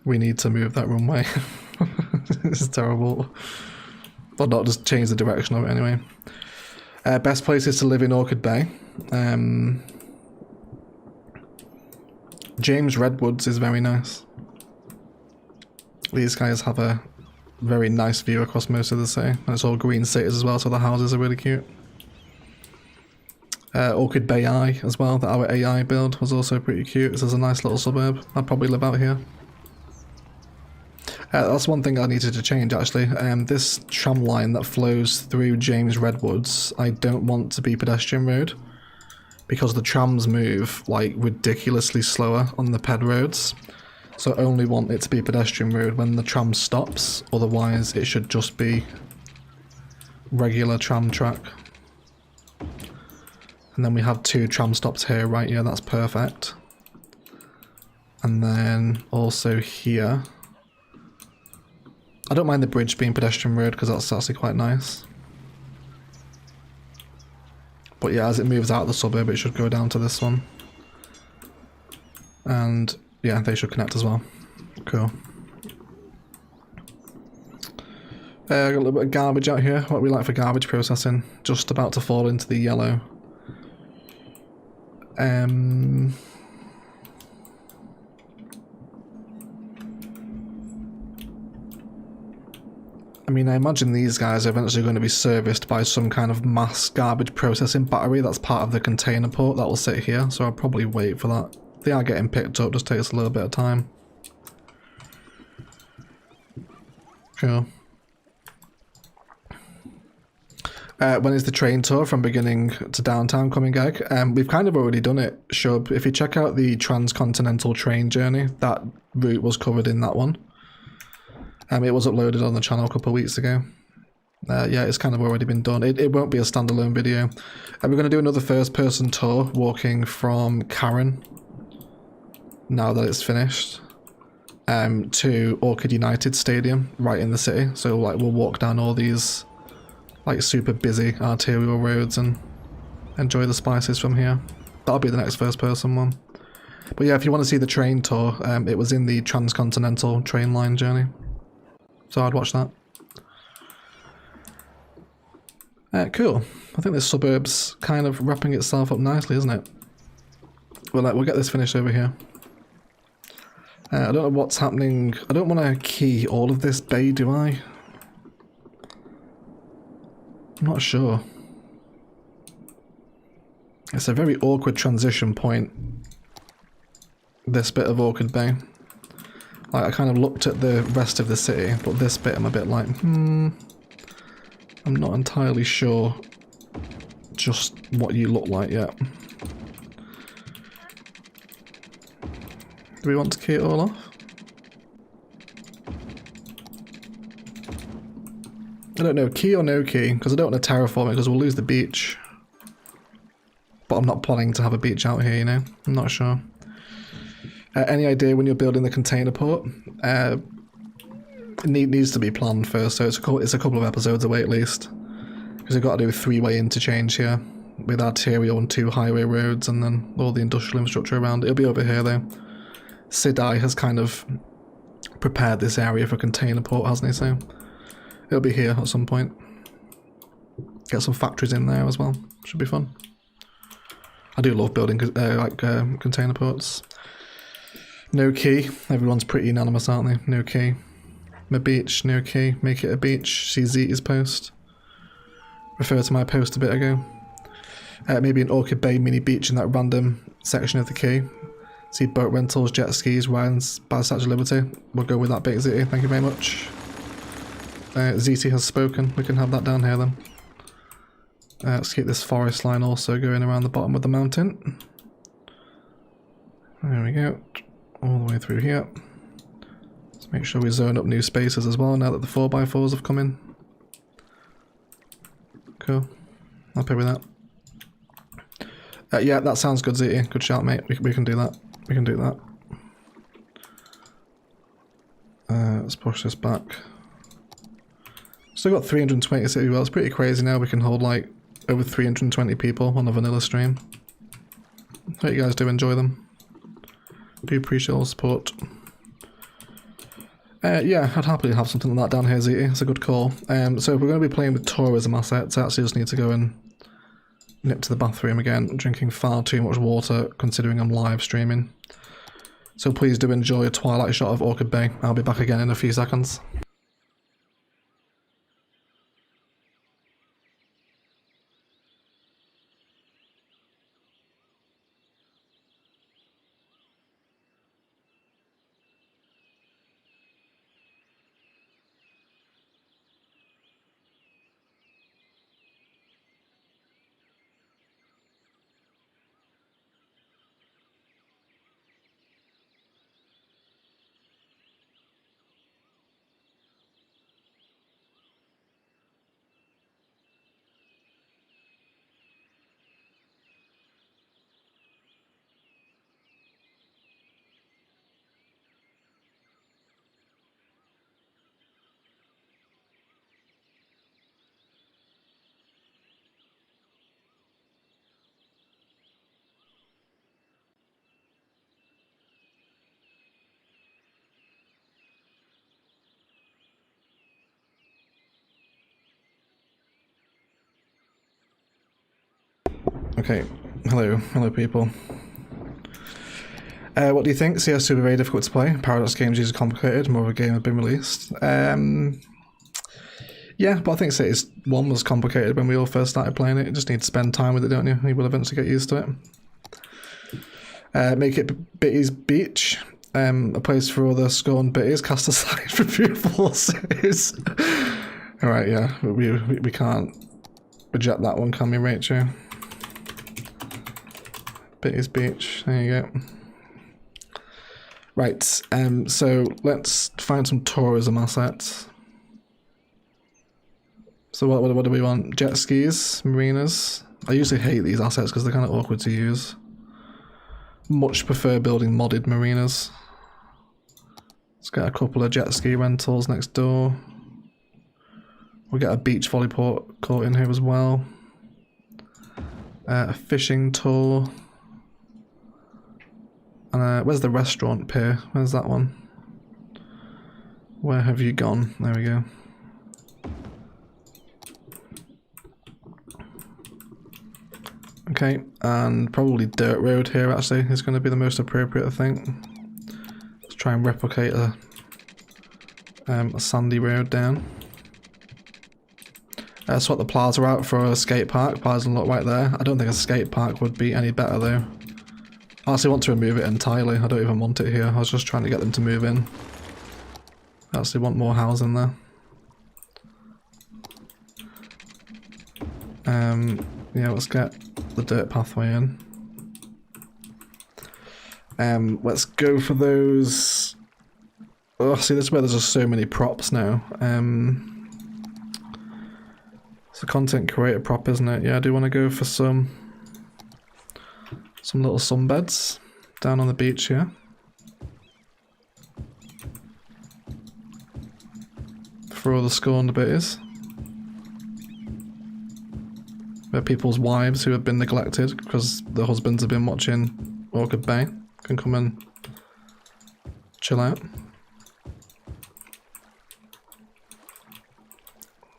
We need to move that runway. This is terrible. But not just change the direction of it anyway. Best places to live in Orchid Bay. James Redwoods is very nice. These guys have a very nice view across most of the city. And it's all green cities as well, so the houses are really cute. Orchid Bay I as well, that our AI build was also pretty cute. This is a nice little suburb. I'd probably live out here. That's one thing I needed to change actually. This tram line that flows through James Redwoods, I don't want to be pedestrian road. Because the trams move like ridiculously slower on the ped roads. So I only want it to be pedestrian road when the tram stops, otherwise it should just be regular tram track. And then we have 2 tram stops here, right? Yeah, that's perfect. And then also here. I don't mind the bridge being pedestrian road because that's actually quite nice. But yeah, as it moves out of the suburb, it should go down to this one. And yeah, they should connect as well. Cool. Got a little bit of garbage out here. What we like for garbage processing. Just about to fall into the yellow. I mean, I imagine these guys are eventually going to be serviced by some kind of mass garbage processing battery that's part of the container port that will sit here, so I'll probably wait for that. They are getting picked up, just takes a little bit of time. Cool. When is the train tour from beginning to downtown coming, Gag? We've kind of already done it, Shub. If you check out the transcontinental train journey, that route was covered in that one. It was uploaded on the channel a couple of weeks ago. Yeah, it's kind of already been done. It won't be a standalone video. We're going to do another first-person tour, walking from Karen, now that it's finished, to Orchid United Stadium, right in the city. So like we'll walk down all these like super busy arterial roads and enjoy the spices from here. That'll be the next first-person one. But yeah, if you want to see the train tour, it was in the transcontinental train line journey. So I'd watch that. Cool. I think this suburb's kind of wrapping itself up nicely, isn't it? We'll get this finished over here. I don't know what's happening. I don't want to key all of this bay, do I? I'm not sure. It's a very awkward transition point, this bit of Orchid Bay. Like, I kind of looked at the rest of the city, but this bit I'm a bit like, I'm not entirely sure just what you look like yet. Do we want to key it all off? I don't know, key or no key, because I don't want to terraform it because we'll lose the beach. But I'm not planning to have a beach out here, you know? I'm not sure. Any idea when you're building the container port? It needs to be planned first, so it's a couple of episodes away at least. Because we've got to do a 3-way interchange here, with arterial and 2 highway roads, and then all the industrial infrastructure around it. It'll be over here though. Sidai has kind of prepared this area for container port, hasn't he? So it'll be here at some point. Get some factories in there as well. Should be fun. I do love building container ports. No key. Everyone's pretty unanimous, aren't they? No key. My beach, no key. Make it a beach. See Zeta's post. Refer to my post a bit ago. Maybe an Orchid Bay mini beach in that random section of the key. See boat rentals, jet skis, rides by the Statue of Liberty. We'll go with that bit, Zeta. Thank you very much. Zeta has spoken. We can have that down here then. Let's keep this forest line also going around the bottom of the mountain. There we go. All the way through here. Let's make sure we zone up new spaces as well now that the 4x4s have come in. Cool. Happy with that. Yeah, that sounds good, Zeta. Good shout, mate. We can do that. We can do that. Let's push this back. Still got 320 city. Well, it's pretty crazy now. We can hold like over 320 people on a vanilla stream. Hope you guys do enjoy them. Do appreciate all the support. Yeah, I'd happily have something like that down here, ZT. It's a good call. So if we're going to be playing with tourism assets, I actually just need to go and nip to the bathroom again. I'm drinking far too much water considering I'm live streaming. So please do enjoy a twilight shot of Orchid Bay. I'll be back again in a few seconds. Okay, hello people. What do you think? CS2 will be very difficult to play. Paradox games is complicated, more of a game have been released. Yeah, but I think Cities 1 was complicated when we all first started playing it. You just need to spend time with it, don't you? You will eventually get used to it. Make it Bitty's Beach. A place for all the scorned bitties cast aside for beautiful cities. Alright, yeah, we can't reject that one, can we, Rachel? Bitty's Beach, there you go. Right, so let's find some tourism assets. So what do we want? Jet skis, marinas. I usually hate these assets because they're kind of awkward to use. Much prefer building modded marinas. Let's get a couple of jet ski rentals next door. We'll get a beach volleyball court in here as well. A fishing tour. And where's the restaurant pier? Where's that one? Where have you gone? There we go. Okay, and probably dirt road here actually is going to be the most appropriate, I think. Let's try and replicate a sandy road down. Swap the plaza out for a skate park. Plaza look right there. I don't think a skate park would be any better though. I actually want to remove it entirely. I don't even want it here. I was just trying to get them to move in. I actually want more housing there. Yeah, let's get the dirt pathway in. Let's go for those. Oh, see, this is where there's just so many props now. It's a content creator prop, isn't it? Yeah, I do want to go for some little sunbeds down on the beach here. For all the scorned bitties. Where people's wives who have been neglected because the husbands have been watching Orchid Bay can come and chill out.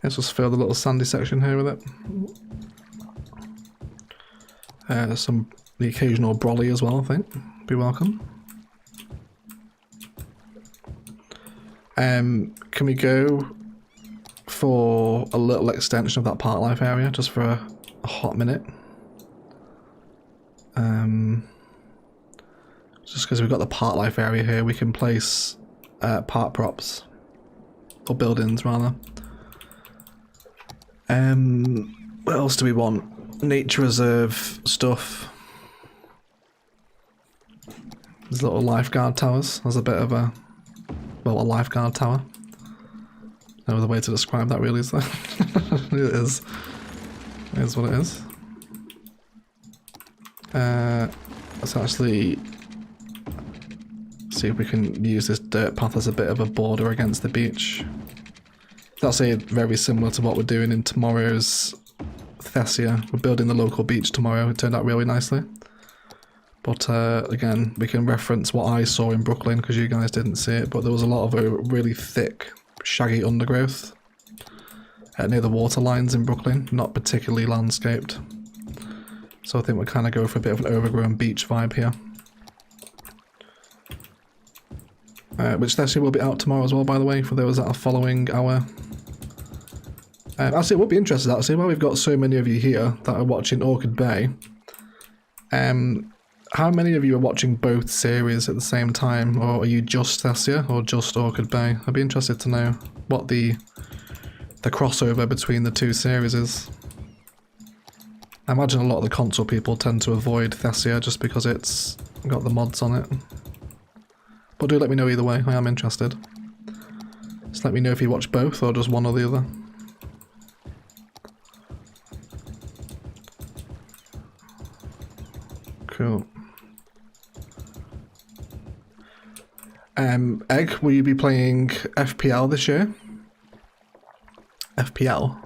Let's just fill the little sandy section here with it. The occasional brolly as well, I think. Be welcome. Can we go for a little extension of that park life area just for a hot minute? Just because we've got the park life area here, we can place park props or buildings rather. What else do we want? Nature reserve stuff. There's little lifeguard towers. There's a bit of a lifeguard tower. No other way to describe that really, is there? It is. It is what it is. Let's actually see if we can use this dirt path as a bit of a border against the beach. That's very similar to what we're doing in tomorrow's Thessia. We're building the local beach tomorrow. It turned out really nicely. But again, we can reference what I saw in Brooklyn because you guys didn't see it, but there was a lot of really thick, shaggy undergrowth near the water lines in Brooklyn, not particularly landscaped. So I think we're kind of going for a bit of an overgrown beach vibe here. Which Thessia will be out tomorrow as well, by the way, for those that are following our... actually, it would be interesting, actually, while we've got so many of you here that are watching Orchid Bay. How many of you are watching both series at the same time, or are you just Thessia or just Orchid Bay? I'd be interested to know what the crossover between the two series is. I imagine a lot of the console people tend to avoid Thessia just because it's got the mods on it. But do let me know either way, I am interested. Just let me know if you watch both or just one or the other. Cool. Egg, will you be playing FPL this year? FPL?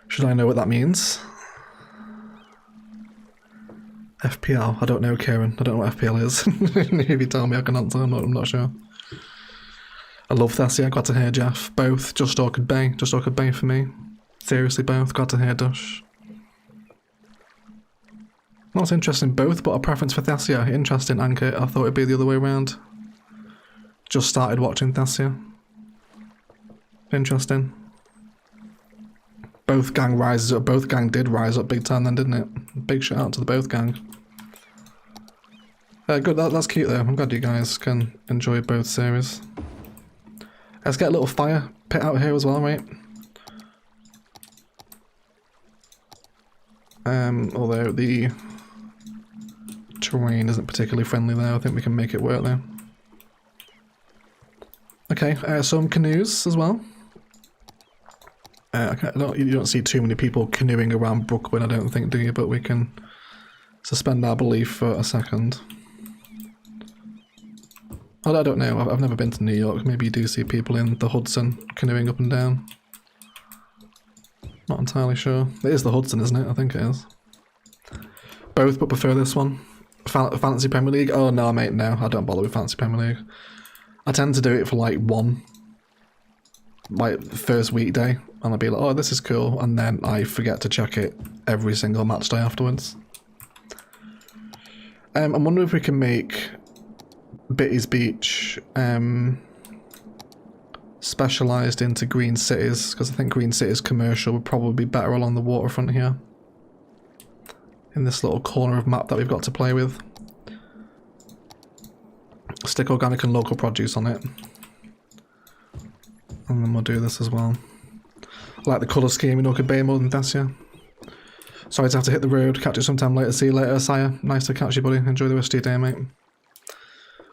Should I know what that means? FPL? I don't know, Kieran. I don't know what FPL is. If you tell me I can answer, I'm not sure. I love Thessia, glad to hear Jeff. Both, just Orchid Bay. Just Orchid Bay for me. Seriously, both. Glad to hear Dush. That's interesting, both, but a preference for Thessia. Interesting, Anchor. I thought it'd be the other way around. Just started watching Thessia. Interesting. Both gang rises up. Both gang did rise up big time then, didn't it? Big shout out to the both gang. Good, that's cute though. I'm glad you guys can enjoy both series. Let's get a little fire pit out here as well, right? Although the terrain isn't particularly friendly there, I think we can make it work there. Okay, some canoes as well. You don't see too many people canoeing around Brooklyn, I don't think, do you? But we can suspend our belief for a second. Well, I don't know, I've never been to New York. Maybe you do see people in the Hudson canoeing up and down. Not entirely sure. It is the Hudson, isn't it? I think it is. Both, but prefer this one. Fantasy Premier League? Oh no, mate, no. I don't bother with Fantasy Premier League. I tend to do it for like first weekday, and I'll be like, oh, this is cool, and then I forget to check it every single match day afterwards. I'm wondering if we can make Bitty's Beach specialised into green cities, because I think green cities commercial would probably be better along the waterfront here. In this little corner of map that we've got to play with. Stick organic and local produce on it. And then we'll do this as well. I like the colour scheme in Orchid Bay more than Thessia. Sorry to have to hit the road. Catch you sometime later. See you later, Sire. Nice to catch you, buddy. Enjoy the rest of your day, mate.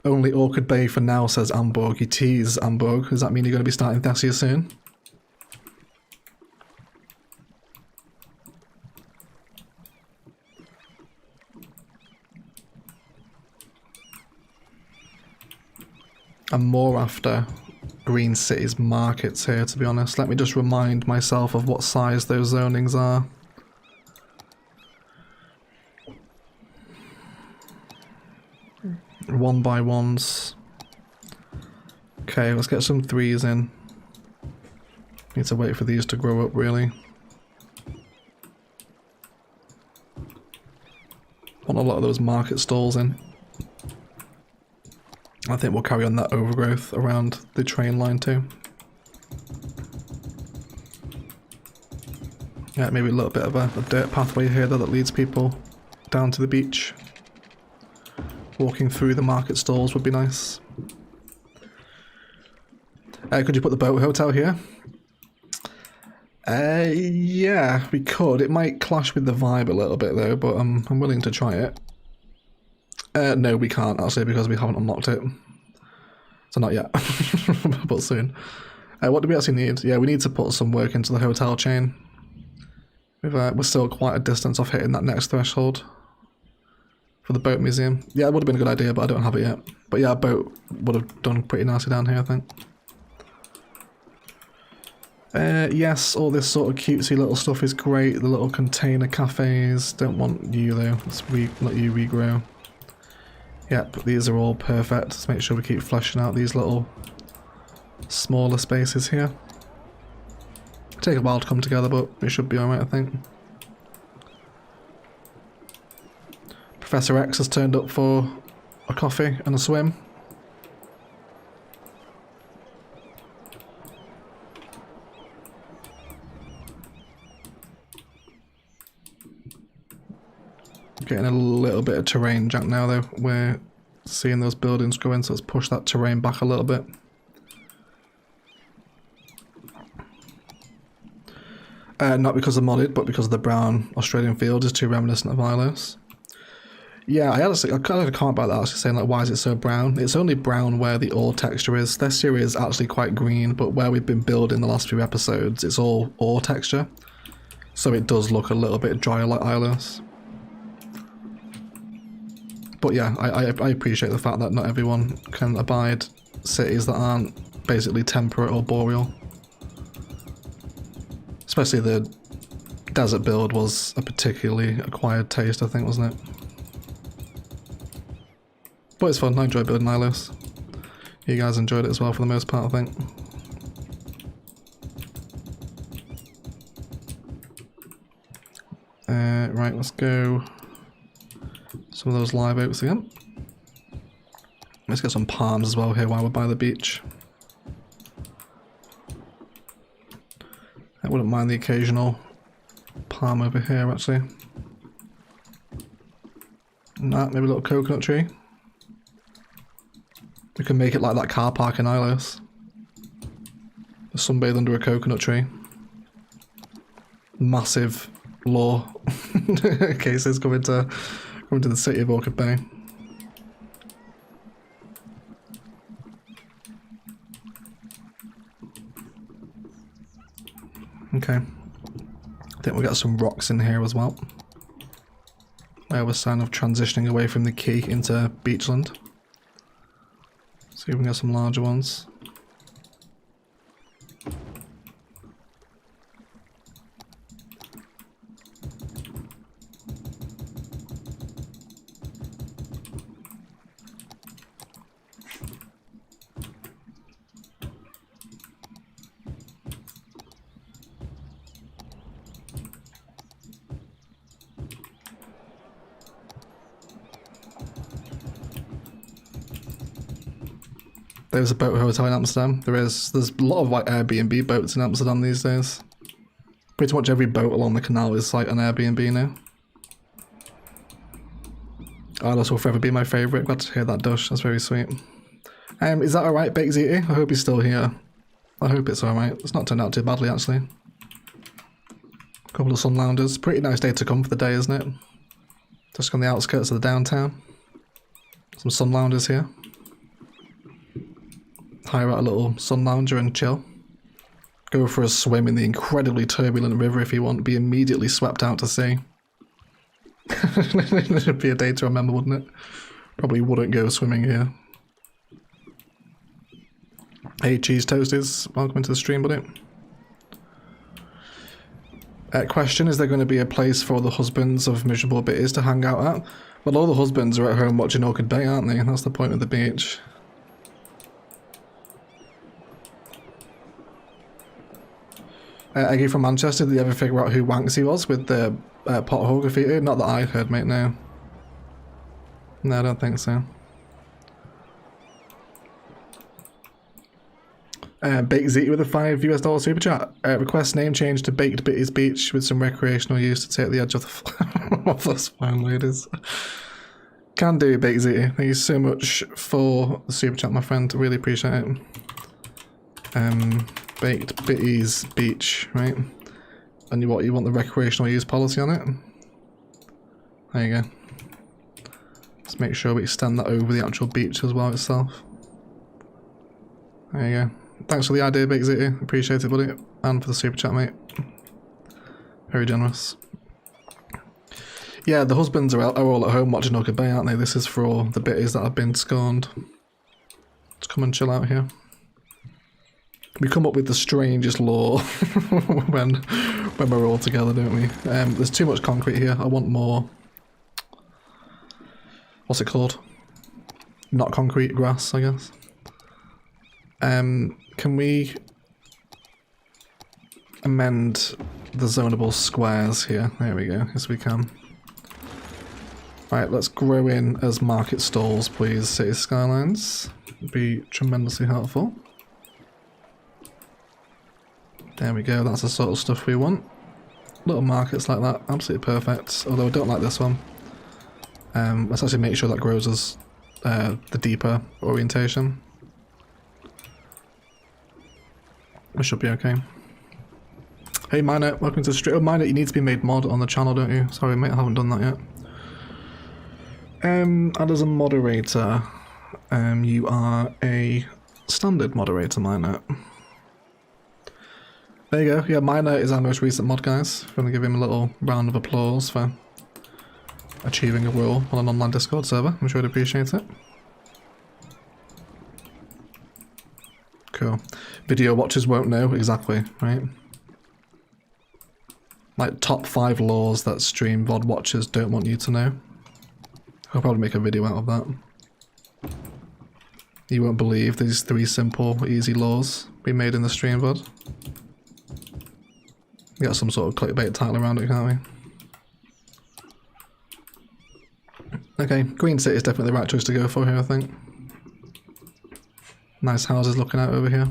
Only Orchid Bay for now, says Amborg. You tease, Amborg. Does that mean you're going to be starting Thessia soon? I'm more after Green City's markets here, to be honest. Let me just remind myself of what size those zonings are. One by ones. Okay, let's get some threes in. Need to wait for these to grow up, really. Want a lot of those market stalls in. I think we'll carry on that overgrowth around the train line too. Yeah, maybe a little bit of a dirt pathway here that leads people down to the beach. Walking through the market stalls would be nice. Could you put the boat hotel here? Yeah, we could. It might clash with the vibe a little bit though, but I'm willing to try it. No, we can't actually because we haven't unlocked it. So not yet, but soon. What do we actually need? Yeah, we need to put some work into the hotel chain. We're still quite a distance off hitting that next threshold for the boat museum. Yeah, it would have been a good idea, but I don't have it yet. But yeah, a boat would have done pretty nicely down here, I think. Yes, all this sort of cutesy little stuff is great. The little container cafes. Don't want you though. Let's let you regrow. Yep, these are all perfect. Let's make sure we keep fleshing out these little smaller spaces here. Take a while to come together, but it should be alright, I think. Professor X has turned up for a coffee and a swim. Getting a little bit of terrain jack now though. We're seeing those buildings going, so let's push that terrain back a little bit. Not because of modded, but because of the brown Australian field is too reminiscent of Ilos. Yeah, I kind of had a comment about that, actually saying like, why is it so brown? It's only brown where the ore texture is. This area is actually quite green, but where we've been building the last few episodes, it's all ore texture. So it does look a little bit drier like Ilos. But yeah, I appreciate the fact that not everyone can abide cities that aren't basically temperate or boreal. Especially the desert build was a particularly acquired taste, I think, wasn't it? But it's fun, I enjoy building Ilos. You guys enjoyed it as well for the most part, I think. Right, let's go some of those live oaks again. Let's get some palms as well here while we're by the beach. I wouldn't mind the occasional palm over here, actually. Nah, maybe a little coconut tree. We can make it like that car park in Ilos. Sunbathe under a coconut tree. Massive law cases coming to the city of Orchid Bay. Okay. I think we got some rocks in here as well. Where we're kind of transitioning away from the quay into beachland. See if we can get some larger ones. There's a boat hotel in Amsterdam. There's a lot of like Airbnb boats in Amsterdam these days. Pretty much every boat along the canal is like an Airbnb now. Ilos will forever be my favourite. Glad to hear that, Dush. That's very sweet. Is that alright, Baked Ziti? I hope he's still here. I hope it's alright. It's not turned out too badly, actually. A couple of sun loungers. Pretty nice day to come for the day, isn't it? Just on the outskirts of the downtown. Some sun loungers here. Hire out a little sun lounger and chill. Go for a swim in the incredibly turbulent river if you want. Be immediately swept out to sea. It'd be a day to remember, wouldn't it? Probably wouldn't go swimming here. Hey, Cheese Toasties. Welcome into the stream, buddy. Question, is there going to be a place for the husbands of miserable bitties to hang out at? Well, all the husbands are at home watching Orchid Bay, aren't they? That's the point of the beach. Eggy from Manchester, did you ever figure out who Wanksy was with the pothole graffiti? Not that I heard, mate, no. No, I don't think so. Baked Ziti with a $5 super chat. Request name change to Baked Bitties Beach with some recreational use to take the edge off of those fine ladies. Can do, Baked Ziti. Thank you so much for the super chat, my friend. Really appreciate it. Baked Bitties Beach, right? And you want the recreational use policy on it? There you go. Let's make sure we extend that over the actual beach as well itself. There you go. Thanks for the idea, Baked Ziti. Appreciate it, buddy. And for the super chat, mate. Very generous. Yeah, the husbands are all at home watching Orchid Bay, aren't they? This is for all the bitties that have been scorned. Let's come and chill out here. We come up with the strangest lore when we're all together, don't we? There's too much concrete here. I want more. What's it called? Not concrete, grass, I guess. Can we amend the zonable squares here? There we go. Yes, we can. Right, let's grow in as market stalls, please. City skylines. Would be tremendously helpful. There we go. That's the sort of stuff we want. Little markets like that, absolutely perfect. Although I don't like this one. Let's actually make sure that grows as the deeper orientation. We should be okay. Hey Miner, welcome to the stream. Oh Miner, you need to be made mod on the channel, don't you? Sorry mate, I haven't done that yet. And as a moderator, you are a standard moderator, Miner. There you go. Yeah, Miner is our most recent mod, guys. I'm gonna give him a little round of applause for achieving a role on an online Discord server. I'm sure he'd appreciate it. Cool. Video watchers won't know, exactly, right? Like top 5 laws that stream VOD watchers don't want you to know. I'll probably make a video out of that. You won't believe these 3 simple, easy laws we made in the stream VOD. We got some sort of clickbait title around it, can't we? Okay, Green City is definitely the right choice to go for here, I think. Nice houses looking out over here.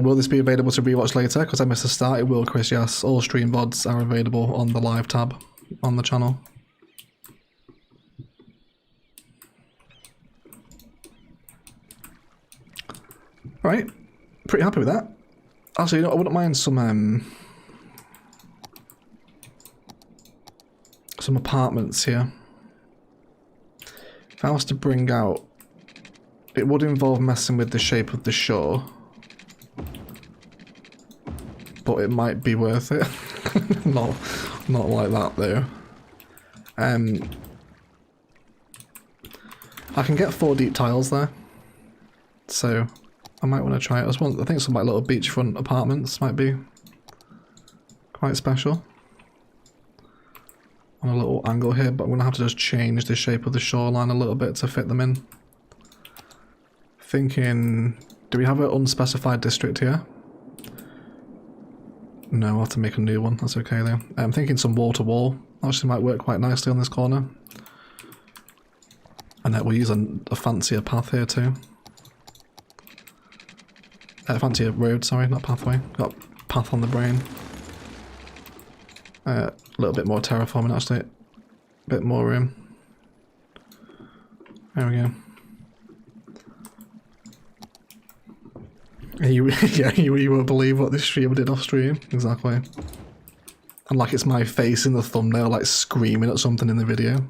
Will this be available to rewatch later? Because I missed the start. It will, Chris, yes. All stream VODs are available on the live tab on the channel. Alright, pretty happy with that. Actually, you know, I wouldn't mind some apartments here. If I was to bring out, it would involve messing with the shape of the shore, but it might be worth it. not like that though. I can get 4 deep tiles there, so I might want to try it. I think some like little beachfront apartments might be quite special. On a little angle here, but I'm going to have to just change the shape of the shoreline a little bit to fit them in. Thinking, do we have an unspecified district here? No, I'll have to make a new one, that's okay though. I'm thinking some wall-to-wall actually might work quite nicely on this corner. And then we'll use a fancier path here too. Fancier road, sorry, not pathway. Got path on the brain. A little bit more terraforming actually. A bit more room. There we go. You won't believe what this streamer did off stream. Exactly. And like it's my face in the thumbnail like screaming at something in the video.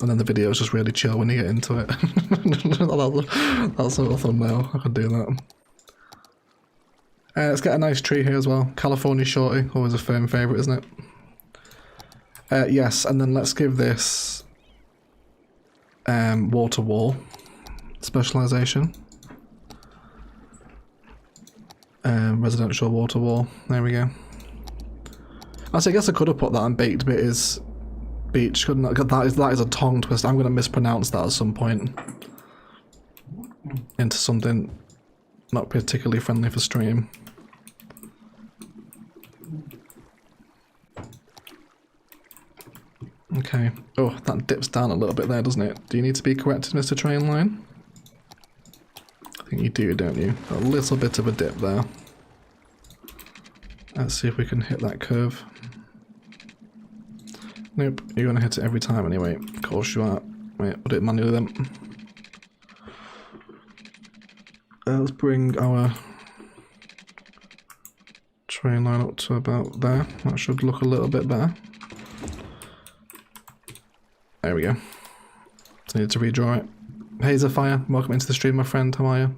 And then the video is just really chill when you get into it. That sort of thumbnail, I could do that. Let's get a nice tree here as well. California Shorty, always a firm favourite, isn't it? Yes, and then let's give this wall-to-wall specialisation. Residential wall-to-wall. There we go. Actually, I guess I could have put that on baked bit is beach, couldn't I? That is a tongue twist. I'm going to mispronounce that at some point into something not particularly friendly for stream. Okay. Oh, that dips down a little bit there, doesn't it? Do you need to be corrected, Mr. Trainline? I think you do, don't you? A little bit of a dip there. Let's see if we can hit that curve. Nope, you're gonna hit it every time anyway. Of course you are. Wait, we'll do it manually then. Let's bring our train line up to about there. That should look a little bit better. There we go. Just needed to redraw it. Hazerfire, welcome into the stream, my friend. How are you?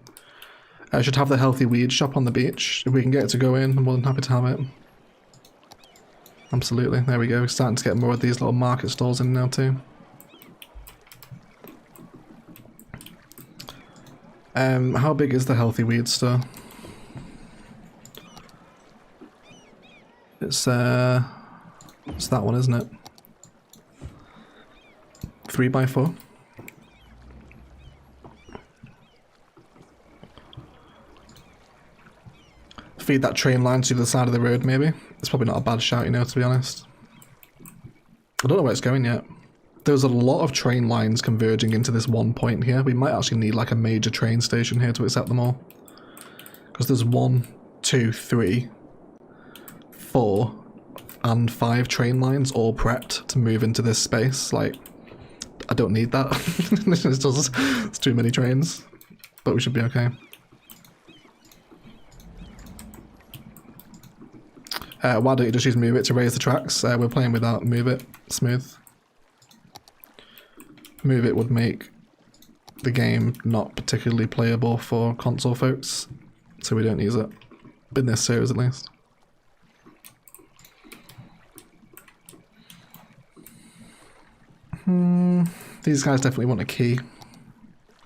I should have the healthy weed shop on the beach. If we can get it to go in, I'm more than happy to have it. Absolutely. There we go. We're starting to get more of these little market stalls in now too. How big is the healthy weed store? It's that one, isn't it? 3x4. Feed that train line to the side of the road, maybe. It's probably not a bad shout, you know, to be honest. I don't know where it's going yet. There's a lot of train lines converging into this one point here. We might actually need like a major train station here to accept them all. Because there's 1, 2, 3, 4, and 5 train lines all prepped to move into this space. Like, I don't need that. It's too many trains. But we should be okay. Why don't you just use move it to raise the tracks? We're playing without move it. Smooth. Move it would make the game not particularly playable for console folks, so we don't use it. In this series at least. These guys definitely want a key.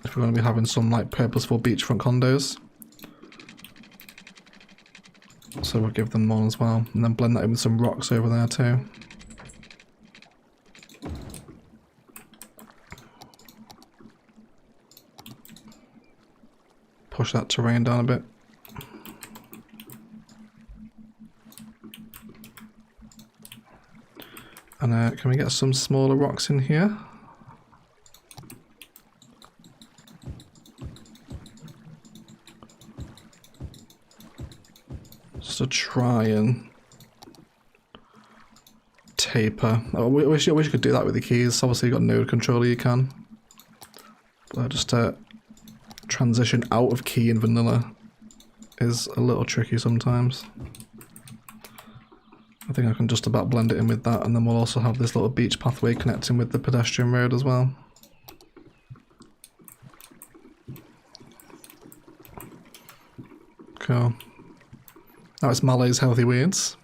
If we're going to be having some like purposeful beachfront condos. So we'll give them one as well, and then blend that in with some rocks over there too. Push that terrain down a bit. And can we get some smaller rocks in here? Just to try and taper. Oh, I wish you could do that with the keys. Obviously you've got node controller, you can. But just transition out of key in vanilla is a little tricky sometimes. I think I can just about blend it in with that, and then we'll also have this little beach pathway connecting with the pedestrian road as well. Cool. Now it's Malay's Healthy Weeds.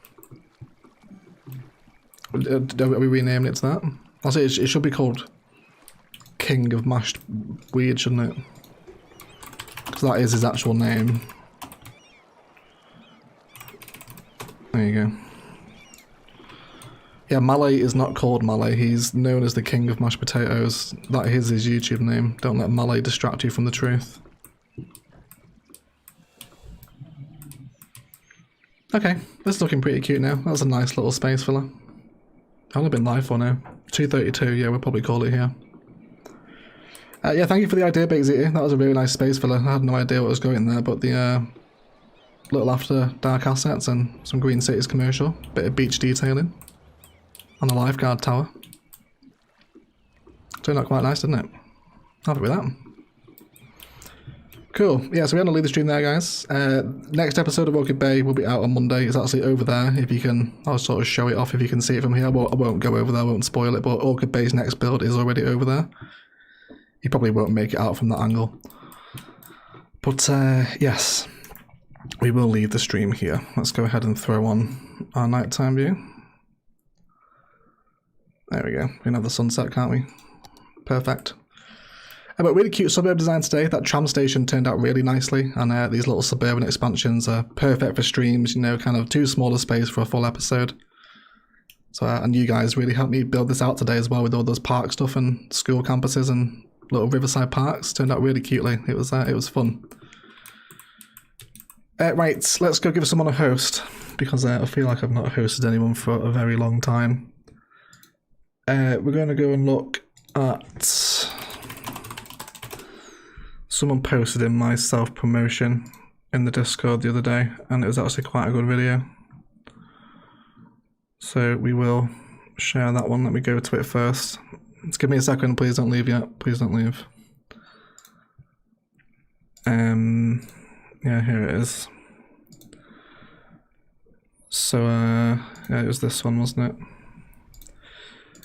Are we renaming it to that? I'll say it should be called King of Mashed Weed, shouldn't it? Because that is his actual name. There you go. Yeah, Malay is not called Malay. He's known as the King of Mashed Potatoes. That is his YouTube name. Don't let Malay distract you from the truth. Okay, this is looking pretty cute now. That's a nice little space filler. I've only been live for now. 2:32, yeah, we'll probably call it here. Yeah, thank you for the idea, Big Zeta. That was a really nice space filler. I had no idea what was going there, but the little after dark assets and some Green Cities commercial. Bit of beach detailing. And a lifeguard tower. Turned out quite nice, didn't it? Happy with that. Cool. Yeah, so we're going to leave the stream there, guys. Next episode of Orchid Bay will be out on Monday. It's actually over there. If you can, I'll sort of show it off if you can see it from here. I won't go over there, I won't spoil it, but Orchid Bay's next build is already over there. You probably won't make it out from that angle. But yes, we will leave the stream here. Let's go ahead and throw on our nighttime view. There we go. We can have the sunset, can't we? Perfect. But really cute suburb design today. That tram station turned out really nicely, and these little suburban expansions are perfect for streams, you know, kind of too small a space for a full episode. So, and you guys really helped me build this out today as well with all those park stuff and school campuses and little Riverside parks. Turned out really cutely. It was fun. Right, let's go give someone a host, because I feel like I've not hosted anyone for a very long time. We're going to go and look at... Someone posted in my self-promotion in the Discord the other day, and it was actually quite a good video. So we will share that one. Let me go to it first. Just give me a second, please don't leave yet. Please don't leave. Yeah, here it is. So, yeah, it was this one, wasn't it?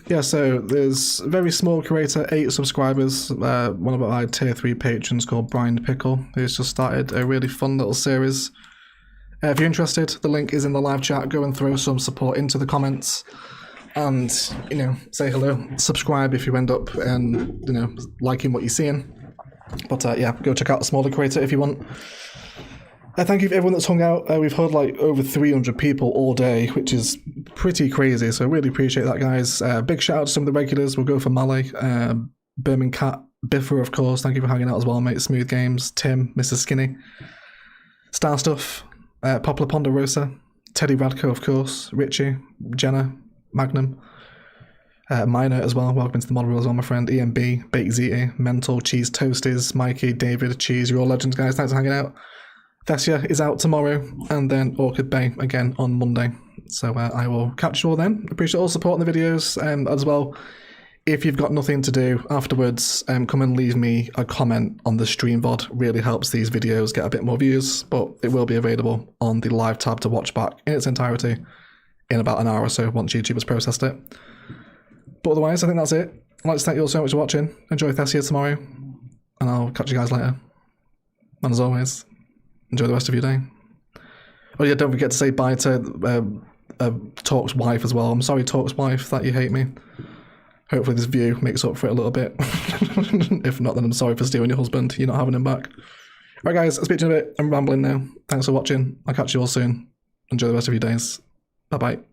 Yeah, so there's a very small creator, 8 subscribers, one of our tier 3 patrons called Brian Pickle, who's just started a really fun little series. If you're interested, the link is in the live chat. Go and throw some support into the comments and, you know, say hello. Subscribe if you end up, you know, liking what you're seeing. But yeah, go check out the smaller creator if you want. Thank you for everyone that's hung out. We've had like over 300 people all day, which is pretty crazy. So really appreciate that, guys. Big shout out to some of the regulars. We'll go for Malay, Birmingham Cat, Biffer, of course. Thank you for hanging out as well, mate. Smooth Games, Tim, Mr. Skinny, Star Stuff, Poplar Ponderosa, Teddy Radko, of course, Richie, Jenna, Magnum, Minor as well. Welcome to the model as well, my friend. EMB, Baked Ziti, Mental, Cheese Toasties, Mikey, David, Cheese. You're all legends, guys. Thanks for hanging out. Thessia is out tomorrow, and then Orchid Bay again on Monday. So I will catch you all then. Appreciate all support in the videos as well. If you've got nothing to do afterwards, come and leave me a comment on the stream VOD. Really helps these videos get a bit more views, but it will be available on the live tab to watch back in its entirety in about an hour or so once YouTube has processed it. But otherwise, I think that's it. I'd like to thank you all so much for watching. Enjoy Thessia tomorrow, and I'll catch you guys later. And as always, enjoy the rest of your day. Oh yeah, don't forget to say bye to Talk's wife as well. I'm sorry, Talk's wife, that you hate me. Hopefully this view makes up for it a little bit. If not, then I'm sorry for stealing your husband. You're not having him back. Alright guys, I'll speak to you in a bit. I'm rambling now. Thanks for watching. I'll catch you all soon. Enjoy the rest of your days. Bye bye.